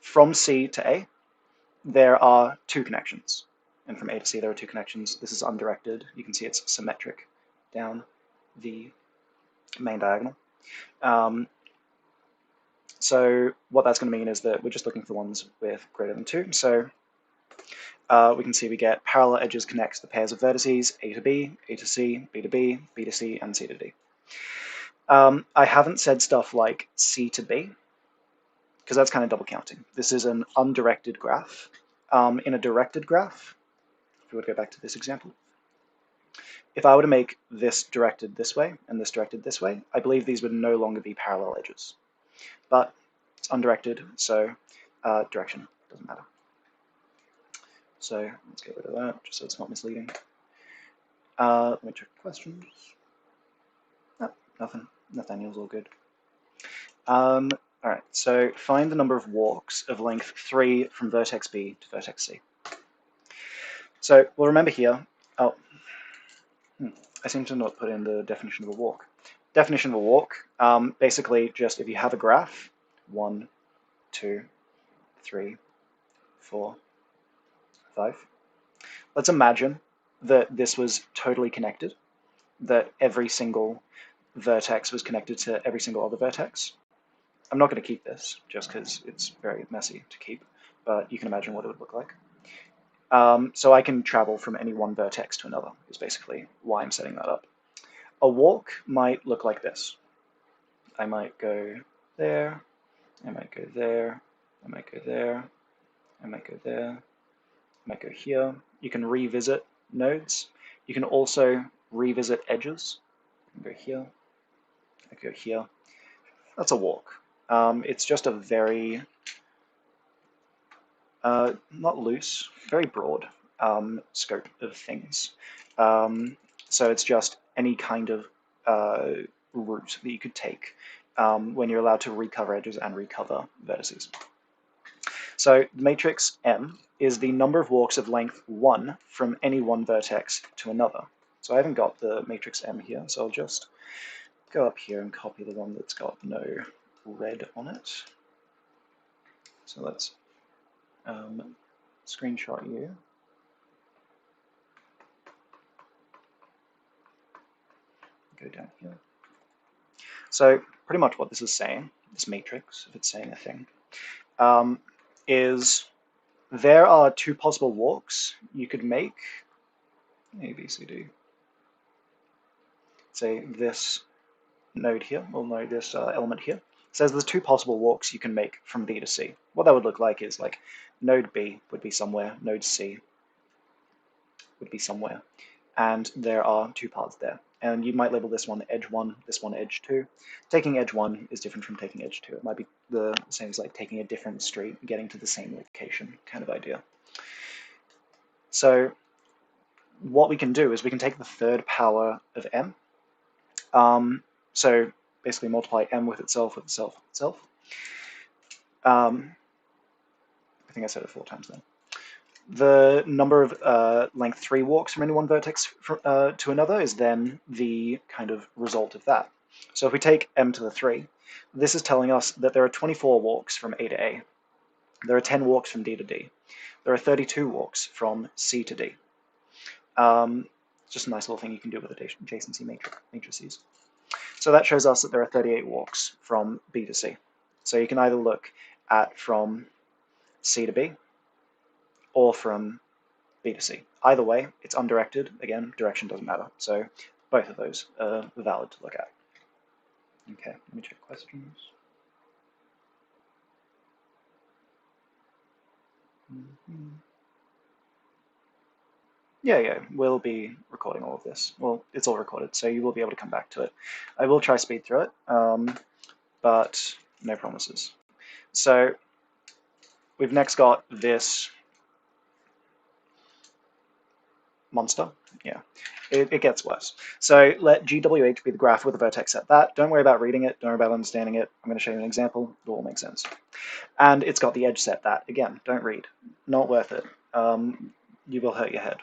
From C to A, there are 2 connections. And from A to C, there are 2 connections. This is undirected. You can see it's symmetric down the main diagonal. So what that's going to mean is that we're just looking for ones with greater than 2. So we can see we get parallel edges connect the pairs of vertices A to B, A to C, B to B, B to C, and C to D. I haven't said stuff like C to B, because that's kind of double counting. This is an undirected graph. In a directed graph, if we were to go back to this example, if I were to make this directed this way and this directed this way, I believe these would no longer be parallel edges. But it's undirected, so direction doesn't matter. So let's get rid of that, just so it's not misleading. Let me check questions. No, nothing. Nathaniel's all good. All right, so find the number of walks of length 3 from vertex B to vertex C. So we'll remember here, I seem to not put in the definition of a walk. Definition of a walk, basically just if you have a graph, 1, 2, 3, 4, 5. Let's imagine that this was totally connected, that every single vertex was connected to every single other vertex. I'm not going to keep this just because it's very messy to keep, but you can imagine what it would look like. So I can travel from any one vertex to another, is basically why I'm setting that up. A walk might look like this. I might go there, I might go there, I might go there, I might go there, I might go here. You can revisit nodes. You can also revisit edges. I can go here, I go here. That's a walk. It's just a very, not loose, very broad scope of things. So it's just any kind of route that you could take when you're allowed to recover edges and recover vertices. So the matrix M is the number of walks of length 1 from any one vertex to another. So I haven't got the matrix M here, so I'll just go up here and copy the one that's got no red on it. So let's screenshot you. Go down here. So pretty much what this is saying, this matrix, if it's saying a thing, is there are 2 possible walks you could make, A, B, C, D. Say this node here, or no, this element here, says there's 2 possible walks you can make from B to C. What that would look like is like node B would be somewhere, node C would be somewhere, and there are 2 paths there. And you might label this one edge 1, this one edge 2. Taking edge 1 is different from taking edge 2. It might be the same as like taking a different street, getting to the same location kind of idea. So what we can do is we can take the third power of M. So basically multiply M with itself, with itself, with itself. I think I said it 4 times then. The number of length 3 walks from any one vertex to another is then the kind of result of that. So if we take M to the 3, this is telling us that there are 24 walks from A to A. There are 10 walks from D to D. There are 32 walks from C to D. Just a nice little thing you can do with adjacency matrices. So that shows us that there are 38 walks from B to C. So you can either look at from C to B, or from B to C. Either way, it's undirected. Again, direction doesn't matter. So both of those are valid to look at. Okay, let me check questions. Yeah, we'll be recording all of this. Well, it's all recorded, so you will be able to come back to it. I will try speed through it, but no promises. So we've next got this monster. Yeah, it gets worse. So let GWH be the graph with the vertex at that. Don't worry about reading it. Don't worry about understanding it. I'm going to show you an example. It all makes sense. And it's got the edge set that. Again, don't read. Not worth it. You will hurt your head.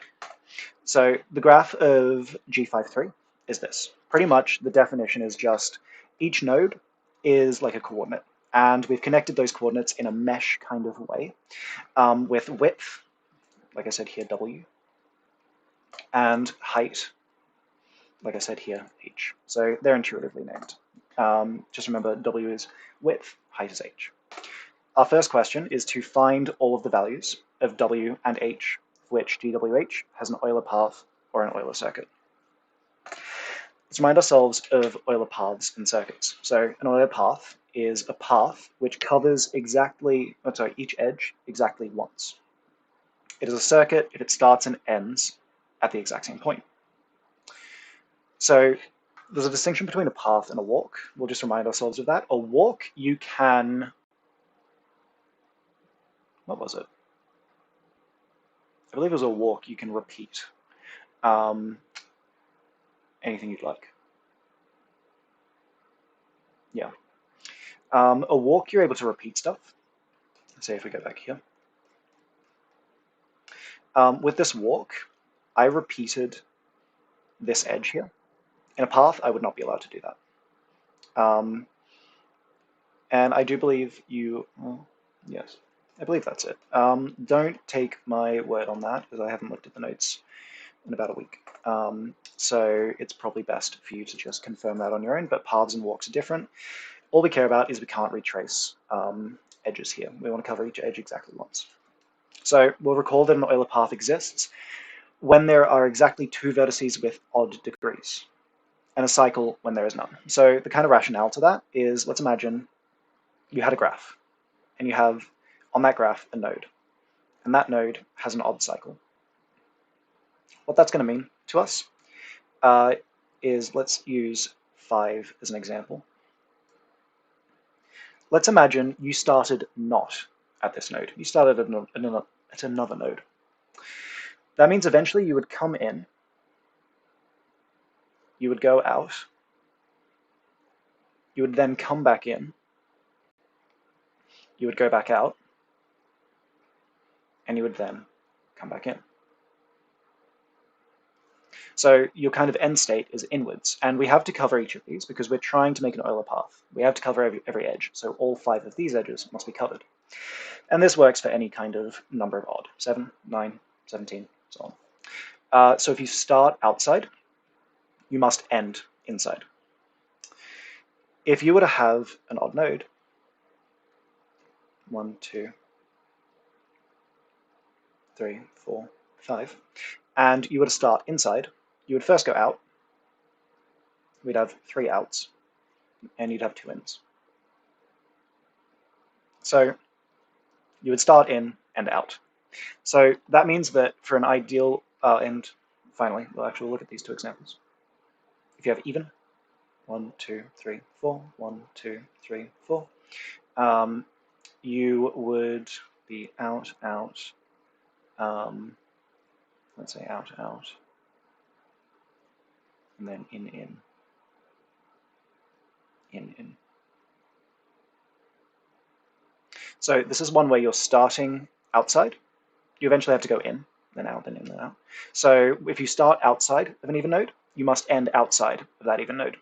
So the graph of G53 is this. Pretty much the definition is just each node is like a coordinate. And we've connected those coordinates in a mesh kind of way with width, like I said here, W, and height, like I said here, H. So they're intuitively named. Just remember W is width, height is H. Our first question is to find all of the values of W and H, which GWH has an Euler path or an Euler circuit. Let's remind ourselves of Euler paths and circuits. So an Euler path is a path which covers each edge exactly once. It is a circuit if it starts and ends at the exact same point. So there's a distinction between a path and a walk. We'll just remind ourselves of that. A walk, you can... What was it? I believe it was a walk you can repeat. Anything you'd like. Yeah. A walk, you're able to repeat stuff. Let's say if we go back here. With this walk, I repeated this edge here. In a path, I would not be allowed to do that. And I do believe you... Well, yes, I believe that's it. Don't take my word on that, because I haven't looked at the notes in about a week. So it's probably best for you to just confirm that on your own, but paths and walks are different. All we care about is we can't retrace edges here. We want to cover each edge exactly once. So we'll recall that an Euler path exists when there are exactly two vertices with odd degrees, and a cycle when there is none. So the kind of rationale to that is, let's imagine you had a graph, and you have on that graph a node, and that node has an odd cycle. What that's going to mean to us is, let's use 5 as an example. Let's imagine you started not at this node. You started at another node. That means eventually you would come in, you would go out, you would then come back in, you would go back out, and you would then come back in. So your kind of end state is inwards, and we have to cover each of these because we're trying to make an Euler path. We have to cover every edge, so all 5 of these edges must be covered. And this works for any kind of number of odd, 7, 9, 17, so on. So if you start outside, you must end inside. If you were to have an odd node, 1, 2, 3, 4, 5, and you were to start inside, you would first go out, we'd have 3 outs, and you'd have 2 ins. So you would start in and out. So that means that for an ideal, and finally, we'll actually look at these 2 examples. If you have even, 1, 2, 3, 4, 1, 2, 3, 4, you would be out, out, let's say out, out, and then in, in, in, in. So this is one where you're starting outside. You eventually have to go in, then out, then in, then out. So if you start outside of an even node, you must end outside of that even node.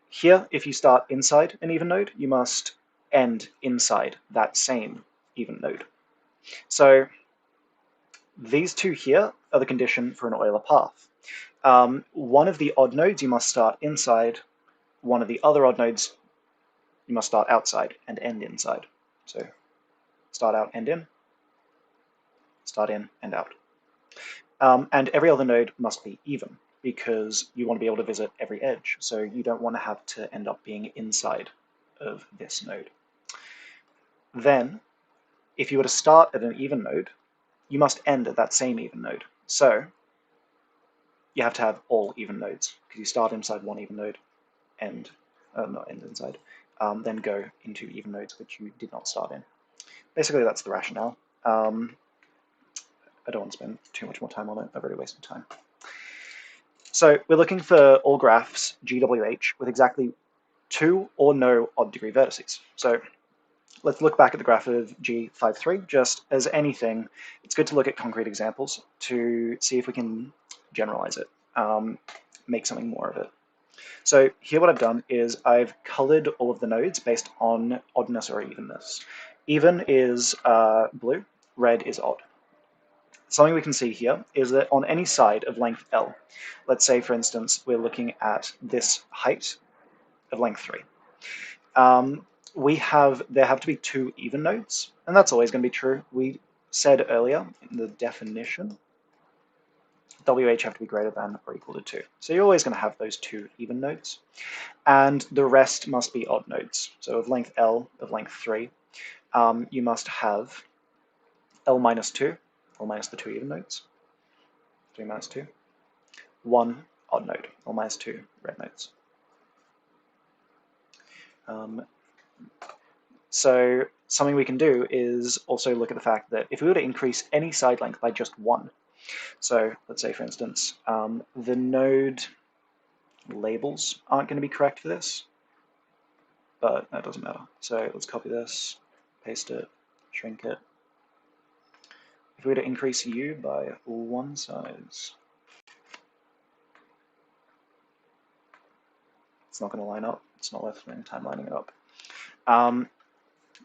Here, if you start inside an even node, you must end inside that same even node. So these 2 here are the condition for an Euler path. One of the odd nodes you must start inside, one of the other odd nodes you must start outside and end inside. So start out, end in, start in, and out. And every other node must be even, because you want to be able to visit every edge, so you don't want to have to end up being inside of this node. Then, if you were to start at an even node, you must end at that same even node. So you have to have all even nodes, because you start inside one even node, not end inside, then go into even nodes which you did not start in. Basically, that's the rationale. I don't want to spend too much more time on it. I've already wasted time. So we're looking for all graphs GWH with exactly 2 or no odd degree vertices. So let's look back at the graph of G53. Just as anything, it's good to look at concrete examples to see if we can generalize it, make something more of it. So here what I've done is I've colored all of the nodes based on oddness or evenness. Even is blue, red is odd. Something we can see here is that on any side of length L, let's say for instance we're looking at this height of length 3, there have to be 2 even nodes, and that's always going to be true. We said earlier in the definition, WH have to be greater than or equal to 2. So you're always going to have those 2 even nodes, and the rest must be odd nodes. So of length L, of length 3, you must have L minus 2, L minus the 2 even nodes, 3 minus 2, 1 odd node, L minus 2 red nodes. So something we can do is also look at the fact that if we were to increase any side length by just 1, so let's say for instance, the node labels aren't going to be correct for this, but that doesn't matter. So let's copy this, paste it, shrink it. If we were to increase U by 1 size, it's not going to line up. It's not worth spending time lining it up.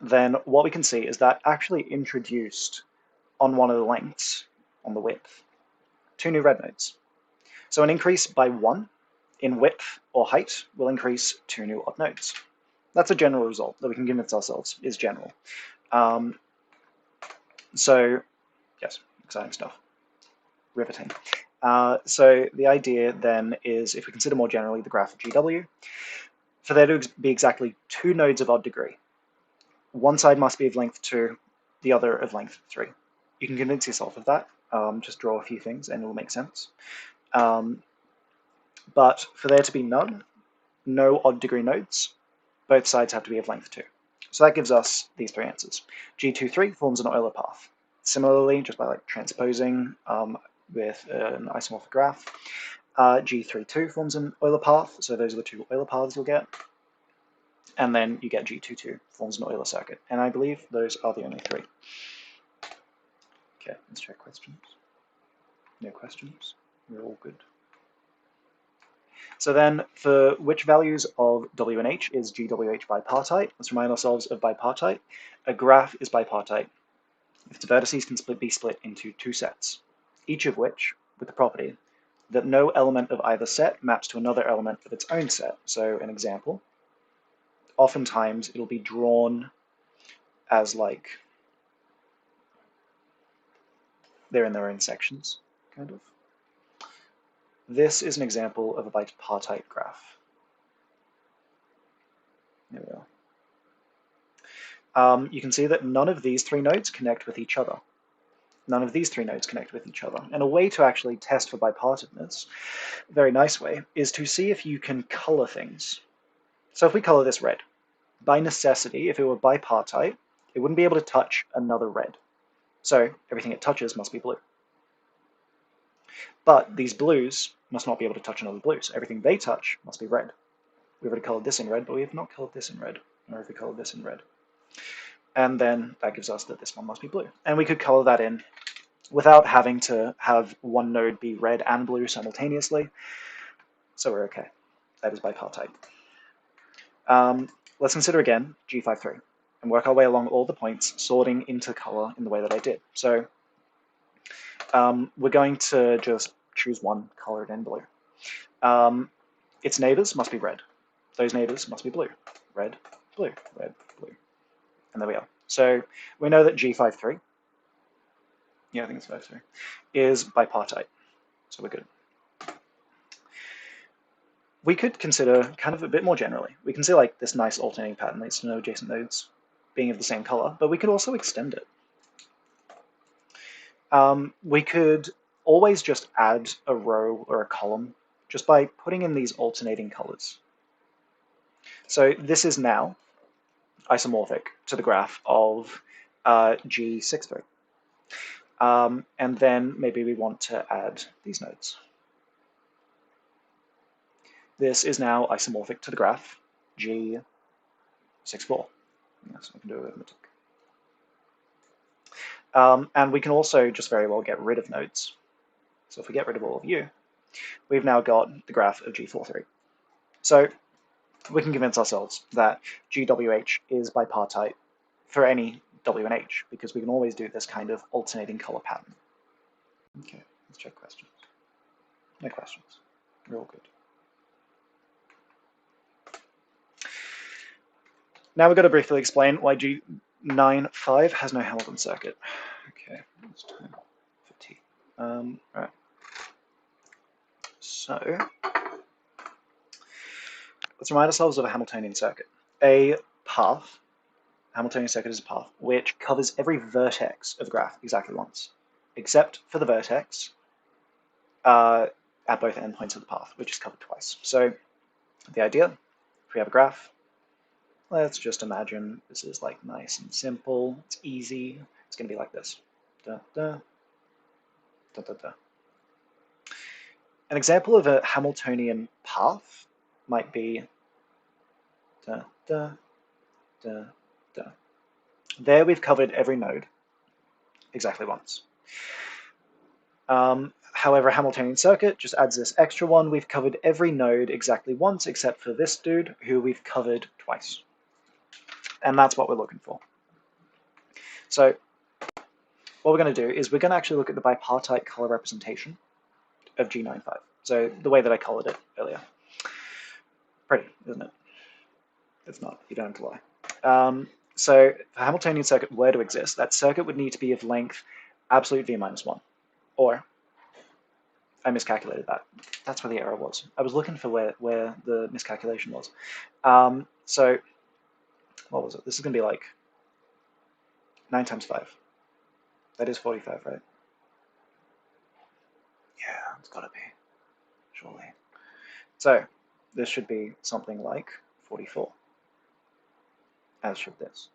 Then what we can see is that actually introduced on one of the lengths, on the width, 2 new red nodes. So an increase by 1 in width or height will increase 2 new odd nodes. That's a general result that we can convince ourselves is general. So yes, exciting stuff. Riveting. So the idea then is, if we consider more generally the graph of GW, for there to be exactly 2 nodes of odd degree, one side must be of length 2, the other of length 3. You can convince yourself of that. Just draw a few things and it will make sense. But for there to be no odd degree nodes, both sides have to be of length 2. So that gives us these 3 answers. G23 forms an Euler path. Similarly, just by transposing with an isomorphic graph, G32 forms an Euler path. So those are the 2 Euler paths you'll get. And then you get G22 forms an Euler circuit. And I believe those are the only 3. Okay, let's check questions. No questions. We're all good. So then, for which values of W and H is GWH bipartite? Let's remind ourselves of bipartite. A graph is bipartite if its vertices can be split into 2 sets, each of which with the property that no element of either set maps to another element of its own set. So an example, oftentimes it'll be drawn as like they're in their own sections, kind of. This is an example of a bipartite graph. There we are. You can see that none of these 3 nodes connect with each other. None of these 3 nodes connect with each other. And a way to actually test for bipartiteness, a very nice way, is to see if you can color things. So if we color this red, by necessity, if it were bipartite, it wouldn't be able to touch another red. So everything it touches must be blue. But these blues must not be able to touch another blue. So everything they touch must be red. We've already colored this in red, but we have not colored this in red. Nor have we colored this in red. And then that gives us that this one must be blue. And we could color that in without having to have one node be red and blue simultaneously. So we're okay. That is bipartite. Let's consider again G53 and work our way along all the points, sorting into color in the way that I did. So we're going to just choose one, color it in blue. Its neighbors must be red. Those neighbors must be blue. Red, blue, red, blue. And there we are. So we know that G53, yeah, I think it's 53, is bipartite. So we're good. We could consider kind of a bit more generally. We can see like this nice alternating pattern leads to no adjacent nodes being of the same color, but we could also extend it. We could always just add a row or a column just by putting in these alternating colors. So this is now isomorphic to the graph of G63. And then maybe we want to add these nodes. This is now isomorphic to the graph G64. Yes, I can do arithmetic. And we can also just very well get rid of nodes. So if we get rid of all of U, we've now got the graph of G43. So we can convince ourselves that GWH is bipartite for any W and H, because we can always do this kind of alternating color pattern. Okay, let's check questions. No questions. We're all good. Now we've got to briefly explain why G95 has no Hamilton circuit. Okay, it's time for tea. Right. So let's remind ourselves of a Hamiltonian circuit. A path, Hamiltonian circuit is a path, which covers every vertex of the graph exactly once, except for the vertex at both endpoints of the path, which is covered twice. So the idea, if we have a graph, let's just imagine this is like nice and simple, it's easy, it's going to be like this. Da, da, da, da, da. An example of a Hamiltonian path might be da, da, da, da. There we've covered every node exactly once. However, a Hamiltonian circuit just adds this extra one. We've covered every node exactly once except for this dude, who we've covered twice. And that's what we're looking for. So what we're going to do is we're going to actually look at the bipartite color representation of G95. So the way that I colored it earlier. Pretty, isn't it? It's not. You don't have to lie. So for Hamiltonian circuit were to exist, that circuit would need to be of length absolute V minus 1. Or, I miscalculated that. That's where the error was. I was looking for where the miscalculation was. So, what was it? This is going to be like 9 times 5. That is 45, right? Yeah, it's got to be. Surely. So, this should be something like 44. As should this.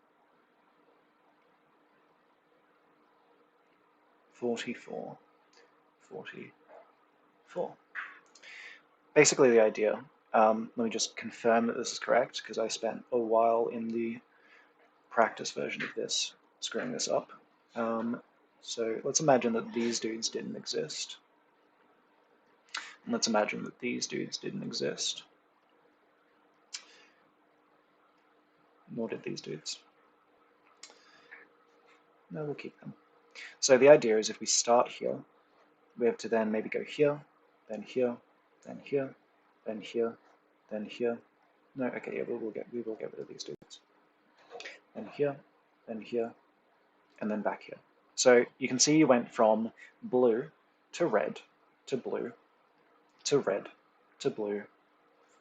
44. 44. Basically the idea, let me just confirm that this is correct, because I spent a while in the practice version of this screwing this up. So let's imagine that these dudes didn't exist. And let's imagine that these dudes didn't exist. Nor did these dudes. No, we'll keep them. So the idea is if we start here, we have to then maybe go here, then here, then here, then here, then here. No, okay, yeah, we will get rid of these dudes. Then here, and then back here. So you can see you went from blue to red to blue to red to blue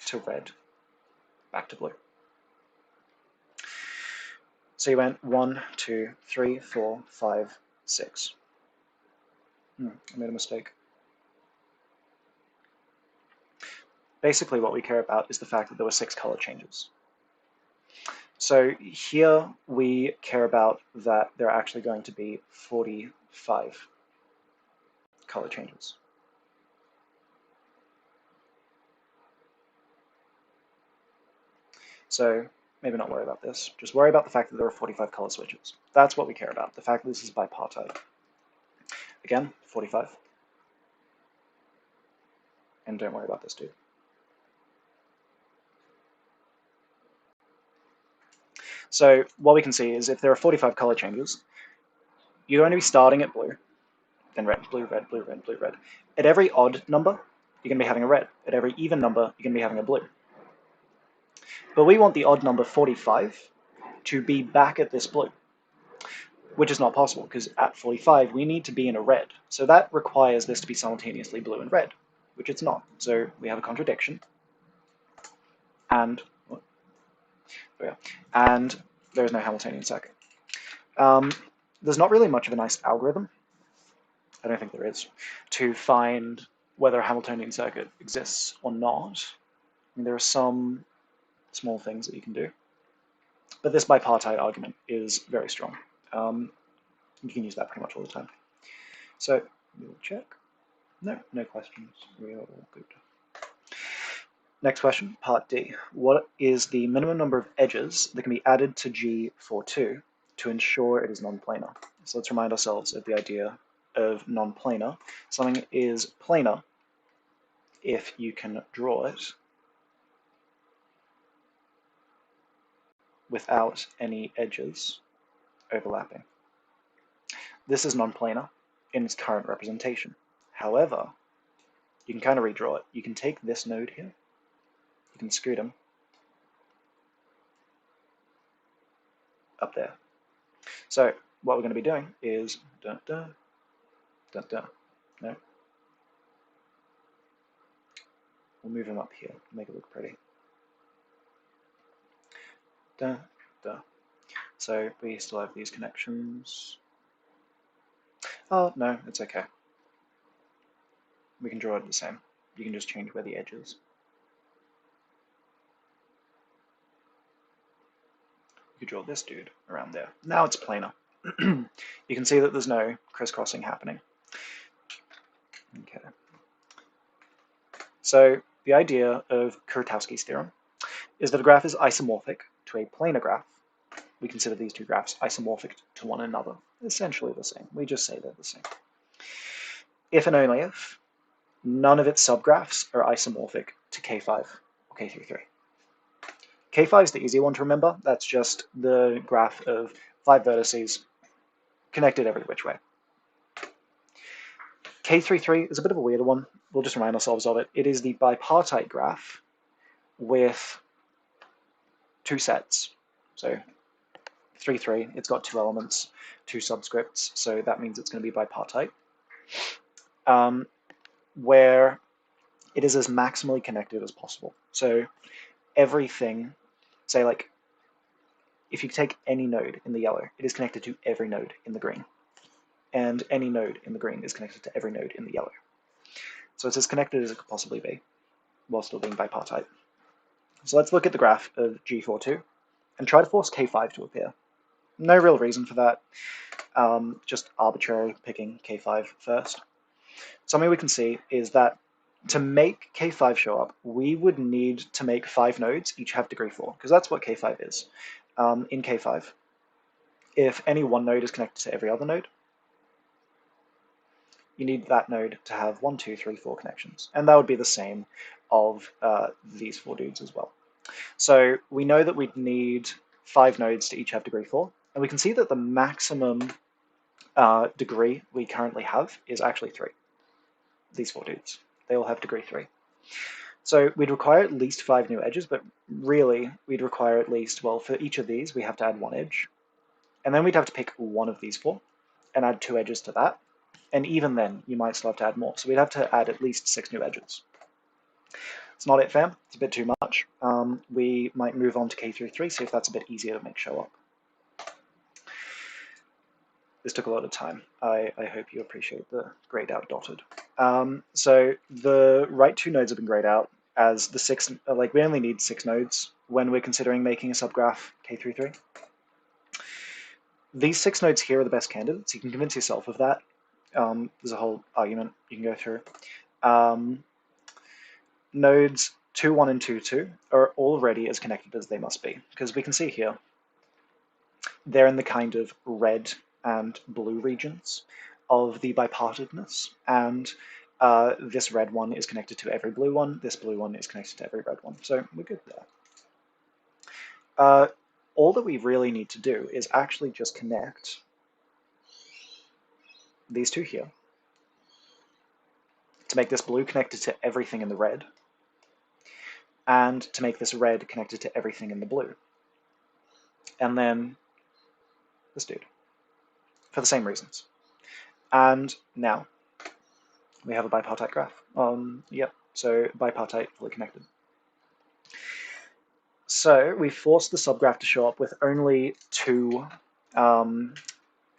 to red, back to blue. So you went 1, 2, 3, 4, 5, 6. I made a mistake. Basically what we care about is the fact that there were 6 color changes. So here we care about that there are actually going to be 45 color changes. So maybe not worry about this. Just worry about the fact that there are 45 color switches. That's what we care about, the fact that this is bipartite. Again, 45. And don't worry about this dude. So what we can see is if there are 45 color changes, you're going to be starting at blue, then red, blue, red, blue, red, blue, red. At every odd number, you're going to be having a red. At every even number, you're going to be having a blue. But we want the odd number 45 to be back at this blue, which is not possible because at 45 we need to be in a red. So that requires this to be simultaneously blue and red, which it's not. So we have a contradiction. And there is no Hamiltonian circuit. There's not really much of a nice algorithm, I don't think there is, to find whether a Hamiltonian circuit exists or not. I mean, there are some small things that you can do, but this bipartite argument is very strong. You can use that pretty much all the time. So we'll check. No questions. We are all good. Next question, part D. What is the minimum number of edges that can be added to G42 to ensure it is non-planar? So let's remind ourselves of the idea of non-planar. Something is planar if you can draw it without any edges overlapping. This is non-planar in its current representation. However, you can kind of redraw it. You can take this node here, you can scoot him up there. So what we're going to be doing is no, we'll move him up here, make it look pretty. So we still have these connections. Oh, no, it's okay. We can draw it the same. You can just change where the edge is. You could draw this dude around there. Now it's planar. You can see that there's no crisscrossing happening. Okay. So the idea of Kuratowski's theorem is that a graph is isomorphic to a planar graph. We consider these two graphs isomorphic to one another. Essentially the same. We just say they're the same. If and only if none of its subgraphs are isomorphic to K5 or K33. K5 is the easier one to remember. That's just the graph of 5 vertices connected every which way. K33 is a bit of a weirder one. We'll just remind ourselves of it. It is the bipartite graph with 2 sets. So 3, 3, it's got 2 elements, 2 subscripts, so that means it's going to be bipartite. Where it is as maximally connected as possible. So everything, say like, if you take any node in the yellow, it is connected to every node in the green. And any node in the green is connected to every node in the yellow. So it's as connected as it could possibly be, while still being bipartite. So let's look at the graph of G42 and try to force K5 to appear. No real reason for that, just arbitrary picking K5 first. Something we can see is that to make K5 show up, we would need to make 5 nodes each have degree 4, because that's what K5 is. In K5, if any one node is connected to every other node, you need that node to have 1, 2, 3, 4 connections. And that would be the same of these 4 dudes as well. So we know that we'd need 5 nodes to each have degree 4. And we can see that the maximum degree we currently have is actually 3. These 4 dudes, they all have degree 3. So we'd require at least 5 new edges, but really we'd require at least, well, for each of these, we have to add 1 edge. And then we'd have to pick one of these 4 and add 2 edges to that. And even then, you might still have to add more. So we'd have to add at least 6 new edges. It's not it, fam. It's a bit too much. We might move on to K33, see if that's a bit easier to make show up. This took a lot of time. I hope you appreciate the grayed out dotted. So the right 2 nodes have been grayed out as the 6, like we only need 6 nodes when we're considering making a subgraph K33. These 6 nodes here are the best candidates. You can convince yourself of that. There's a whole argument you can go through. Nodes 2, 1, and 2, 2 are already as connected as they must be, because we can see here they're in the kind of red and blue regions of the bipartiteness, and this red one is connected to every blue one, this blue one is connected to every red one, so we're good there. All that we really need to do is actually just connect these 2 here to make this blue connected to everything in the red, and to make this red connected to everything in the blue. And then this dude, for the same reasons. And now we have a bipartite graph. Yep, so bipartite, fully connected. So we forced the subgraph to show up with only 2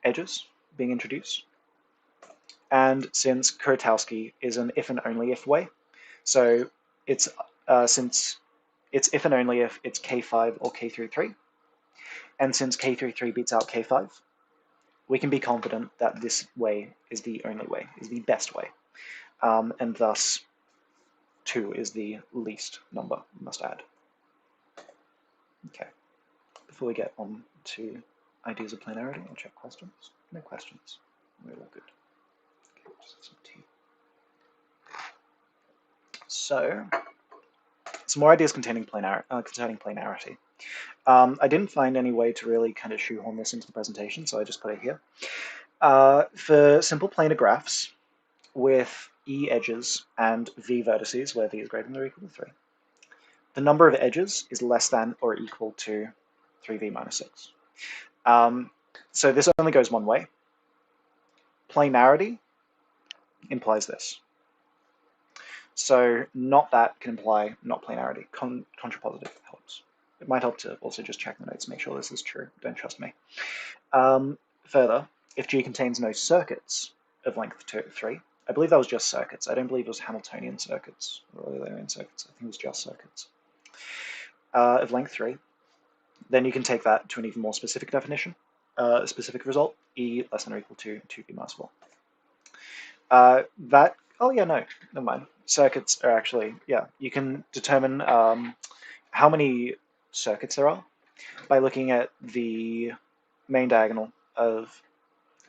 edges being introduced. And since Kuratowski is an if and only if way, so it's since it's if and only if it's K5 or K33, and since K33 beats out K5, we can be confident that this way is the only way, is the best way, and thus 2 is the least number we must add. Okay, before we get on to ideas of planarity, I'll check questions. No questions. We're all good. Okay, just some tea. So, some more ideas containing planarity. I didn't find any way to really kind of shoehorn this into the presentation, so I just put it here. For simple planar graphs with E edges and V vertices, where V is greater than or equal to 3, the number of edges is less than or equal to 3V minus 6. So this only goes one way. Planarity implies this. So not that can imply not planarity. Contrapositive helps. It might help to also just check the notes, make sure this is true. Don't trust me. Further, if G contains no circuits of length 3, I believe that was just circuits. I don't believe it was Hamiltonian circuits or Eulerian circuits. I think it was just circuits. Of length 3, then you can take that to an even more specific definition, specific result, E less than or equal to 2V minus 4. Oh yeah, no, never mind. Circuits are actually, yeah, you can determine how many circuits there are by looking at the main diagonal of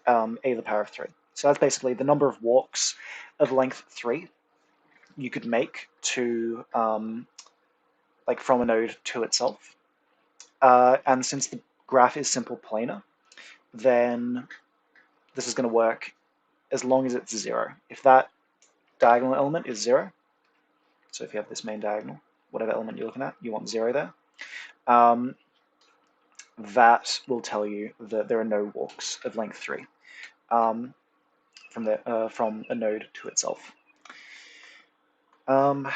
a to the power of 3. So that's basically the number of walks of length 3 you could make to, like from a node to itself. And since the graph is simple planar, then this is going to work as long as it's 0. If that diagonal element is 0, so if you have this main diagonal, whatever element you're looking at, you want 0 there, that will tell you that there are no walks of length 3 from a node to itself. Yeah,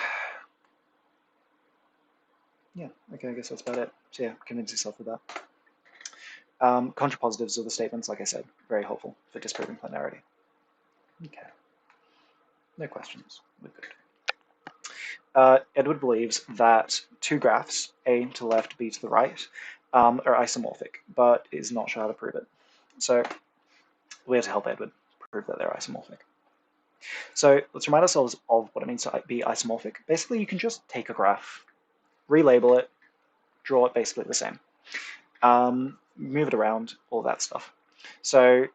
okay, I guess that's about it. So yeah, convince yourself of that. Contrapositives are the statements, like I said, very helpful for disproving planarity. Okay. No questions. We're good. Edward believes that 2 graphs, A to the left, B to the right, are isomorphic, but is not sure how to prove it. So we have to help Edward prove that they're isomorphic. So let's remind ourselves of what it means to be isomorphic. Basically, you can just take a graph, relabel it, draw it basically the same, move it around, all that stuff. So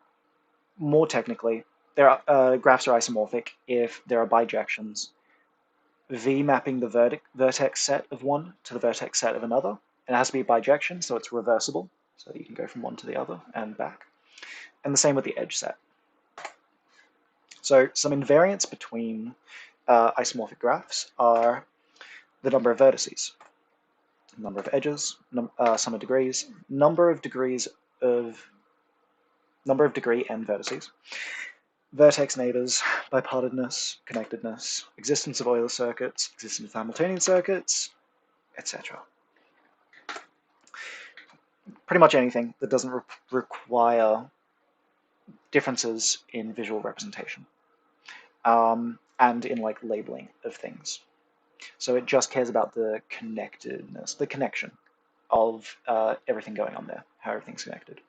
more technically, graphs are isomorphic if there are bijections, V mapping the vertex set of one to the vertex set of another. It has to be a bijection, so it's reversible, so that you can go from one to the other and back. And the same with the edge set. So some invariants between isomorphic graphs are the number of vertices, number of edges, sum of degrees, number of degree n vertices, vertex neighbors, bipartedness, connectedness, existence of Euler circuits, existence of Hamiltonian circuits, etc. Pretty much anything that doesn't require differences in visual representation and in like labeling of things. So it just cares about the connectedness, the connection of everything going on there, how everything's connected.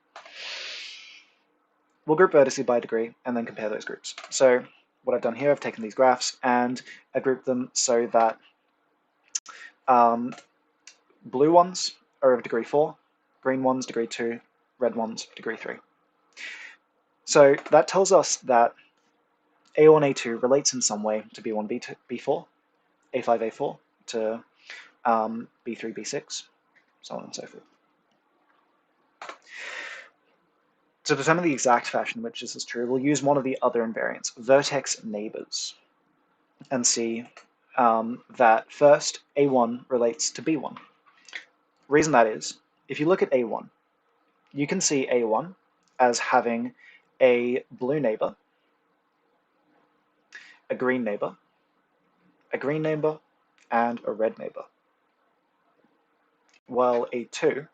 We'll group vertices by degree and then compare those groups. So what I've done here, I've taken these graphs and I grouped them so that blue ones are of degree 4, green ones degree 2, red ones degree 3. So that tells us that A1, A2 relates in some way to B1, B2, B4, A5, A4 to B3, B6, so on and so forth. To determine the exact fashion in which this is true, we'll use one of the other invariants, vertex neighbors, and see that first A1 relates to B1. Reason that is, if you look at A1, you can see A1 as having a blue neighbor, a green neighbor, and a red neighbor, while A2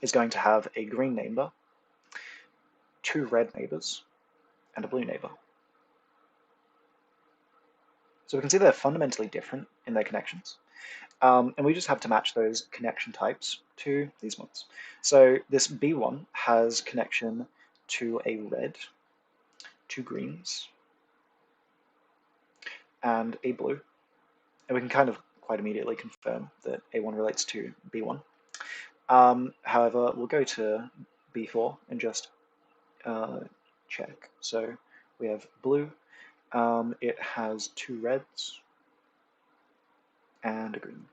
is going to have a green neighbor, 2 red neighbors, and a blue neighbor. So we can see they're fundamentally different in their connections. And we just have to match those connection types to these ones. So this B1 has connection to a red, 2 greens, and a blue. And we can kind of quite immediately confirm that A1 relates to B1. However, we'll go to B4 and just check. So we have blue. It has 2 reds and a green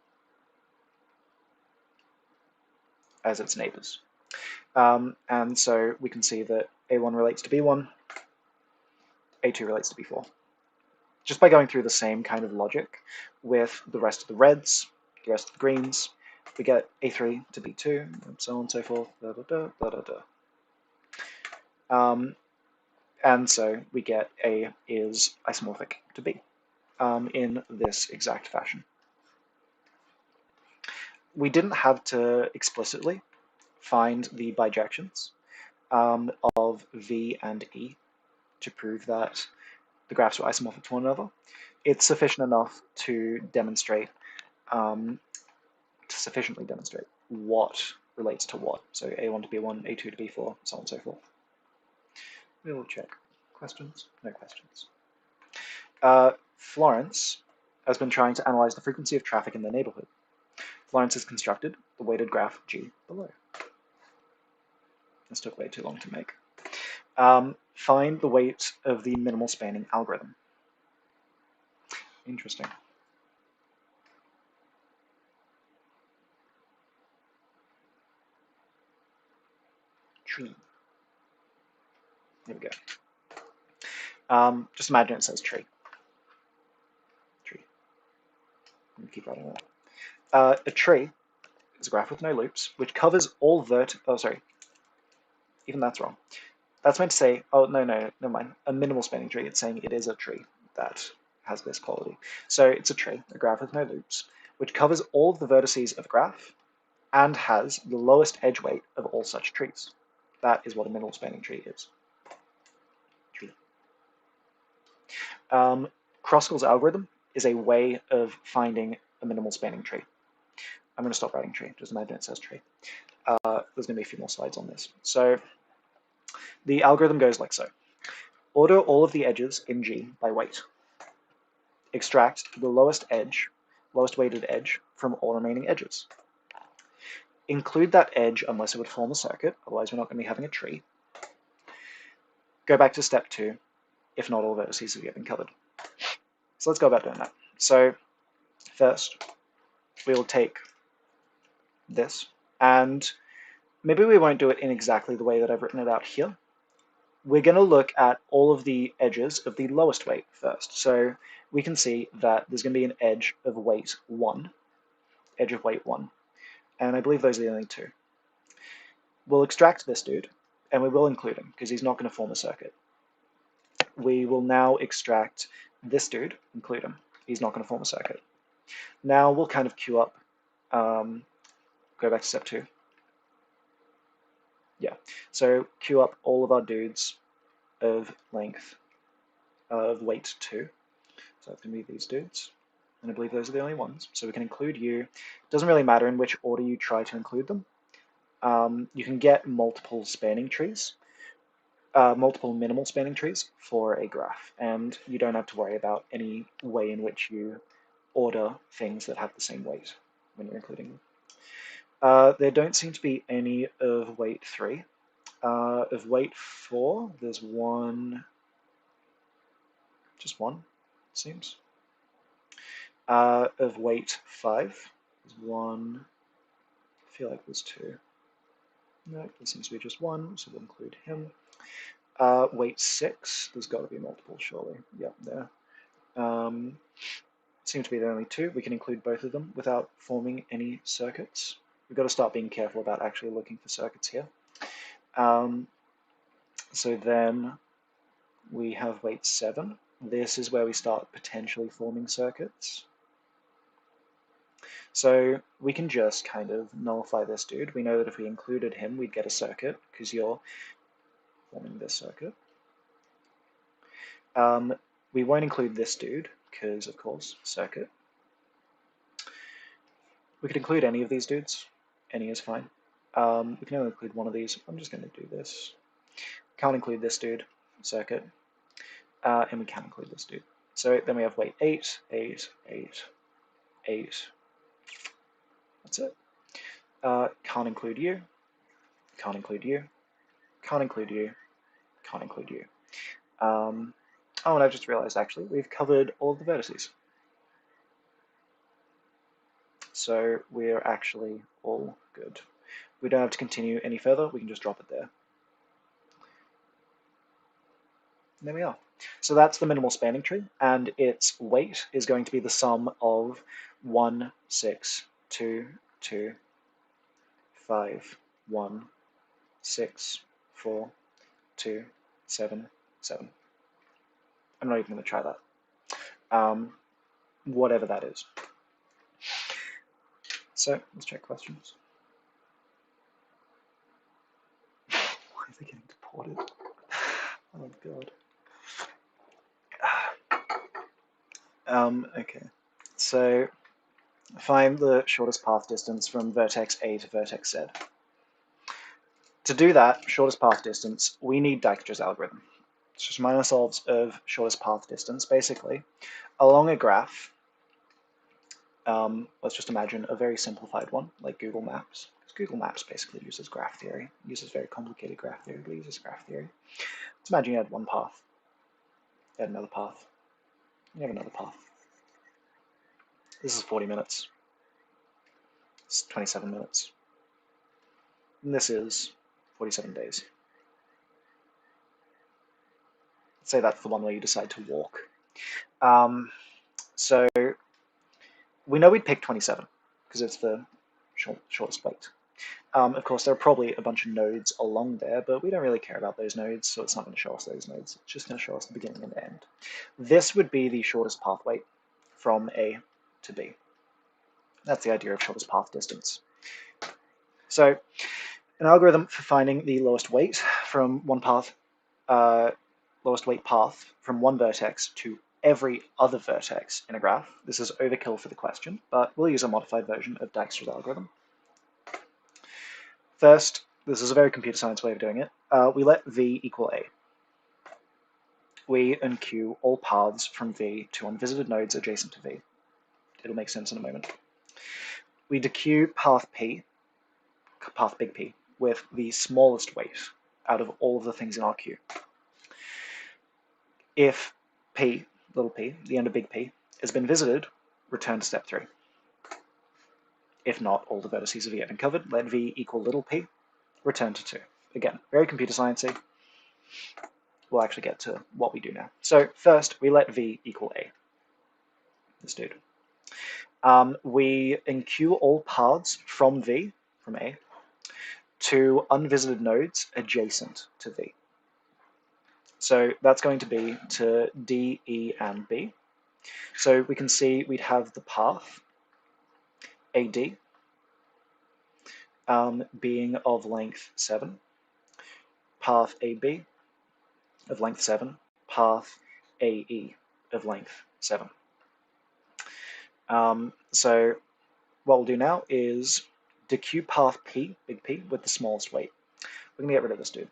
as its neighbors. And so we can see that A1 relates to B1, A2 relates to B4. Just by going through the same kind of logic with the rest of the reds, the rest of the greens, we get A3 to B2, and so on and so forth, da, da, da, da, da, da. And so we get A is isomorphic to B in this exact fashion. We didn't have to explicitly find the bijections of V and E to prove that the graphs were isomorphic to one another. It's sufficient enough to demonstrate, sufficiently demonstrate what relates to what. So A1 to B1, A2 to B4, so on and so forth. We will check. Questions? No questions. Florence has been trying to analyze the frequency of traffic in their neighborhood. Florence has constructed the weighted graph G below. This took way too long to make. Find the weight of the minimal spanning algorithm. Interesting. Tree. There we go. Just imagine it says tree. Tree. Keep writing that. A tree is a graph with no loops, which covers all even that's wrong. That's meant to say, oh, no, never mind. A minimal spanning tree. It's saying it is a tree that has this quality. So it's a tree, a graph with no loops, which covers all of the vertices of the graph and has the lowest edge weight of all such trees. That is what a minimal spanning tree is. Tree. Kruskal's algorithm is a way of finding a minimal spanning tree. I'm going to stop writing tree. Just imagine it says tree. There's going to be a few more slides on this. So the algorithm goes like so. Order all of the edges in G by weight. Extract the lowest weighted edge from all remaining edges. Include that edge unless it would form a circuit, otherwise we're not going to be having a tree. Go back to step 2, if not all vertices have yet been covered. So let's go about doing that. So first, we will take this, and maybe we won't do it in exactly the way that I've written it out here. We're going to look at all of the edges of the lowest weight first. So we can see that there's going to be an edge of weight 1, and I believe those are the only 2. We'll extract this dude, and we will include him, because he's not going to form a circuit. We will now extract this dude, include him. He's not going to form a circuit. Now we'll kind of queue up, go back to step 2. Yeah, so queue up all of our dudes of length of weight 2. So it's going to be these dudes. And I believe those are the only ones. So we can include you. It doesn't really matter in which order you try to include them. You can get multiple spanning trees, multiple minimal spanning trees for a graph. And you don't have to worry about any way in which you order things that have the same weight when you're including them. There don't seem to be any of weight 3. Of weight 4, there's one, just one, it seems. Of weight 5, there's one, I feel like there's 2. No, there seems to be just one, so we'll include him. Weight 6, there's got to be multiple, surely. Yep, there. Seem to be the only 2. We can include both of them without forming any circuits. We've got to start being careful about actually looking for circuits here. So then we have weight 7. This is where we start potentially forming circuits. So we can just kind of nullify this dude. We know that if we included him, we'd get a circuit, because you're forming this circuit. We won't include this dude, because, of course, circuit. We could include any of these dudes. Any is fine. We can only include one of these. I'm just going to do this. can't include this dude, circuit, and we can include this dude. So then we have weight 8, 8, 8, 8. That's it. Can't include you, can't include you, can't include you, can't include you. Oh, and I just realized actually we've covered all of the vertices. So we're actually all good. We don't have to continue any further, we can just drop it there. There we are. So that's the minimal spanning tree, and its weight is going to be the sum of 1, 6, 2, 2, 5, 1, 6, 4, 2, 7, 7. I'm not even going to try that. Whatever that is. So let's check questions. Why are they getting deported? Oh god. Okay. So find the shortest path distance from vertex A to vertex Z. To do that, shortest path distance, we need Dijkstra's algorithm. Let's just remind ourselves of shortest path distance. Basically, along a graph, let's just imagine a very simplified one, like Google Maps. Google Maps basically uses graph theory, uses very complicated graph theory, but uses graph theory. Let's imagine you had one path, you had another path, you have another path. This is 40 minutes. It's 27 minutes. And this is 47 days. Let's say that's the one where you decide to walk. So we know we'd pick 27 because it's the shortest weight. Of course, there are probably a bunch of nodes along there, but we don't really care about those nodes, so it's not going to show us those nodes. It's just going to show us the beginning and end. This would be the shortest path weight from A to B. That's the idea of shortest path distance. So an algorithm for finding the lowest weight from one path, lowest weight path from one vertex to every other vertex in a graph. This is overkill for the question, but we'll use a modified version of Dijkstra's algorithm. First, this is a very computer science way of doing it. We let V equal A. We enqueue all paths from V to unvisited nodes adjacent to V. It'll make sense in a moment. We dequeue path P, path big P, with the smallest weight out of all of the things in our queue. If P, little p, the end of big P, has been visited, return to step 3. If not, all the vertices have yet been covered, let V equal little p, return to 2. Again, very computer sciencey. We'll actually get to what we do now. So first, we let V equal A. This dude. We enqueue all paths from V, from A, to unvisited nodes adjacent to V. So that's going to be to D, E, and B. So we can see we'd have the path AD being of length 7, path AB of length 7, path AE of length 7. So what we'll do now is dequeue path P, big P, with the smallest weight. We're going to get rid of this dude.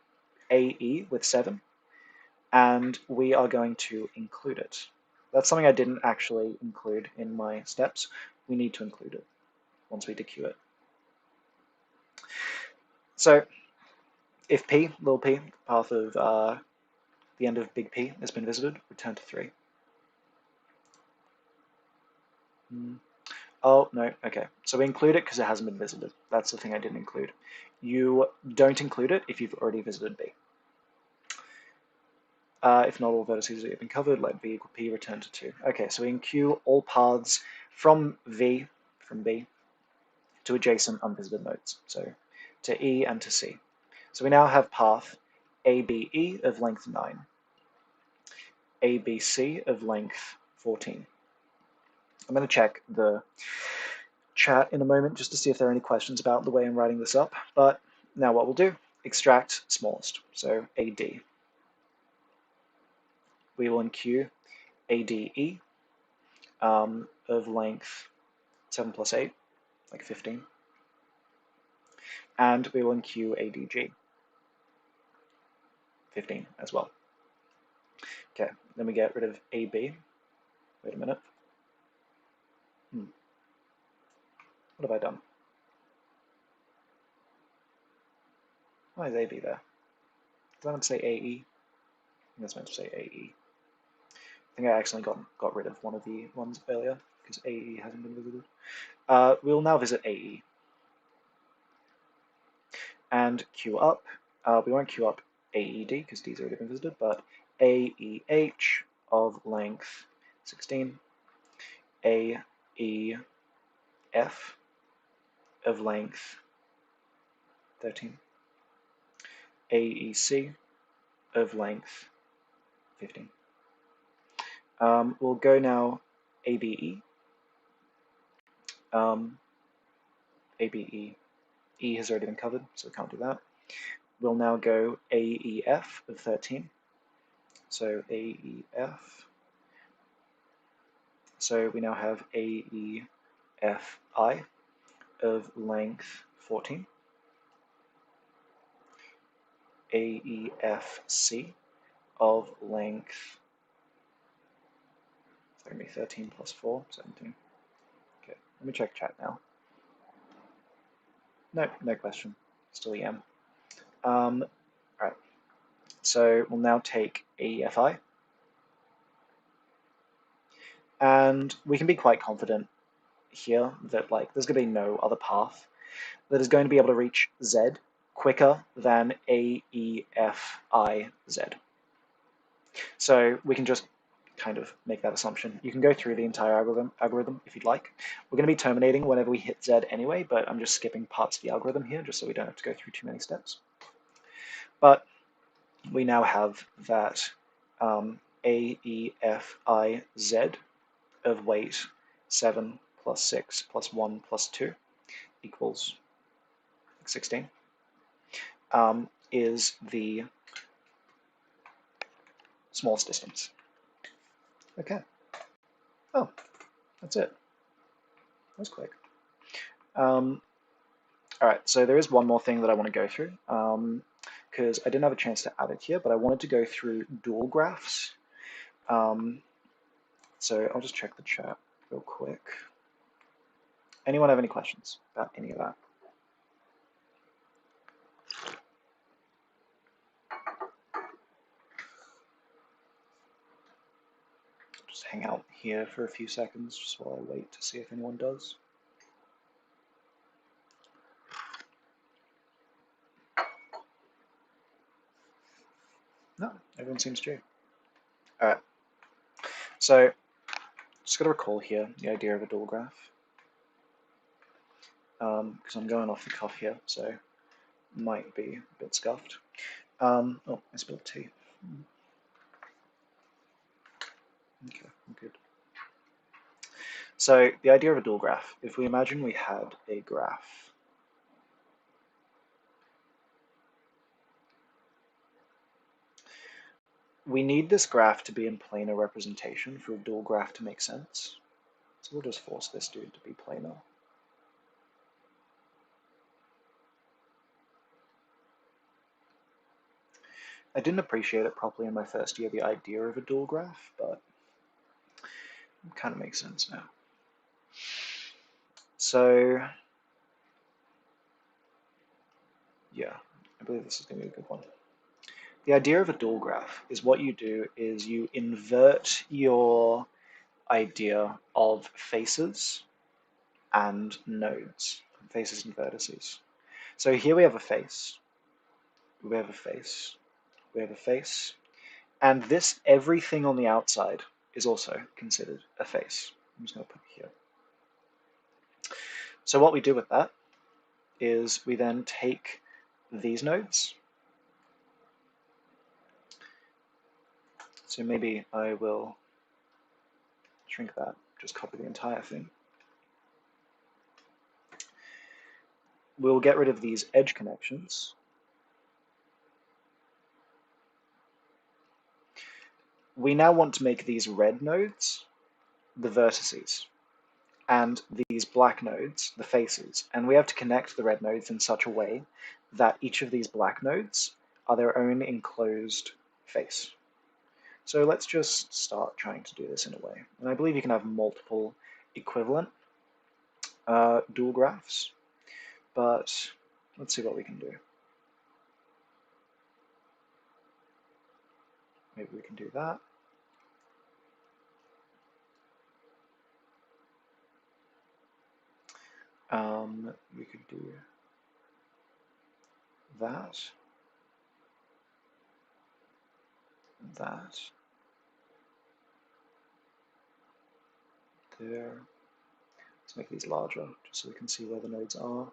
AE with 7, and we are going to include it. That's something I didn't actually include in my steps. We need to include it once we dequeue it. So if P, little p, path of the end of big P has been visited, return to 3. Oh, no, okay. So we include it because it hasn't been visited. That's the thing I didn't include. You don't include it if you've already visited B. If not all vertices have been covered, let V equal P, return to 2. Okay, so we enqueue all paths from V, from B, to adjacent unvisited nodes, so to E and to C. So we now have path ABE of length 9, ABC of length 14. I'm going to check the chat in a moment just to see if there are any questions about the way I'm writing this up, but now what we'll do, extract smallest, so AD. We will enqueue ADE of length 7 plus 8, like 15, and we will enqueue ADG. 15 as well. Okay, then we get rid of AB. Wait a minute. What have I done? Why is AB there? Did I meant to say AE? I think that's meant to say AE. I think I accidentally got rid of one of the ones earlier because AE hasn't been visited. We'll now visit AE. And queue up. We won't queue up AED because D's already been visited, but AEH of length 16, AEF of length 13, AEC of length 15. We'll go now ABE. ABE. E has already been covered, so we can't do that. We'll now go AEF of 13. So AEF. So we now have AEFI of length 14. AEFC of length, it's going to be 13 plus 4, 17. Okay, let me check chat now. No question, still EM. All right, so we'll now take AEFI. And we can be quite confident here that there's going to be no other path that is going to be able to reach Z quicker than AEFI Z. So we can just kind of make that assumption. You can go through the entire algorithm if you'd like. We're going to be terminating whenever we hit Z anyway, but I'm just skipping parts of the algorithm here just so we don't have to go through too many steps. But we now have that AEFIZ of weight 7 plus 6 plus 1 plus 2 equals 16 is the smallest distance. Okay. Oh, that's it. That was quick. All right, so there is one more thing that I want to go through because I didn't have a chance to add it here, but I wanted to go through dual graphs. So I'll just check the chat real quick. Anyone have any questions about any of that? Just hang out here for a few seconds just while I wait to see if anyone does. No, everyone seems to. All right. So just got to recall here the idea of a dual graph. Because I'm going off the cuff here, so might be a bit scuffed. Oh, I spilled tea. Okay, I'm good. So the idea of a dual graph, if we imagine we had a graph we need this graph to be in planar representation for a dual graph to make sense. So we'll just force this dude to be planar. I didn't appreciate it properly in my first year, the idea of a dual graph, but it kind of makes sense now. So, yeah, I believe this is going to be a good one. The idea of a dual graph is what you do is you invert your idea of faces and nodes, faces and vertices. So here we have a face, we have a face, we have a face, and this, everything on the outside is also considered a face. I'm just going to put it here. So what we do with that is we then take these nodes. So maybe I will shrink that, just copy the entire thing. We'll get rid of these edge connections. We now want to make these red nodes the vertices, and these black nodes the faces. And we have to connect the red nodes in such a way that each of these black nodes are their own enclosed face. So let's just start trying to do this in a way. And I believe you can have multiple equivalent dual graphs, but let's see what we can do. Maybe we can do that. We could do that, that, there. Let's make these larger, just so we can see where the nodes are.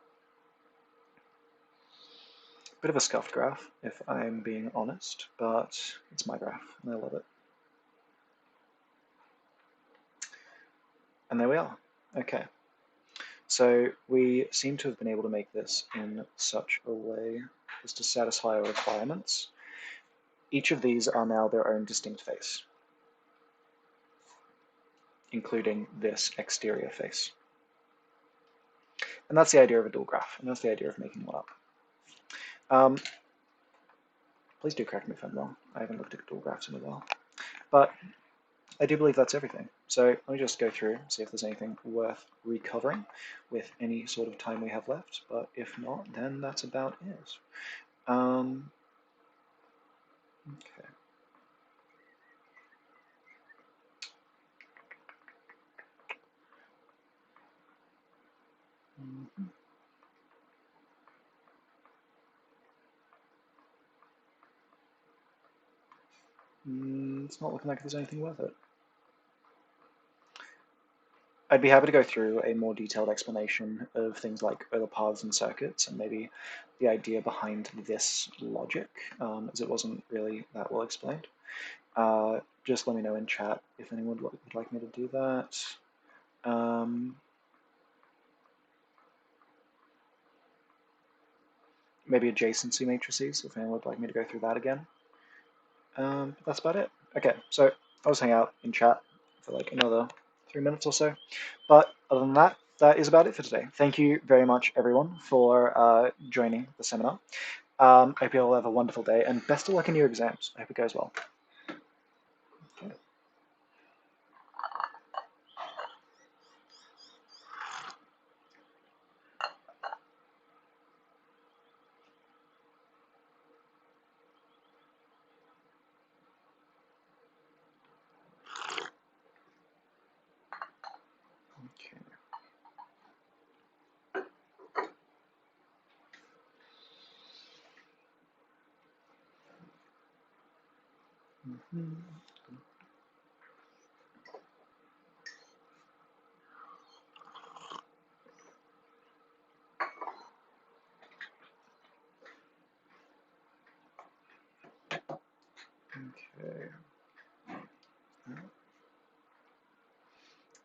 Bit of a scuffed graph, if I'm being honest, but it's my graph, and I love it. And there we are. Okay. So we seem to have been able to make this in such a way as to satisfy our requirements. Each of these are now their own distinct face, including this exterior face. And that's the idea of a dual graph, and that's the idea of making one up. Please do correct me if I'm wrong. I haven't looked at dual graphs in a while. But I do believe that's everything. So let me just go through and see if there's anything worth recovering with any sort of time we have left. But if not, then that's about it. Okay. It's not looking like there's anything worth it. I'd be happy to go through a more detailed explanation of things like Euler paths and circuits, and maybe the idea behind this logic, as it wasn't really that well explained. Just let me know in chat if anyone would like me to do that. Maybe adjacency matrices, if anyone would like me to go through that again. That's about it. Okay, so I'll just hang out in chat for like another 3 minutes or so. But other than that, that is about it for today. Thank you very much, everyone, for joining the seminar. I hope you all have a wonderful day, and best of luck in your exams. I hope it goes well. Okay. Okay.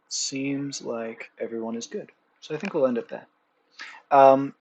Seems like everyone is good. So I think we'll end it there.